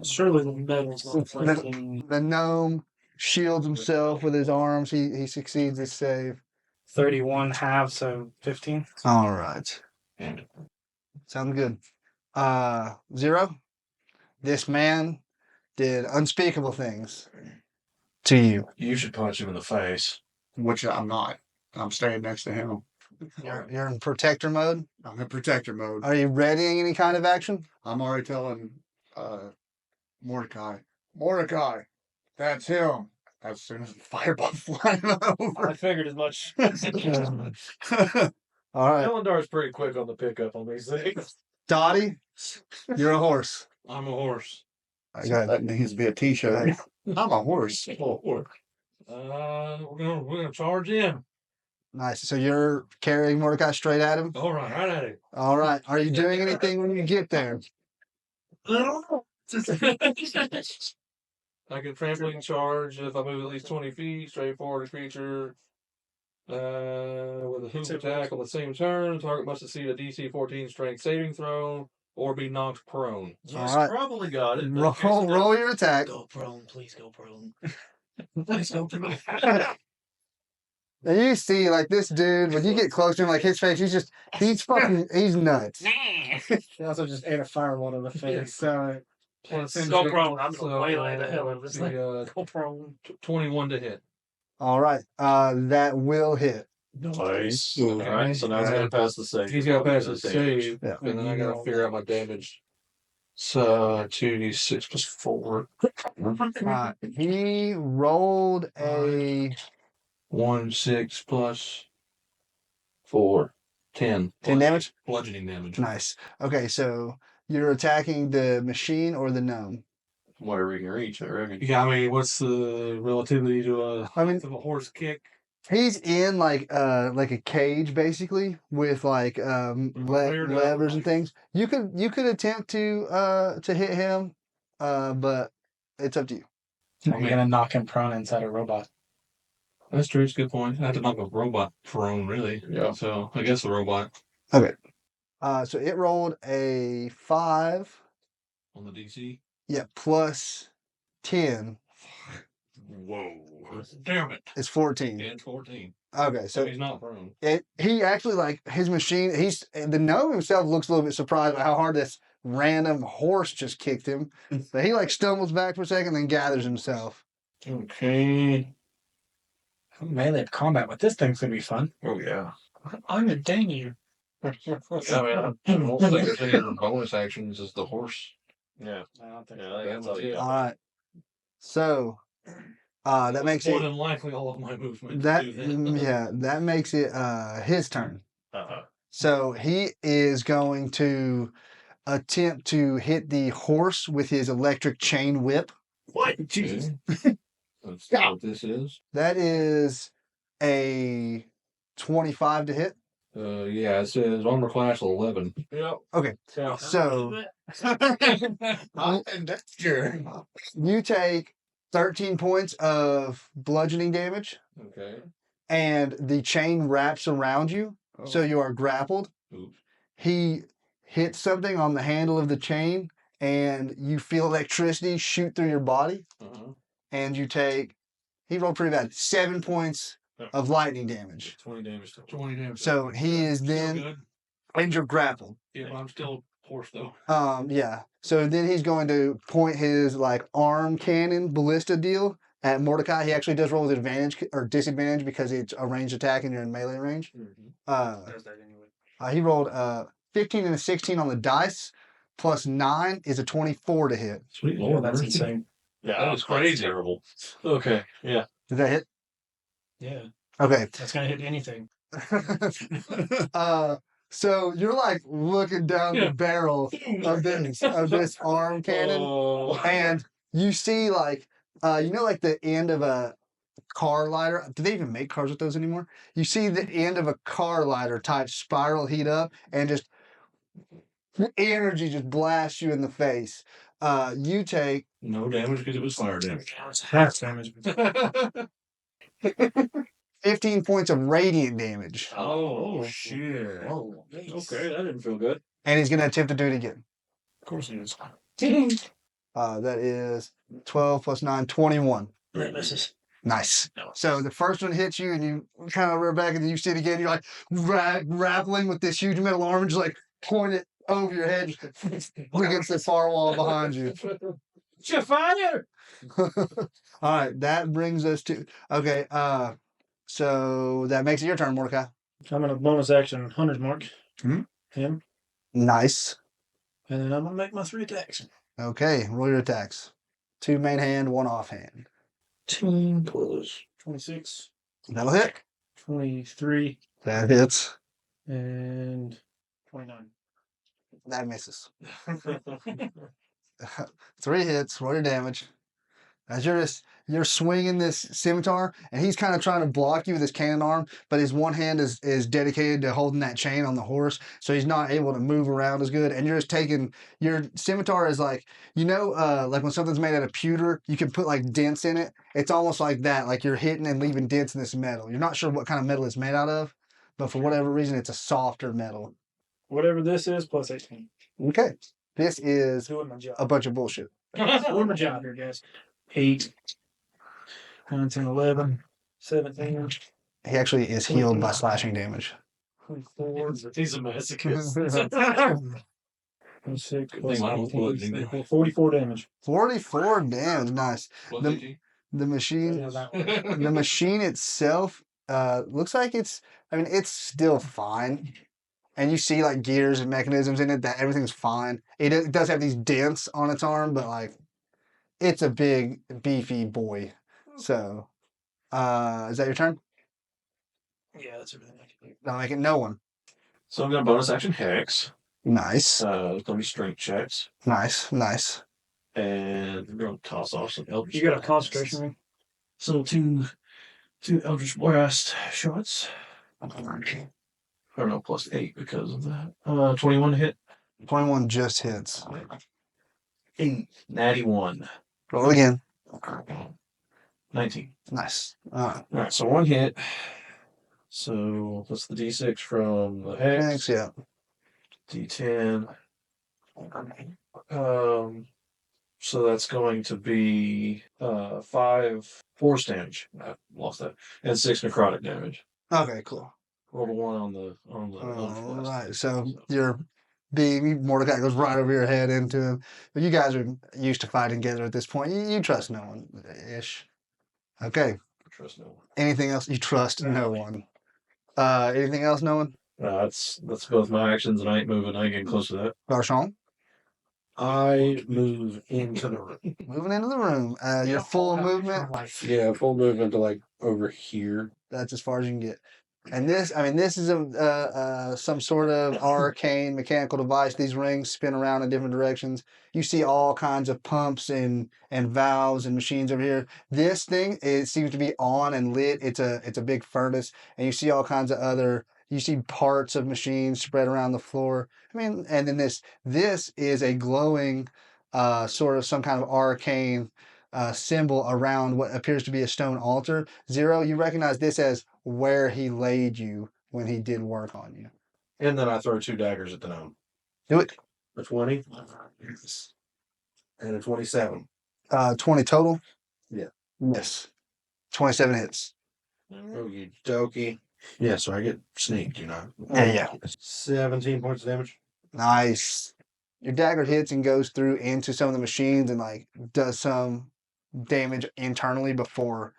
D: Surely the metal's not flanking.
A: The gnome shields himself with his arms. He succeeds his save.
F: 31 halves, so 15.
A: All right. Sounds good. 0. This man did unspeakable things to you.
G: You should punch him in the face.
J: Which I'm not. I'm staying next to him.
A: You're in protector mode.
J: I'm in protector mode.
A: Are you readying any kind of action?
J: I'm already telling Mordecai, that's him. As soon as the fireball flying over.
D: I figured as much.
A: All right.
B: Elendar's pretty quick on the pickup on these things.
A: Dottie, you're a horse.
G: I'm a horse.
J: That needs to be a t-shirt. I'm a horse.
G: We're gonna charge in.
A: Nice. So you're carrying Mordecai straight at him?
G: All right, right at it.
A: All right. Are you doing anything when you get there?
G: I don't know. I can trampoline charge if I move at least 20 feet, straight forward a creature. With a hoop attack on the same turn, the target must succeed a DC 14 strength saving throw or be knocked prone.
L: Yes,
A: All right.
L: probably got it. but here's the
A: Roll your attack.
L: Go prone, please go prone. Please go prone.
A: And you see, like, this dude, when you get close to him, like, his face, he's nuts.
F: He also just ate a fireball to the face, so
D: Go prone. I'm going to waylay the hell out of this thing.
G: Go prone. 21 to hit.
A: All right. That will hit.
L: Nice. All right, so now he's got to pass the save.
G: He's got to pass the
L: Damage.
G: save,
A: Yeah.
G: and then I got to figure out my damage. So 2d6 plus 4.
A: He rolled a
G: 1, 6 plus 4. 10.
A: 10 damage.
G: Bludgeoning damage.
A: Nice. Okay, so you're attacking the machine or the gnome?
L: Whatever you can reach, I reckon.
G: Yeah, I mean, what's the relativity to a horse kick?
A: He's in like a cage basically with like levers and things. You could attempt to hit him, but it's up to you.
F: I'm going to knock him prone inside a robot.
G: That's true. It's a good point. I have to knock a robot prone, really.
L: Yeah.
G: So I guess the robot
A: Okay. So it rolled a 5.
G: on the DC.
A: Yeah, plus 10
G: Whoa! Damn it!
A: is 14.
G: And 14.
A: Okay,
G: So
A: so
G: he's not prone.
A: he actually, like, his machine. The gnome himself looks a little bit surprised by how hard this random horse just kicked him. But he like stumbles back for a second, then gathers himself.
G: Okay.
F: Melee combat with this thing's going to be fun.
L: Oh, yeah.
F: I'm a danger.
G: I mean, I don't think there's any other bonus actions as the horse.
L: Yeah.
F: I don't think
L: Yeah, I think that's all you
A: All
L: got.
A: right. So That makes
G: More
A: it
G: than likely all of my movement.
A: that
G: to do that.
A: yeah, that makes it his turn.
C: Uh-huh.
A: So he is going to attempt to hit the horse with his electric chain whip.
C: What? Jesus.
G: That's what this is.
A: That is a 25 to hit.
G: Yeah, it says armor class 11. Yep.
A: Okay.
G: Yeah.
A: So
J: Sure.
A: you take 13 points of bludgeoning damage,
G: Okay.
A: and the chain wraps around you, so you are grappled.
G: Oops.
A: He hits something on the handle of the chain, and you feel electricity shoot through your body,
G: Uh-huh.
A: and you take, he rolled pretty bad, 7 points of lightning damage.
G: 20 damage. 20 damage.
A: So he is
G: Still
A: then,
G: good.
A: and you're grappled.
G: Yeah, but I'm still horse though.
A: Yeah. So then he's going to point his like arm cannon ballista deal at Mordecai. He actually does roll with advantage or disadvantage because it's a ranged attack and you're in melee range.
D: Does that anyway.
A: He rolled 15 and a 16 on the dice, plus 9 is a 24 to hit.
G: Sweet
D: Oh,
G: Lord,
D: that's
G: mercy.
D: insane.
C: Yeah,
G: That was crazy.
C: Terrible.
G: Okay, yeah.
A: Does that hit?
D: Yeah,
A: Okay.
D: that's gonna hit anything.
A: So you're like looking down the barrel of this arm cannon, and you see like like the end of a car lighter. Do they even make cars with those anymore? You see the end of a car lighter type spiral heat up, and just energy just blasts you in the face. You take
G: No damage because it was fire damage.
D: It's half damage.
A: 15 points of radiant damage,
G: Oh, shit.
C: Oh, okay, that didn't feel good.
A: and he's going to attempt to do it again.
D: Of course he is.
A: That is 12 plus 9, 21.
D: That misses.
A: Nice. So the first one hits you, and you kind of rear back, and then you see it again. You're like grappling with this huge metal arm, and just like point it over your head against the far wall behind you.
G: You fire!
A: All right, that brings us to okay. So that makes it your turn, Mordecai.
D: I'm gonna bonus action Hunter's Mark.
A: Hmm?
D: Him.
A: Nice.
D: And then I'm gonna make my 3 attacks.
A: Okay, roll your attacks. 2 main hand, 1 offhand.
D: 10 plus 26.
A: That'll hit.
D: 23.
A: That hits.
D: And 29.
A: That misses. 3 hits. Roll your damage. As you're swinging this scimitar, and he's kind of trying to block you with his cannon arm, but his one hand is dedicated to holding that chain on the horse, so he's not able to move around as good. And you're just taking your scimitar is like like when something's made out of pewter, you can put like dents in it. It's almost like that, like you're hitting and leaving dents in this metal. You're not sure what kind of metal it's made out of, but for whatever reason, it's a softer metal.
D: Whatever this is, plus 18.
A: Okay, this is
D: Doing my job.
A: a bunch of bullshit.
D: Doing my job here, guys. 8. 9, 10, 11. 17.
A: He actually is healed by slashing damage.
D: 24.
G: He's a masochist.
D: 26.
G: Good thing mine was bludgeoning.
D: 44 damage.
A: 44 damage, nice.
G: Plus
A: The-
G: 18.
A: The machine, the machine itself, looks like it's still fine. And you see like gears and mechanisms in it that everything's fine. It does have these dents on its arm, but like it's a big, beefy boy. So, is that your turn?
D: Yeah, that's everything I can do.
A: I'll make it no one.
C: So I'm going to bonus action Hex.
A: Nice,
C: It's going to be strength checks.
A: nice, nice.
C: And we're going to toss off some Eldritch
D: You got a
C: Blast.
D: concentration ring?
C: So two Eldritch Blast shots. Or no, plus 8 because of that. 21 to hit.
A: 21 just hits.
C: 8. Natty 1.
A: Roll again.
C: 19.
A: Nice.
C: Alright, so 1 hit. So that's the D6 from the Hex.
A: Thanks, yeah.
C: D10. So that's going to be 5 force damage. I lost that. And 6 necrotic damage.
A: Okay, cool.
C: Roll a 1 on the
A: All right, so you're being Mordecai goes right over your head into him. But you guys are used to fighting together at this point. You trust no one ish. Okay.
C: Trust no one.
A: Anything else? You trust no one. Anything else, no one?
C: That's both my actions, and I ain't moving. I ain't getting close to that.
A: Garchon?
E: I move into the room.
A: Moving into the room. Your full movement.
E: Yeah, full movement to like over here.
A: That's as far as you can get. And this, I mean, this is some sort of arcane mechanical device. These rings spin around in different directions. You see all kinds of pumps and valves and machines over here. This thing, it seems to be on and lit. It's a big furnace, and you see all kinds of other. You see parts of machines spread around the floor. I mean, and then this is a glowing, sort of some kind of arcane symbol around what appears to be a stone altar. Zero, you recognize this as where he laid you when he did work on you.
E: And then I throw 2 daggers at the gnome.
A: Do it.
E: A 20 and a 27.
A: 20 total?
E: Yeah.
A: Yes. 27 hits.
E: Oh, you dokey. Yeah, so I get sneaked, you know.
A: Yeah.
E: 17 points of damage.
A: Nice. Your dagger hits and goes through into some of the machines and like does some damage internally before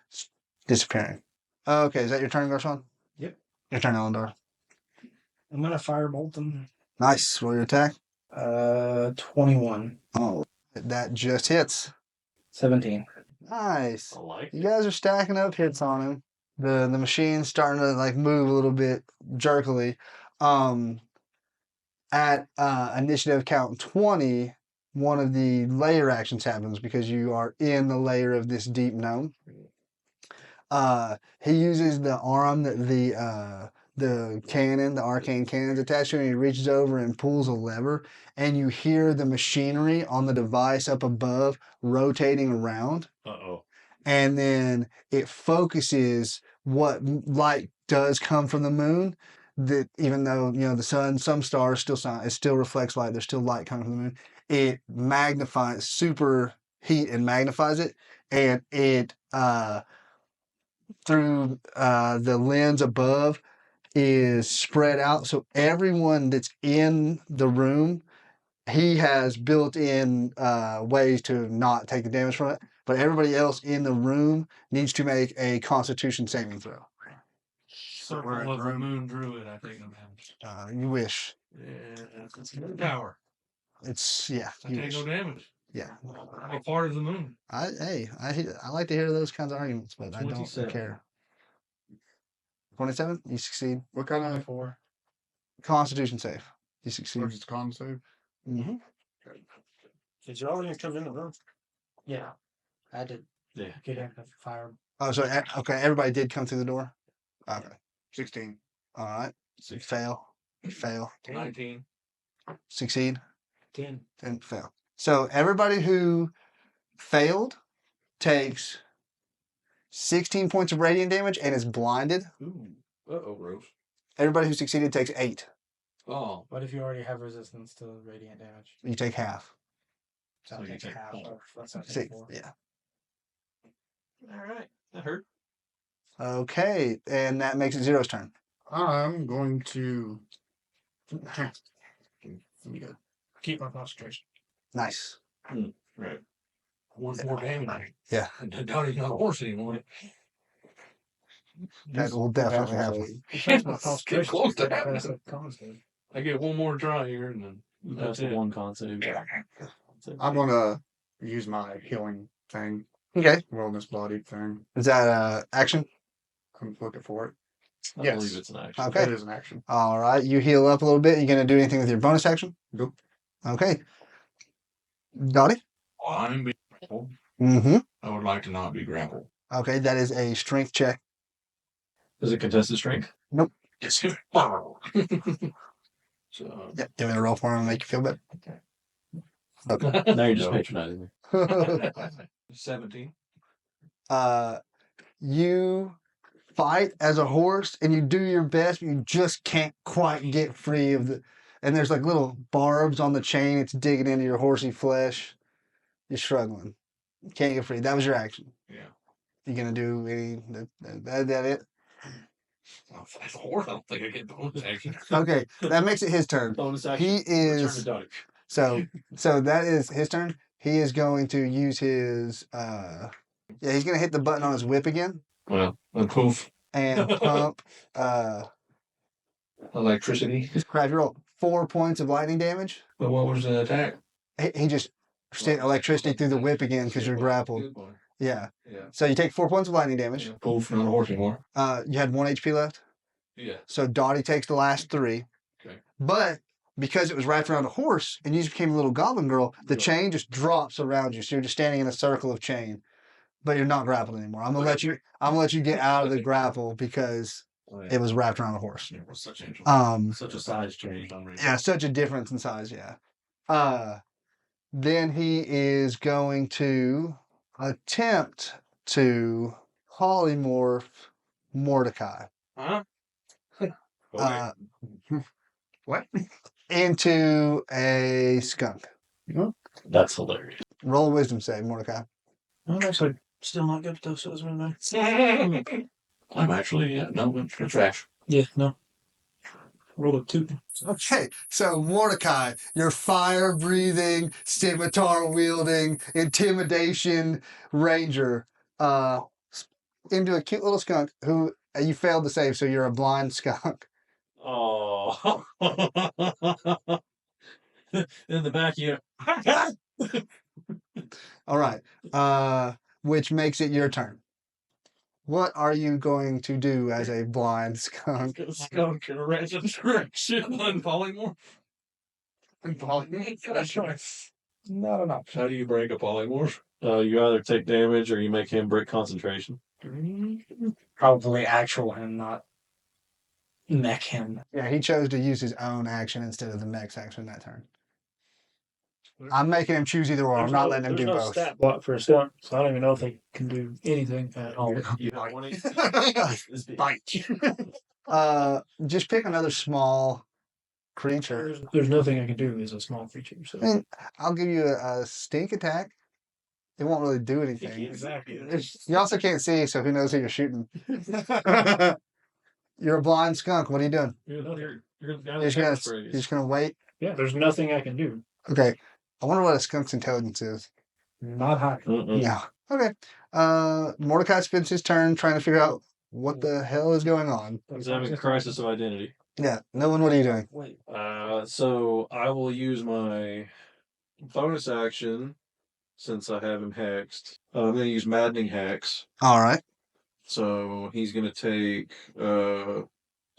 A: disappearing. Okay, is that your turn, Garshon?
F: Yep.
A: Your turn, Elendar.
F: I'm gonna firebolt them.
A: Nice. Roll your attack.
F: 21.
A: Oh, that just hits.
F: 17.
A: Nice.
K: I like
A: You guys are stacking up hits on him. The machine's starting to like move a little bit jerkily. At initiative count 20, one of the layer actions happens because you are in the layer of this deep gnome. He uses the arm that the cannon, the arcane cannon's attached to, and he reaches over and pulls a lever, and you hear the machinery on the device up above rotating around.
K: Uh-oh.
A: And then it focuses what light does come from the moon. That even though the sun, some stars it still reflects light. There's still light coming from the moon. It magnifies, super heat and magnifies it, and it through the lens above is spread out. So everyone that's in the room, he has built-in ways to not take the damage from it. But everybody else in the room needs to make a Constitution saving throw.
I: Circle of the Moon Druid, I think I'm having.
A: You wish.
I: Yeah, it's a tower.
A: It's
I: I take no damage.
A: Yeah.
I: I'm a part of the moon.
A: I like to hear those kinds of arguments, but I don't
I: 27.
A: care. 27? You succeed.
J: What kind of
F: 4.
A: Constitution save. You succeed.
J: Where's the con save?
A: Mm-hmm.
F: Did you already come in the room? Yeah. I did.
K: Yeah.
F: Get in the fire.
A: Oh, so okay, everybody did come through the door. Okay.
J: 16.
A: All right. So you fail. Fail.
I: 19.
A: Succeed.
F: 10.
A: And fail. So everybody who failed takes 16 points of radiant damage and is blinded.
K: Ooh. Uh-oh, Rose.
A: Everybody who succeeded takes 8.
K: Oh.
F: What if you already have resistance to radiant damage?
A: You take half.
F: So
K: So
F: I'll
K: you
F: take
K: take
F: half.
K: 4.
F: That's not
A: See,
F: 4.
A: yeah.
K: All right. That hurt.
A: Okay, and that makes it Zero's turn.
J: I'm going to. Let me go.
F: Keep my concentration.
A: Nice.
K: Right.
I: One more damage.
A: Yeah.
I: And Donnie's not a horse anymore.
A: That will definitely happen.
I: Get close to happening.
F: That's a con save.
I: I get one more try here and then
L: That's
I: that's it.
L: one con save.
J: I'm gonna use my healing thing,
A: Okay.
J: wellness body thing.
A: Is that action?
J: I'm looking for it.
L: I
J: Yes.
L: believe it's an action.
A: Okay.
J: It is an action.
A: All right. You heal up a little bit. You gonna do anything with your bonus action?
J: Nope.
A: Okay. Dottie?
I: Well, I'm being grappled.
A: Mm-hmm.
I: I would like to not be grappled.
A: Okay, that is a strength check.
L: Is it contested strength?
I: Yes. So
A: Yep. Give me a roll for him and make you feel better. Okay.
L: Now you're just patronizing me.
I: 17.
A: You fight as a horse and you do your best, but you just can't quite get free of the. And there's like little barbs on the chain. It's digging into your horsey flesh. You're struggling. You can't get free. That was your action.
I: Yeah.
A: You gonna do any? That it?
I: Well, if that's a horse, I don't think I get bonus action.
A: Okay, that makes it his turn.
L: Bonus action.
A: He
L: Return
A: is
L: to Dottie.
A: so that is his turn. He is going to use his he's gonna hit the button on his whip again
I: Well, and poof.
A: and pump
I: Electricity.
A: crap, you roll 4 points of lightning damage.
I: But what was the attack?
A: He just sent electricity through the whip again because you're grappled.
K: Good one.
A: Yeah.
K: Yeah.
A: So you take 4 points of lightning damage.
K: Poof, not a horse anymore.
A: You had 1 HP left.
K: Yeah.
A: So Dottie takes the last 3.
K: Okay.
A: But because it was wrapped around a horse and you just became a little goblin girl, the chain just drops around you. So you're just standing in a circle of chain. But you're not grappled anymore. I'm gonna let you get out of the grapple because it was wrapped around a horse.
K: Yeah, well, such a size change.
A: Yeah, such a difference in size, yeah. Then he is going to attempt to polymorph Mordecai.
G: Huh?
A: What? Into a skunk.
L: That's hilarious.
A: Roll a wisdom save, Mordecai.
D: I'm actually still not good at those, so it doesn't really matter.
K: I'm actually, no, it's trash.
D: Yeah, no. Roll a 2.
A: Okay, so Mordecai, your fire-breathing, scimitar-wielding, intimidation ranger, into a cute little skunk who you failed to save, so you're a blind skunk.
L: Oh. In the back, you.
A: All right, which makes it your turn. What are you going to do as a blind skunk?
G: Skunk in a random direction on polymorph.
D: Not an option.
K: How do you break a polymorph?
L: You either take damage or you make him break concentration.
F: Probably actual him, not mech him.
A: Yeah, he chose to use his own action instead of the mech's action that turn. I'm making him choose either or. I'm not letting him do both.
D: Stat block for a skunk, so I don't even know if they can do anything at all.
L: You have 1 HP.
A: Bite. Just pick another small creature.
D: There's nothing I can do as a small creature. So
A: I mean, I'll give you a stink attack. It won't really do anything.
G: Exactly.
A: You also can't see, so who knows who you're shooting. You're a blind skunk. What are you doing?
G: You're the guy
A: You're
G: that
A: you're just gonna wait?
D: yeah, there's nothing I can do.
A: Okay. I wonder what a skunk's intelligence is.
F: Not high.
A: No. Okay. Mordecai spends his turn trying to figure out what the hell is going on.
L: He's having a crisis of identity.
A: Yeah. No one, what are you doing?
F: Wait.
L: So I will use my bonus action since I have him hexed. I'm going to use Maddening Hex.
A: All right.
L: So he's going to take.
F: That's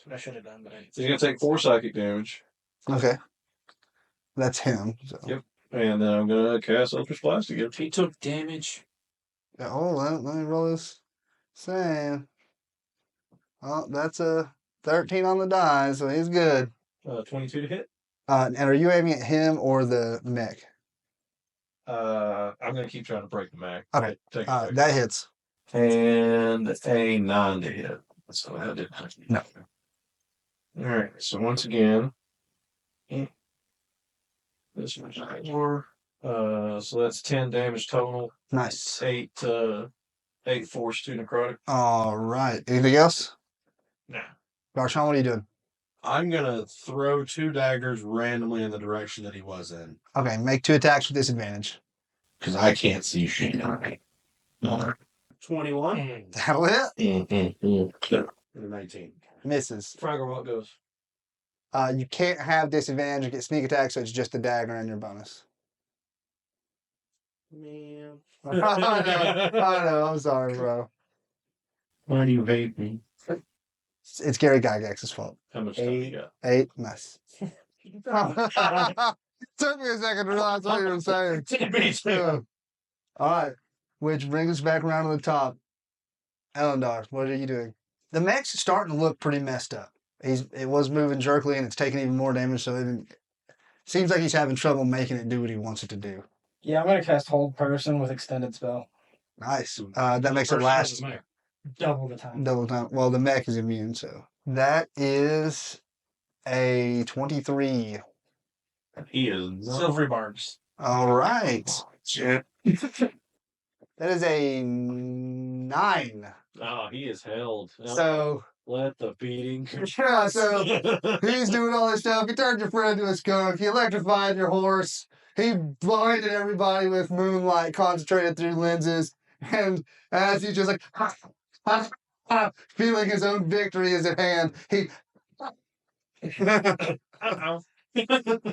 F: what I should have done, but
L: He's going to take 4 psychic damage.
A: Okay. That's him. So.
L: Yep. And then I'm going to cast Eldritch Blast again.
D: If he took damage,
A: Oh, let me roll this. Same. Oh, that's a 13 on the die, so he's good.
L: 22 to hit.
A: And are you aiming at him or the mech?
L: I'm going to keep trying to break the Mac.
A: Okay.
L: Take
A: That hits.
L: And a 9 to hit. So that didn't hit.
A: No.
L: All right. So once again, this one's 4. So that's 10 damage total.
A: Nice.
L: 8 force to necrotic.
A: All right. Anything else?
L: Nah.
A: Darshan, what are you doing?
E: I'm gonna throw 2 daggers randomly in the direction that he was in.
A: Okay, make 2 attacks with disadvantage.
E: Because I can't see shit.
D: 21.
A: That'll hit.
E: 19.
A: Misses.
L: Fraggle Rock goes.
A: You can't have disadvantage or get sneak attack, so it's just the dagger and your bonus.
D: Man.
A: I know. I'm sorry, bro.
D: Why do you hate me?
A: It's Gary Gygax's fault.
L: How much time you got?
A: 8. Nice. Took me a second to realize what you were saying. Yeah. All right. Which brings us back around to the top. Elendar, what are you doing? The mech's starting to look pretty messed up. It was moving jerkily and it's taking even more damage, so it seems like he's having trouble making it do what he wants it to do.
F: yeah, I'm gonna cast Hold Person with extended spell.
A: Nice. That makes it last
F: Double the time.
A: double time. Well, the mech is immune, so. That is a 23.
L: He is
D: Silvery barbs.
A: All right.
E: Shit.
A: That is a 9.
L: Oh, he is held.
A: So,
L: Let the beating.
A: yeah, so he's doing all this stuff. He turned your friend into a skunk. He electrified your horse. He blinded everybody with moonlight concentrated through lenses. And as he's just like, feeling his own victory is at hand, he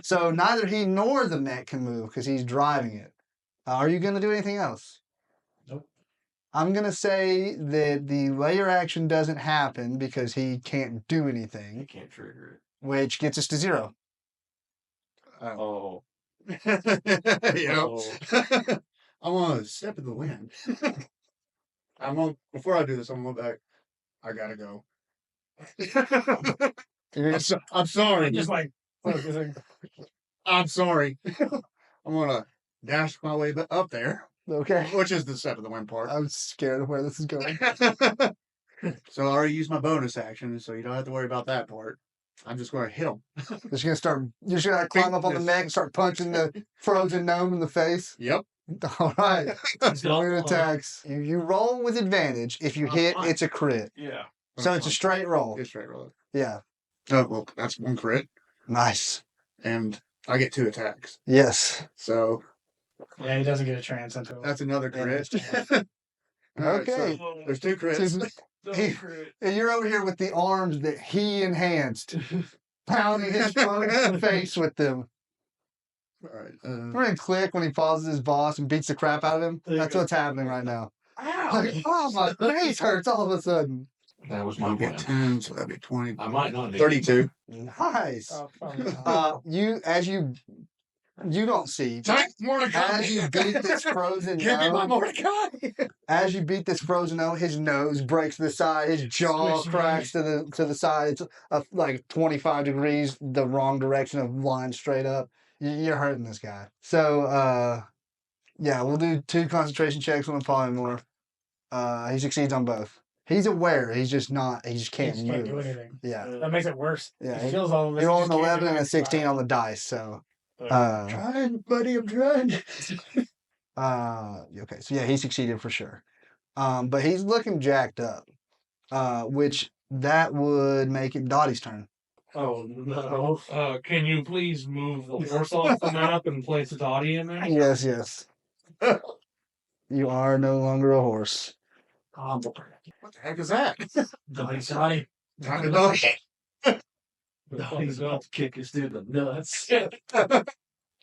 A: So neither he nor the mech can move because he's driving it. Are you going to do anything else?
D: Nope.
A: I'm going to say that the layer action doesn't happen because he can't do anything.
K: You can't trigger it.
A: Which gets us to 0.
K: Oh.
J: I'm on a step in the wind. Before I do this, I'm going back. I gotta go. I'm sorry.
F: Just like focusing.
J: I'm sorry. I'm gonna dash my way up there,
A: Okay.
J: which is the step of the wind part.
A: I'm scared of where this is going.
J: So I already used my bonus action, so you don't have to worry about that part. I'm just going to hit him.
A: You're just gonna climb up on the mech and start punching the frozen gnome in the face.
J: Yep.
A: All right. Rolling attacks. You roll with advantage. If you hit, it's a crit.
K: Yeah.
A: So it's a straight roll.
J: It's straight roll.
A: Yeah.
J: Oh, well, that's 1 crit.
A: Nice.
J: And I get 2 attacks.
A: Yes.
J: So
F: Yeah, he doesn't get a chance until.
J: that's another crit. All right,
A: Okay.
J: so there's 2 crits.
A: And you're over here with the arms that he enhanced, pounding his opponent's face with them.
J: All right.
A: Remember in Click when he pauses his boss and beats the crap out of him? That's what's happening right now. Like, oh, my face hurts all of a sudden.
K: That was my
J: get
K: plan.
J: 10, so that'd be 20.
K: I might not.
J: 32.
A: Nice.
F: Oh,
A: You don't see. As you beat this frozen
J: Give me my
A: gnome,
J: Mordecai.
A: as you beat this frozen gnome, his nose breaks to the side, his jaw cracks to the side. It's like 25 degrees the wrong direction of line straight up. You're hurting this guy. So yeah, we'll do 2 concentration checks on the polymorph. He succeeds on both. He's aware. He's just not. He just can't
F: He
A: move.
F: can't do anything.
A: Yeah.
F: That makes it worse.
A: Yeah.
F: He feels all of this.
A: You're
F: he
A: on
F: just
A: an
F: can't
A: 11
F: do
A: and a
F: it.
A: 16 on the dice. So.
J: Trying, buddy. I'm trying.
A: Okay. So yeah, he succeeded for sure. But he's looking jacked up. Which that would make it Dottie's turn.
G: Oh no. Can you please move the horse off the map and place a Dottie in there?
A: Yes. Yes. You are no longer a horse.
J: What the heck is that?
G: Dottie.
J: Time to dodge.
K: He's about to kick his dude in the nuts.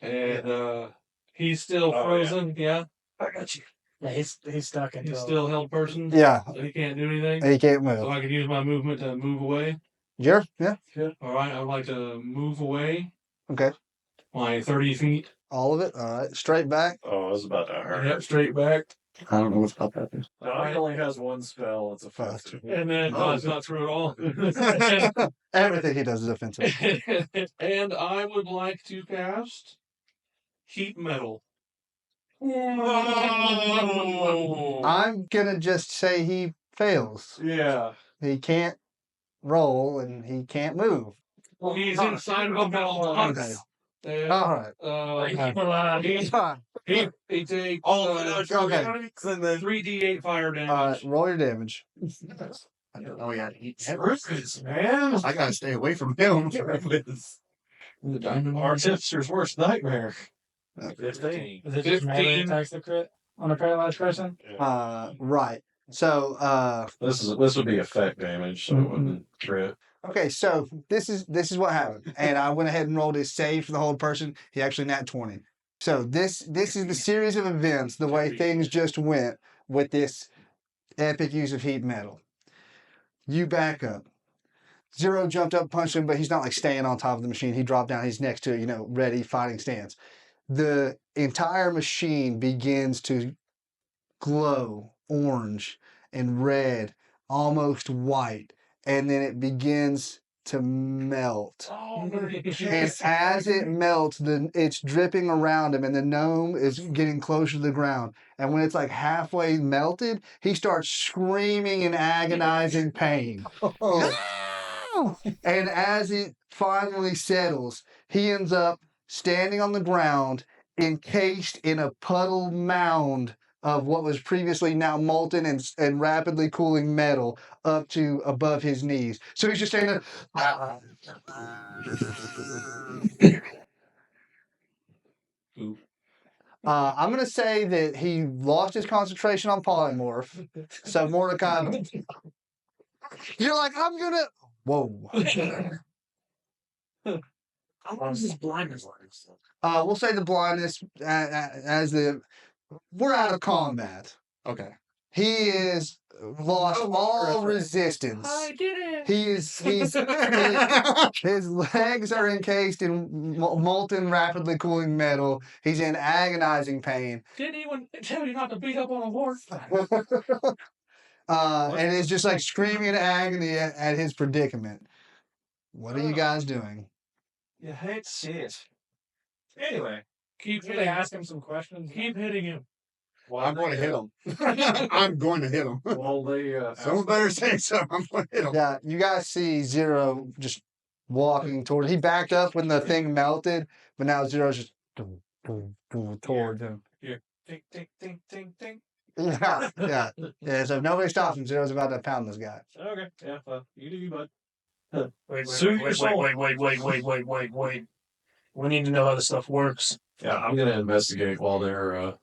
G: And he's still frozen, yeah?
K: I got you.
F: Yeah, he's stuck until.
G: He's still held person?
A: Yeah.
G: So he can't do anything?
A: He can't
G: So
A: move.
G: I can use my movement to move away?
A: Sure. Yeah.
G: Alright, I'd like to move away.
A: Okay.
G: My 30 feet.
A: All of it. All right. Straight back.
K: Oh, I was about to hurt.
G: Yep, straight back.
J: I don't know what's about that.
K: He only has 1 spell. It's a
A: Fast.
K: fast.
G: And then, it's not true at all.
A: Everything he does is offensive.
G: And I would like to cast Heat Metal.
A: I'm gonna just say he fails.
G: Yeah.
A: He can't roll and he can't move.
G: He's inside of a metal box. And,
A: All right.
G: he takes
A: Okay.
G: 3d8 fire
A: All right.
G: damage.
A: Roll your damage.
J: I didn't know he had to eat
G: Rufus, man.
J: I gotta stay away from him.
K: The diamond artificer's worst nightmare. 15.
F: Is it just melee attacks the crit on a paralyzed person?
A: Right. So
K: This would be effect damage, so it wouldn't crit.
A: okay, so this is what happened. And I went ahead and rolled his save for the whole person. He actually nat 20. So this is the series of events, the way things just went with this epic use of heat metal. You back up. Zero jumped up, punched him, but he's not like staying on top of the machine. He dropped down, he's next to it, ready, fighting stance. The entire machine begins to glow orange and red, almost white, and then it begins to melt. And as it melts, it's dripping around him, and the gnome is getting closer to the ground. And when it's like halfway melted, he starts screaming in agonizing pain. And as it finally settles, he ends up standing on the ground, encased in a puddle mound of what was previously now molten and rapidly cooling metal up to above his knees. So he's just standing there. I'm going to say that he lost his concentration on polymorph. So Mordecai, you're like, I'm going to... Whoa.
G: How long is this blindness last?
A: We'll say the blindness as the we're out of combat.
J: Okay.
A: He is lost all resistance.
G: I did it.
A: He's his legs are encased in molten, rapidly cooling metal. He's in agonizing pain.
G: Didn't anyone tell you not to beat up on a horse?
A: And is just like screaming in agony at his predicament. What are you guys doing?
B: You hate to see it. Anyway,
G: Keep
D: Should
G: hitting
D: they
G: him.
D: ask him some questions?
G: Keep hitting him.
J: I'm going to hit him. I'm going to hit him.
L: Well, they
J: Someone better say something. I'm going to hit him.
A: Yeah, you guys see Zero just walking toward. He backed up when the thing melted, but now Zero's just towards him.
B: Ding, ding, ding, ding, ding.
A: Yeah. So if nobody stops him, Zero's about to pound this guy.
B: Okay, yeah, well, you do you, bud.
D: Wait. We need to know how this stuff works.
L: Yeah, I'm gonna investigate while they're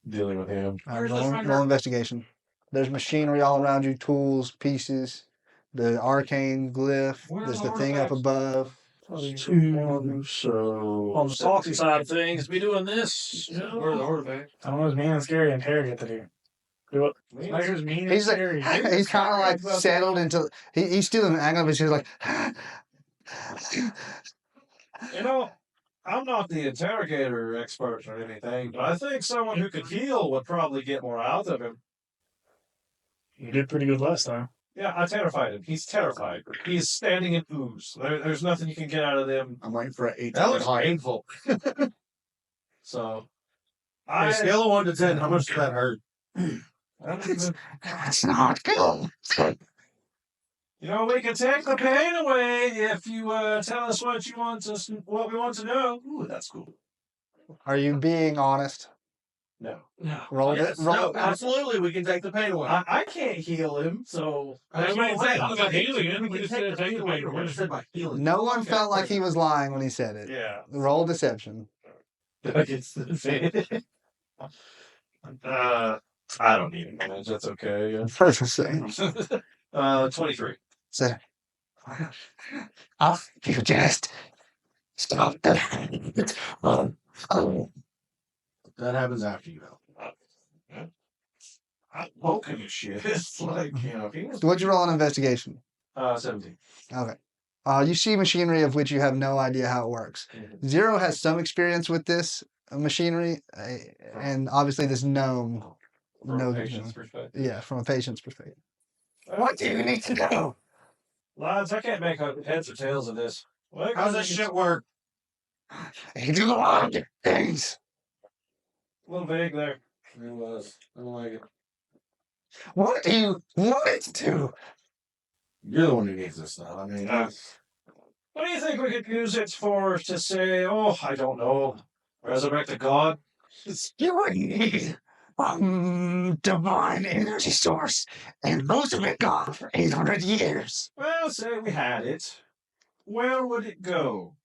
L: dealing with him.
A: All right, roll investigation. There's machinery all around you, tools, pieces, the arcane glyph. There's the thing up above.
L: So
D: On the salty side of things, be doing this.
G: Where are the artifacts?
F: I don't know, it's mean and scary and Terry get to do.
D: Do it.
F: Like, it's mean and
A: He's like,
F: scary.
A: he's kind of like settled into. He's still in anger, but he's like.
B: You know, I'm not the interrogator expert or anything, but I think someone who could heal would probably get more out of him.
D: You did pretty good last time.
B: Yeah, I terrified him. He's terrified. He's standing in ooze. There's nothing you can get out of them.
J: I'm waiting for an 8
B: That looks
J: height.
B: painful. So,
C: On a scale of 1 to 10, how much did that hurt?
M: That's not good.
B: you know, we can take the pain away if you tell us what we want to know.
C: Ooh, that's cool.
A: Are you being honest?
B: No.
A: Roll
C: Yes,
A: it. Roll.
C: no, absolutely, we can take the pain away.
B: I can't heal him, so
G: I
C: That's
G: mean,
C: what I'm saying.
G: I'm not healing him.
C: We
G: We
C: can
G: just
C: take
G: said
C: the
G: take
C: pain
G: the
C: away.
G: pain
C: We're
G: away.
C: just said by healing.
A: No one felt like he was lying when he said it.
B: yeah.
A: Roll deception.
L: I don't need advantage. That's okay. Yeah.
A: So,
B: 23.
A: so
M: Oh, you just stop the.
C: That happens after you go.
B: I'm poking his shit. It's like, you know, if he was
A: what'd you roll on investigation?
B: 17.
A: Okay. You see machinery of which you have no idea how it works. Zero has some experience with this machinery, and obviously this gnome
B: From a
A: knows.
B: patient's perspective.
A: Yeah, from a patient's perspective.
M: What do you need to know?
B: Lads, I can't make heads or tails of this.
C: How does this shit work?
M: You do a lot of different things.
B: A little vague there.
C: It was. I don't like it.
M: What do you want it to do?
C: You're the one who needs this stuff. I mean,
B: What do you think we could use it for to say, oh, I don't know, resurrect a god?
M: You would need divine energy source, and most of it gone for 800 years.
B: Well, say we had it. Where would it go?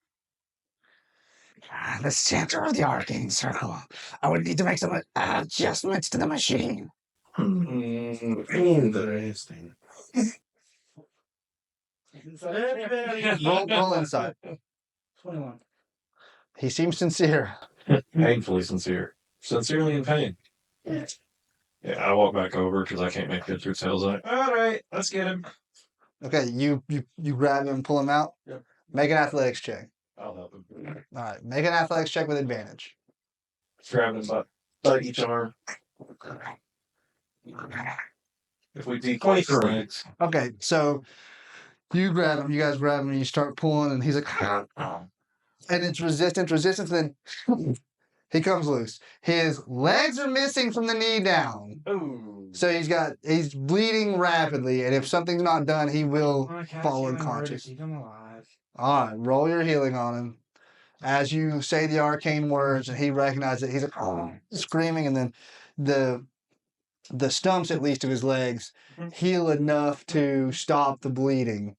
M: The center of the arcane circle. I would need to make some adjustments to the machine.
C: interesting.
A: Roll inside.
F: 21.
A: He seems sincere.
L: Painfully sincere. Sincerely in pain. Yeah, I walk back over because I can't make heads or tails of it.
B: All right, let's get him.
A: Okay, you grab him and pull him out.
L: Yep.
A: Make an athletics check.
L: I'll help him.
A: All right, make an athletics check with advantage.
L: Grabbing him by each arm. If we do 23.
A: Okay, so you grab him, you guys grab him, and you start pulling, and he's like, and it's resistance, then he comes loose. His legs are missing from the knee down.
B: Ooh.
A: So he's bleeding rapidly, and if something's not done, he will fall unconscious.
F: Keep him alive.
A: All right, roll your healing on him. As you say the arcane words, and he recognizes it, he's like, screaming, and then the stumps, at least of his legs, heal enough to stop the bleeding.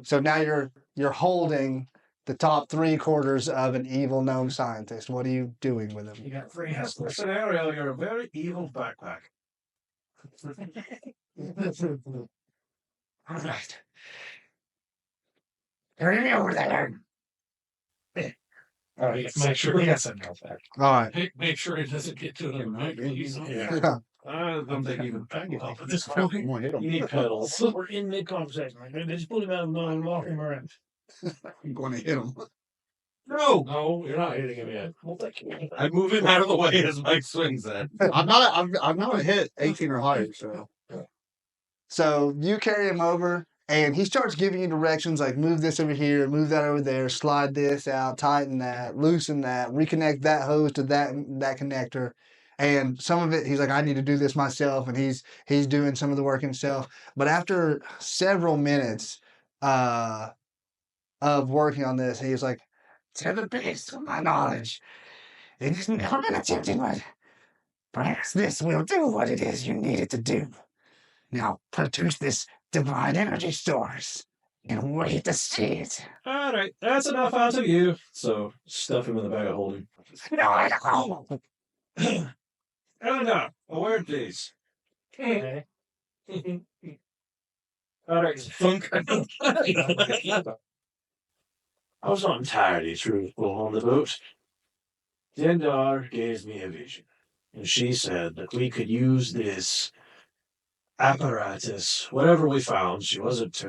A: So now you're holding the top 3/4 of an evil gnome scientist. What are you doing with him?
F: You got free
B: Yes, the scenario, you're a very evil backpack.
M: All right. Bring me over there.
F: Oh, yes.
B: Make sure.
F: Yes, I know that.
A: All right.
B: Make sure it doesn't get to another mic.
A: Yeah.
L: I don't think even
B: Well, at this point,
E: I'm gonna hit him.
B: you need pedals.
D: We're in mid conversation. Like, they just put him out and walk him around.
E: I'm gonna hit him.
B: No, you're not hitting him yet.
D: Well, thank you.
C: I move him out of the way as Mike swings at.
E: I'm not a hit 18 or higher, so
A: So you carry him over, and he starts giving you directions like move this over here, move that over there, slide this out, tighten that, loosen that, reconnect that hose to that connector. And some of it, he's like, I need to do this myself, and he's doing some of the work himself. But after several minutes of working on this, he's like,
M: To the best of my knowledge, it has never been attempted, but perhaps this will do what it is you need it to do. Now produce this divine energy source and wait to see it.
B: All right, that's enough out of you. So stuff him in the bag of holding.
M: No, I don't.
B: Eleanor, a word, please.
D: Okay.
B: All right, thunk. I was not entirely truthful on the boat. Dendar gave me a vision, and she said that we could use this apparatus, whatever we found. She wasn't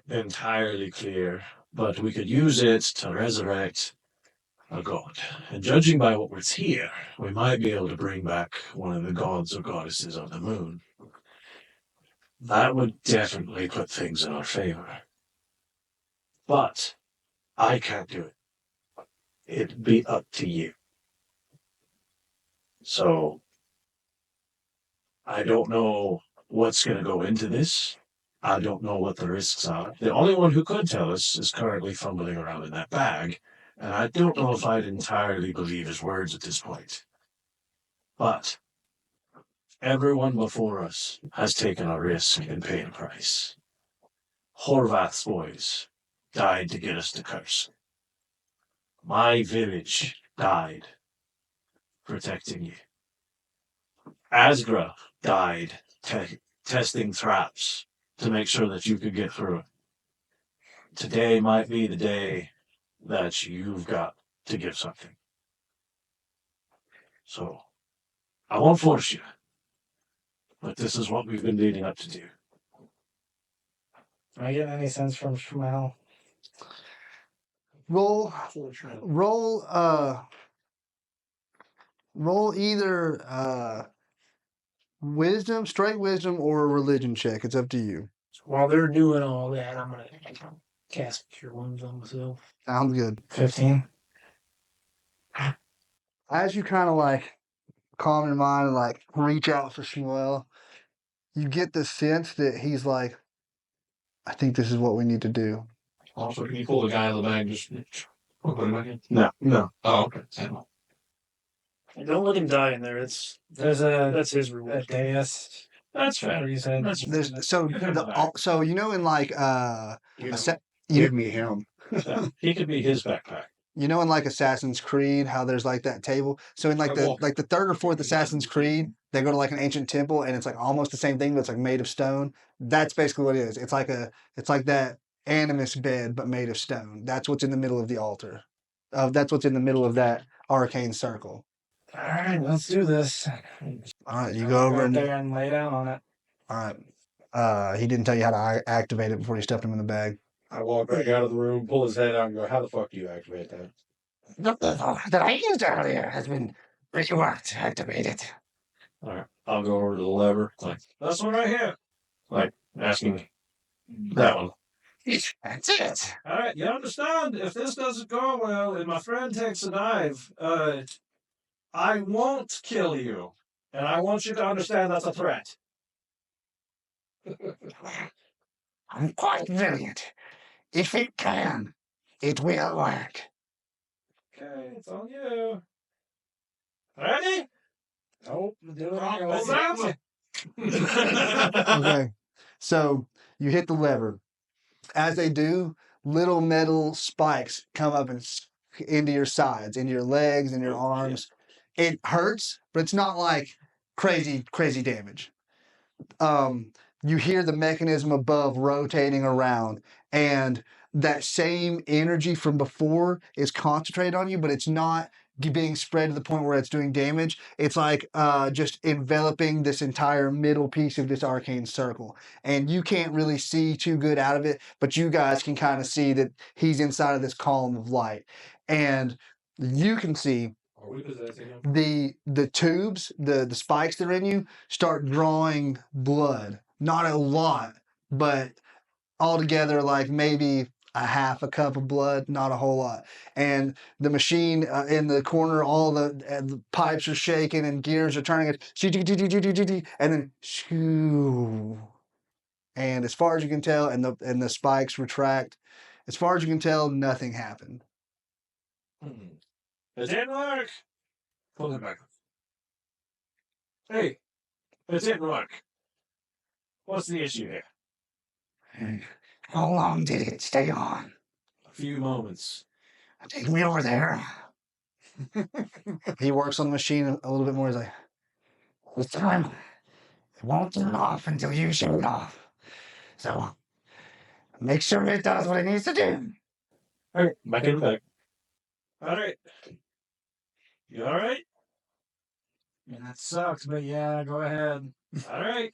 B: entirely clear, but we could use it to resurrect a god. And judging by what was here, we might be able to bring back one of the gods or goddesses of the moon. That would definitely put things in our favor. But I can't do it. It'd be up to you. So, I don't know what's going to go into this. I don't know what the risks are. The only one who could tell us is currently fumbling around in that bag, and I don't know if I'd entirely believe his words at this point. But everyone before us has taken a risk and paid a price. Horvath's boys died to get us to curse. My village died protecting you. Asgra died testing traps to make sure that you could get through it. Today might be the day that you've got to give something. So, I won't force you, but this is what we've been leading up to do.
F: Am I getting any sense from Shmuel?
A: roll either wisdom, straight wisdom, or a religion check. It's up to you.
D: While they're doing all that, I'm gonna cast Cure Wounds on myself.
A: Sounds good.
F: 15.
A: As you kind of like calm your mind and like reach out for Shmuel, you get the sense that he's like, I think this is what we need to do.
B: Also, can you pull the guy out of the bag? Just put him back in?
A: No.
B: Oh, okay.
D: And don't let him die in there. That's his reward.
F: Dais.
B: That's fair.
F: You said.
A: There's so so you know in like
E: give me him.
B: He could be his backpack.
A: You know in like Assassin's Creed how there's like that table. So in like the third or fourth Assassin's Creed, they go to like an ancient temple and it's like almost the same thing, but it's like made of stone. That's basically what it is. It's like that animus bed but made of stone. That's what's in the middle of the altar. That's what's in the middle of that arcane circle.
F: All right, let's do this.
A: All right, you go over and
F: there and lay down on it.
A: all right. He didn't tell you how to activate it before you stuffed him in the bag.
L: I walk back out of the room, pull his head out, and go, "How the fuck do you activate that?"
M: The that I used earlier has been reworked, activated.
B: All right. I'll go over to the lever. Like, that's one right here. Like, asking that one.
M: That's it.
B: All right, you understand? If this doesn't go well and my friend takes a dive, I won't kill you. And I want you to understand that's a threat.
M: I'm quite brilliant. If it can, it will work.
B: Okay, it's on you. Ready?
F: Nope. Do it on your
B: Hold
F: way.
B: on.
A: Okay. So you hit the lever. As they do, little metal spikes come up and into your sides, into your legs, and your arms. It hurts, but it's not like crazy damage. You hear the mechanism above rotating around, and that same energy from before is concentrated on you, but it's not being spread to the point where it's doing damage. It's like just enveloping this entire middle piece of this arcane circle. And you can't really see too good out of it, but you guys can kind of see that he's inside of this column of light. And you can see
G: Are we possessing him?
A: the tubes, the spikes that are in you start drawing blood. Not a lot, but altogether like maybe a half a cup of blood, not a whole lot. And the machine in the corner, all the pipes are shaking and gears are turning. And then shoo. And as far as you can tell, and the spikes retract. As far as you can tell, nothing happened.
B: It didn't work.
G: Pull him back.
B: Hey, it didn't work. What's the issue here?
M: How long did it stay on?
B: A few moments.
M: Take me over there.
A: He works on the machine a little bit more. He's like,
M: This time, it won't turn off until you shut it off. So, make sure it does what it needs to do.
B: All right, back in the back. All right. You all right?
F: And that sucks, but yeah, go ahead.
B: All right.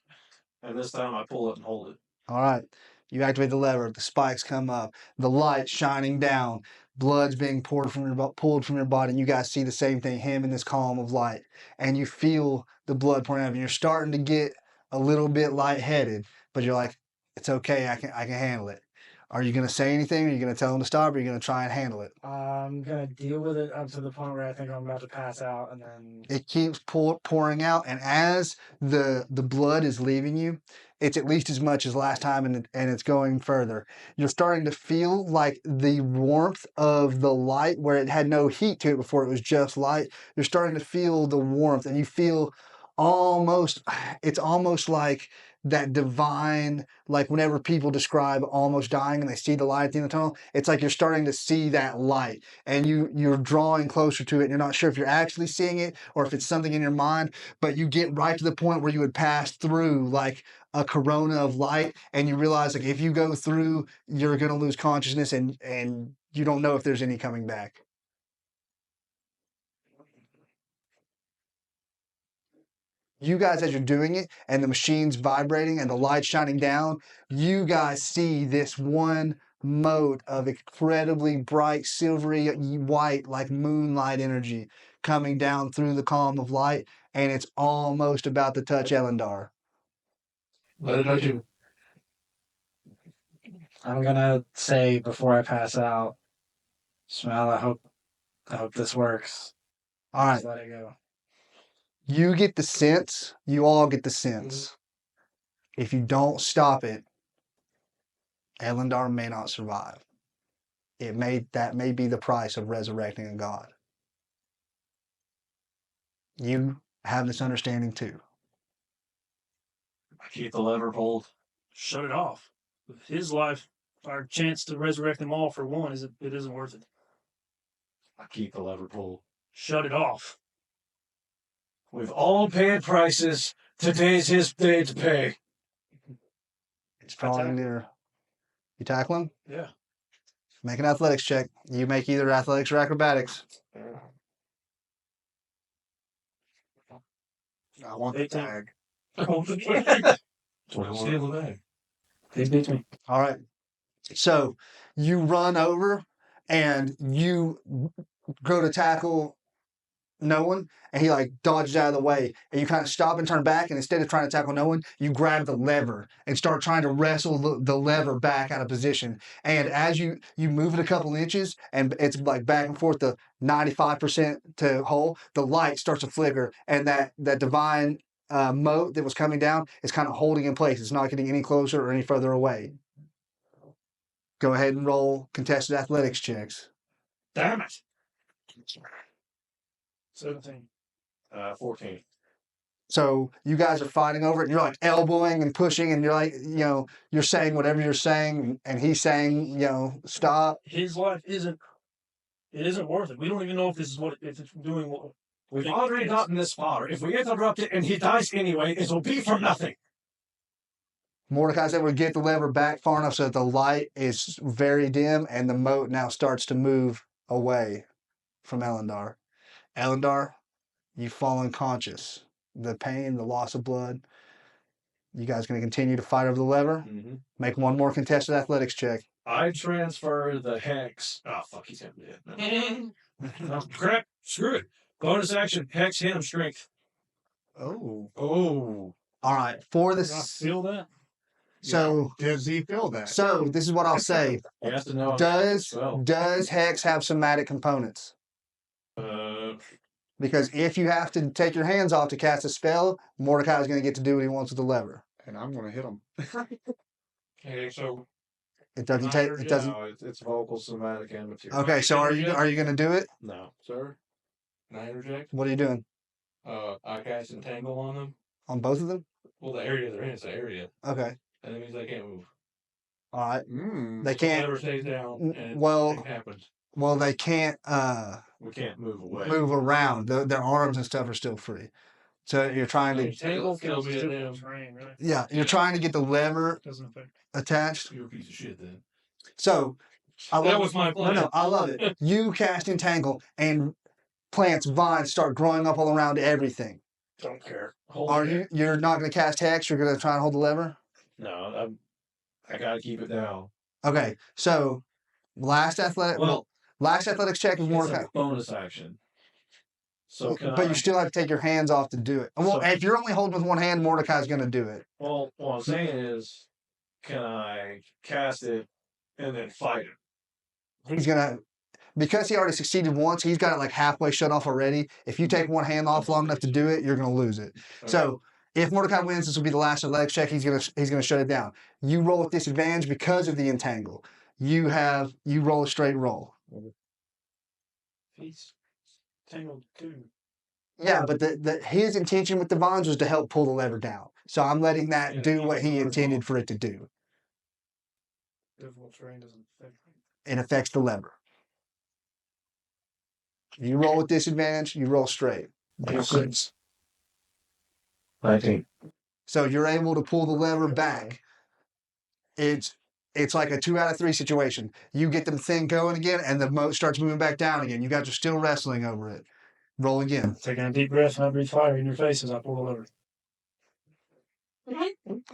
B: And this time I pull it and hold it.
A: all right. You activate the lever. The spikes come up. The light shining down. Blood's being pulled from your body. And you guys see the same thing, him in this column of light. And you feel the blood pouring out of you. You're starting to get a little bit lightheaded, but you're like, it's okay. I can handle it. Are you going to say anything? Are you going to tell him to stop? Or are you going to try and handle it?
F: I'm gonna deal with it up to the point where I think I'm about to pass out, and then
A: It keeps pouring out, and as the blood is leaving you, it's at least as much as last time, and it's going further. You're starting to feel like the warmth of the light, where it had no heat to it before, it was just light. You're starting to feel the warmth, and you feel it's almost like that divine, like whenever people describe almost dying and they see the light at the end of the tunnel, it's like you're starting to see that light, and you're drawing closer to it, and you're not sure if you're actually seeing it or if it's something in your mind, but you get right to the point where you would pass through like a corona of light, and you realize like if you go through, you're going to lose consciousness, and you don't know if there's any coming back. You guys, as you're doing it and the machine's vibrating and the light shining down, you guys see this one mote of incredibly bright, silvery white, like moonlight energy coming down through the column of light, and it's almost about to touch Elendar.
G: Let it touch you.
F: I'm gonna say before I pass out, Smell, I hope this works.
A: All right.
F: Just let it go.
A: You get the sense, you all get the sense. If you don't stop it, Elendar may not survive. That may be the price of resurrecting a god. You have this understanding too.
B: I keep the lever pulled.
D: Shut it off. With his life, our chance to resurrect them all for one it isn't worth it.
B: I keep the lever pulled.
D: Shut it off.
B: We've all paid prices. Today's his day to pay.
A: It's probably near. You tackle him?
D: Yeah.
A: Make an athletics check. You make either athletics or acrobatics.
J: I want the
D: 18.
J: tag.
G: Steal the bag.
F: He beats me.
A: All right. So you run over and you go to tackle no one, and he like dodges out of the way, and you kind of stop and turn back, and instead of trying to tackle no one, you grab the lever and start trying to wrestle the lever back out of position. And as you move it a couple inches, and it's like back and forth to 95% to whole, the light starts to flicker, and that divine mote that was coming down is kind of holding in place. It's not getting any closer or any further away. Go ahead and roll contested athletics checks.
D: Damn it. 17.
B: 14.
A: So you guys are fighting over it, and you're like elbowing and pushing, and you're like, you're saying whatever you're saying, and he's saying, stop.
D: His life isn't worth it. We don't even know if this is if it's doing what.
B: We've already gotten this far. If we interrupt it and he dies anyway, it'll be for nothing.
A: Mordecai's able to get the lever back far enough so that the light is very dim and the moat now starts to move away from Elendar. Elendar, you fall unconscious. The pain, the loss of blood. You guys going to continue to fight over the lever?
L: Mm-hmm.
A: Make one more contested athletics check.
L: I transfer the hex. Oh, fuck, he's gonna do it. No. Crap, screw it. Bonus action, hex, hit him, strength.
J: Oh.
L: Oh.
A: All right, for
D: Did I
A: this.
D: feel that?
A: So,
J: Does he feel that?
A: so this is what I'll say.
L: You have to know.
A: Does hex have somatic components? Because if you have to take your hands off to cast a spell, Mordecai is going to get to do what he wants with the lever.
J: And I'm going to hit him.
G: Okay, so
A: It doesn't take. It doesn't.
L: No, it's vocal, somatic, and material.
A: Okay, so are you going to do it?
L: No.
G: sir, can I interject?
A: What are you doing
G: I cast entangle on them.
A: on both of them?
G: Well, the area they're in is the area,
A: Okay,
G: and that means they can't move.
A: all right.
J: Mm.
A: They can't.
G: Whatever stays down, and
A: Well-
G: it happens.
A: Well, they can't
L: We can't move away.
A: move around. Their arms and stuff are still free. So you're trying to.
G: Entangle kills me at them.
D: Terrain, right?
A: Yeah, you're trying to get the lever
D: Doesn't affect.
A: attached.
G: You're a piece of shit then.
A: So I love
G: That was my plan.
A: No, I love it. You cast entangle, and plants, vines start growing up all around everything.
G: Don't care.
A: Are you? You're not going to cast hex. You're going to try and hold the lever.
L: No, I gotta keep it down.
A: Okay, so last athletics check is
L: It's
A: Mordecai.
L: a bonus action. So can
A: But
L: I?
A: you still have to take your hands off to do it. Well,
L: So-
A: if you're only holding with one hand, Mordecai's going to do it.
L: Well, what I'm saying is, can I cast it and then fight it?
A: He's going to, because he already succeeded once, he's got it like halfway shut off already. If you take one hand off long enough to do it, you're going to lose it. So if Mordecai wins, this will be the last athletics check. He's gonna shut it down. You roll with disadvantage because of the entangle. You roll a straight roll.
D: He's tangled too.
A: Yeah, but his intention with the vines was to help pull the lever down. So I'm letting that do what he intended for it to do.
D: Difficult terrain doesn't affect.
A: It affects the lever. You roll with disadvantage, you roll straight.
L: 19.
A: So you're able to pull the lever back. It's like a 2 out of 3 situation. You get the thing going again, and the moat starts moving back down again. You guys are still wrestling over it. Roll again.
D: Taking a deep breath and I breathe fire in your face as I pull the lever.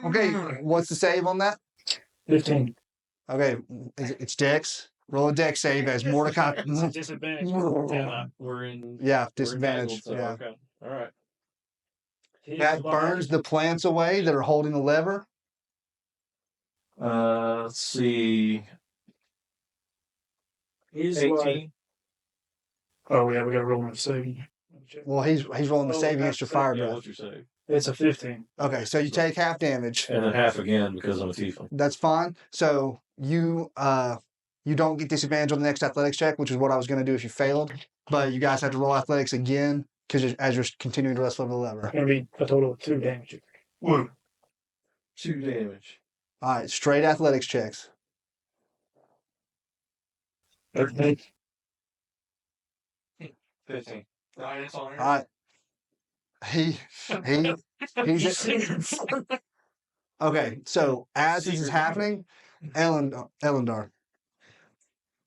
A: Okay, what's the save on that?
D: 15.
A: Okay, it's Dex. Roll a Dex save as Mordecai.
D: Disadvantage.
L: We're in.
A: Yeah,
L: we're
A: disadvantage.
L: entangled, so,
A: Yeah.
L: Okay. All right.
A: That burns the plants away that are holding the lever.
L: Let's see. 18.
D: Oh yeah, we got to roll another saving.
A: Well, he's rolling the save against your fire
L: Yeah,
A: breath.
L: what's your save?
D: It's a 15.
A: Okay, so you take half damage.
L: And then half again because I'm a tiefling.
A: That's fine. So you don't get disadvantage on the next athletics check, which is what I was going to do if you failed. But you guys have to roll athletics again because as you're continuing to wrestle over the lever.
D: It's going to be a total of 2 damage.
L: Woo. 2 damage.
A: All right, straight athletics checks.
D: 13.
L: 15.
G: Guidance on her.
A: All right. He's okay. So as this is happening, Elendar,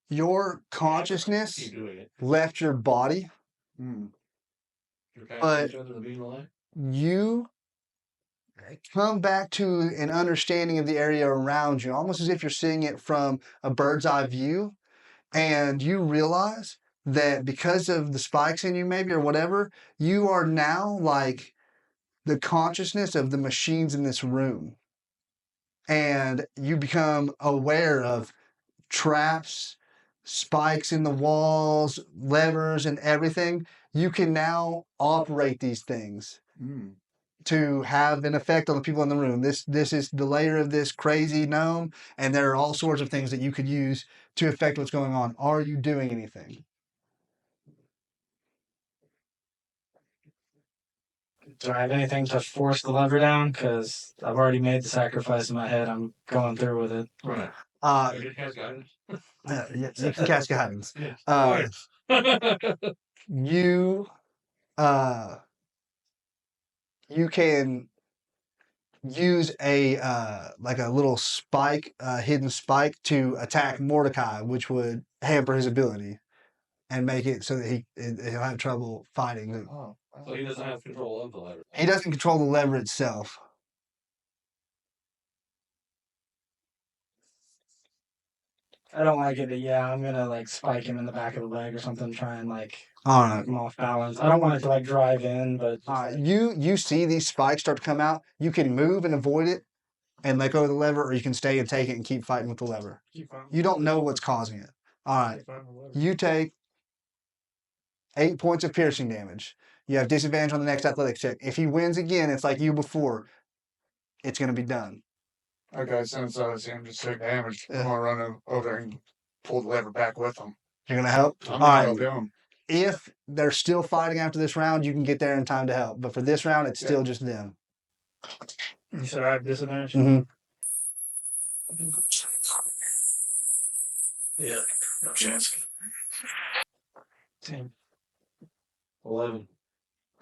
A: your consciousness
G: Keep doing it.
A: left your body.
J: Mm.
G: You're passing
A: But
G: each other the beam of light.
A: You come back to an understanding of the area around you, almost as if you're seeing it from a bird's eye view, and you realize that because of the spikes in you, maybe, or whatever, you are now like the consciousness of the machines in this room. And you become aware of traps, spikes in the walls, levers, and everything. You can now operate these things
J: Mm.
A: to have an effect on the people in the room. This is the layer of this crazy gnome, and there are all sorts of things that you could use to affect what's going on. Are you doing anything?
F: Do I have anything to force the lever down? Because I've already made the sacrifice in my head. I'm going through with it.
G: Right.
A: You can cast guidance. You can use a like a little spike, hidden spike to attack Mordecai, which would hamper his ability and make it so that he'll have trouble fighting.
J: Oh,
G: So he doesn't have control of the lever.
A: He doesn't control the lever itself.
F: I don't like it, but yeah, I'm gonna like spike him in the back of the leg or something, try and like
A: All
F: knock
A: right.
F: him off balance. I don't want it to like drive in, but just, like,
A: You see these spikes start to come out. You can move and avoid it and let go of the lever, or you can stay and take it and keep fighting with the lever. You don't know what's causing it. All right. You take 8 points of piercing damage. You have disadvantage on the next athletics check. If he wins again, it's like you before. It's going to be done.
J: Okay, since I see him just take damage,
A: Yeah.
J: I'm gonna run over there and pull the lever back with him.
A: You're going to help?
J: I'm
A: All
J: gonna
A: right.
J: help him.
A: If they're still fighting after this round, you can get there in time to help. But for this round, it's still just them.
D: You said I have disadvantage?
A: Mm-hmm.
D: Yeah, no chance. 10.
L: 11.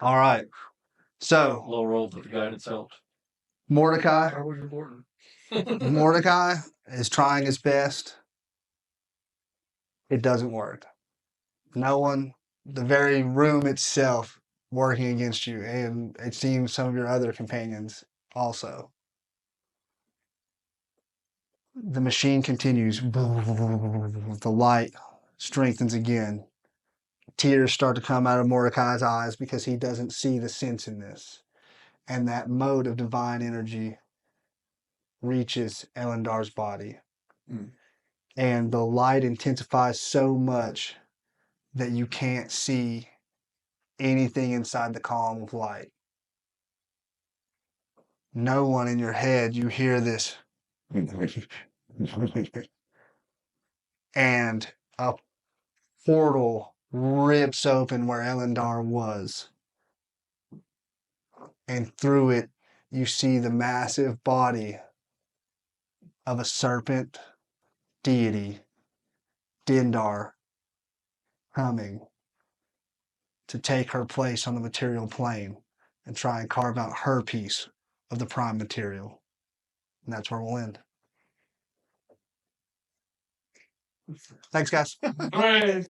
A: All right. So,
L: Low roll, but the guidance helped.
A: Mordecai.
G: That was important.
A: Mordecai is trying his best. It doesn't work. No one, the very room itself, working against you, and it seems some of your other companions also. The machine continues. The light strengthens again. Tears start to come out of Mordecai's eyes because he doesn't see the sense in this. And that mode of divine energy reaches Elendar's body.
J: Mm.
A: And the light intensifies so much that you can't see anything inside the column of light. No one in your head, you hear this. And a portal rips open where Elendar was. And through it, you see the massive body of a serpent deity, Dindar, coming to take her place on the material plane and try and carve out her piece of the prime material. And that's where we'll end. Thanks, guys.
G: Hooray!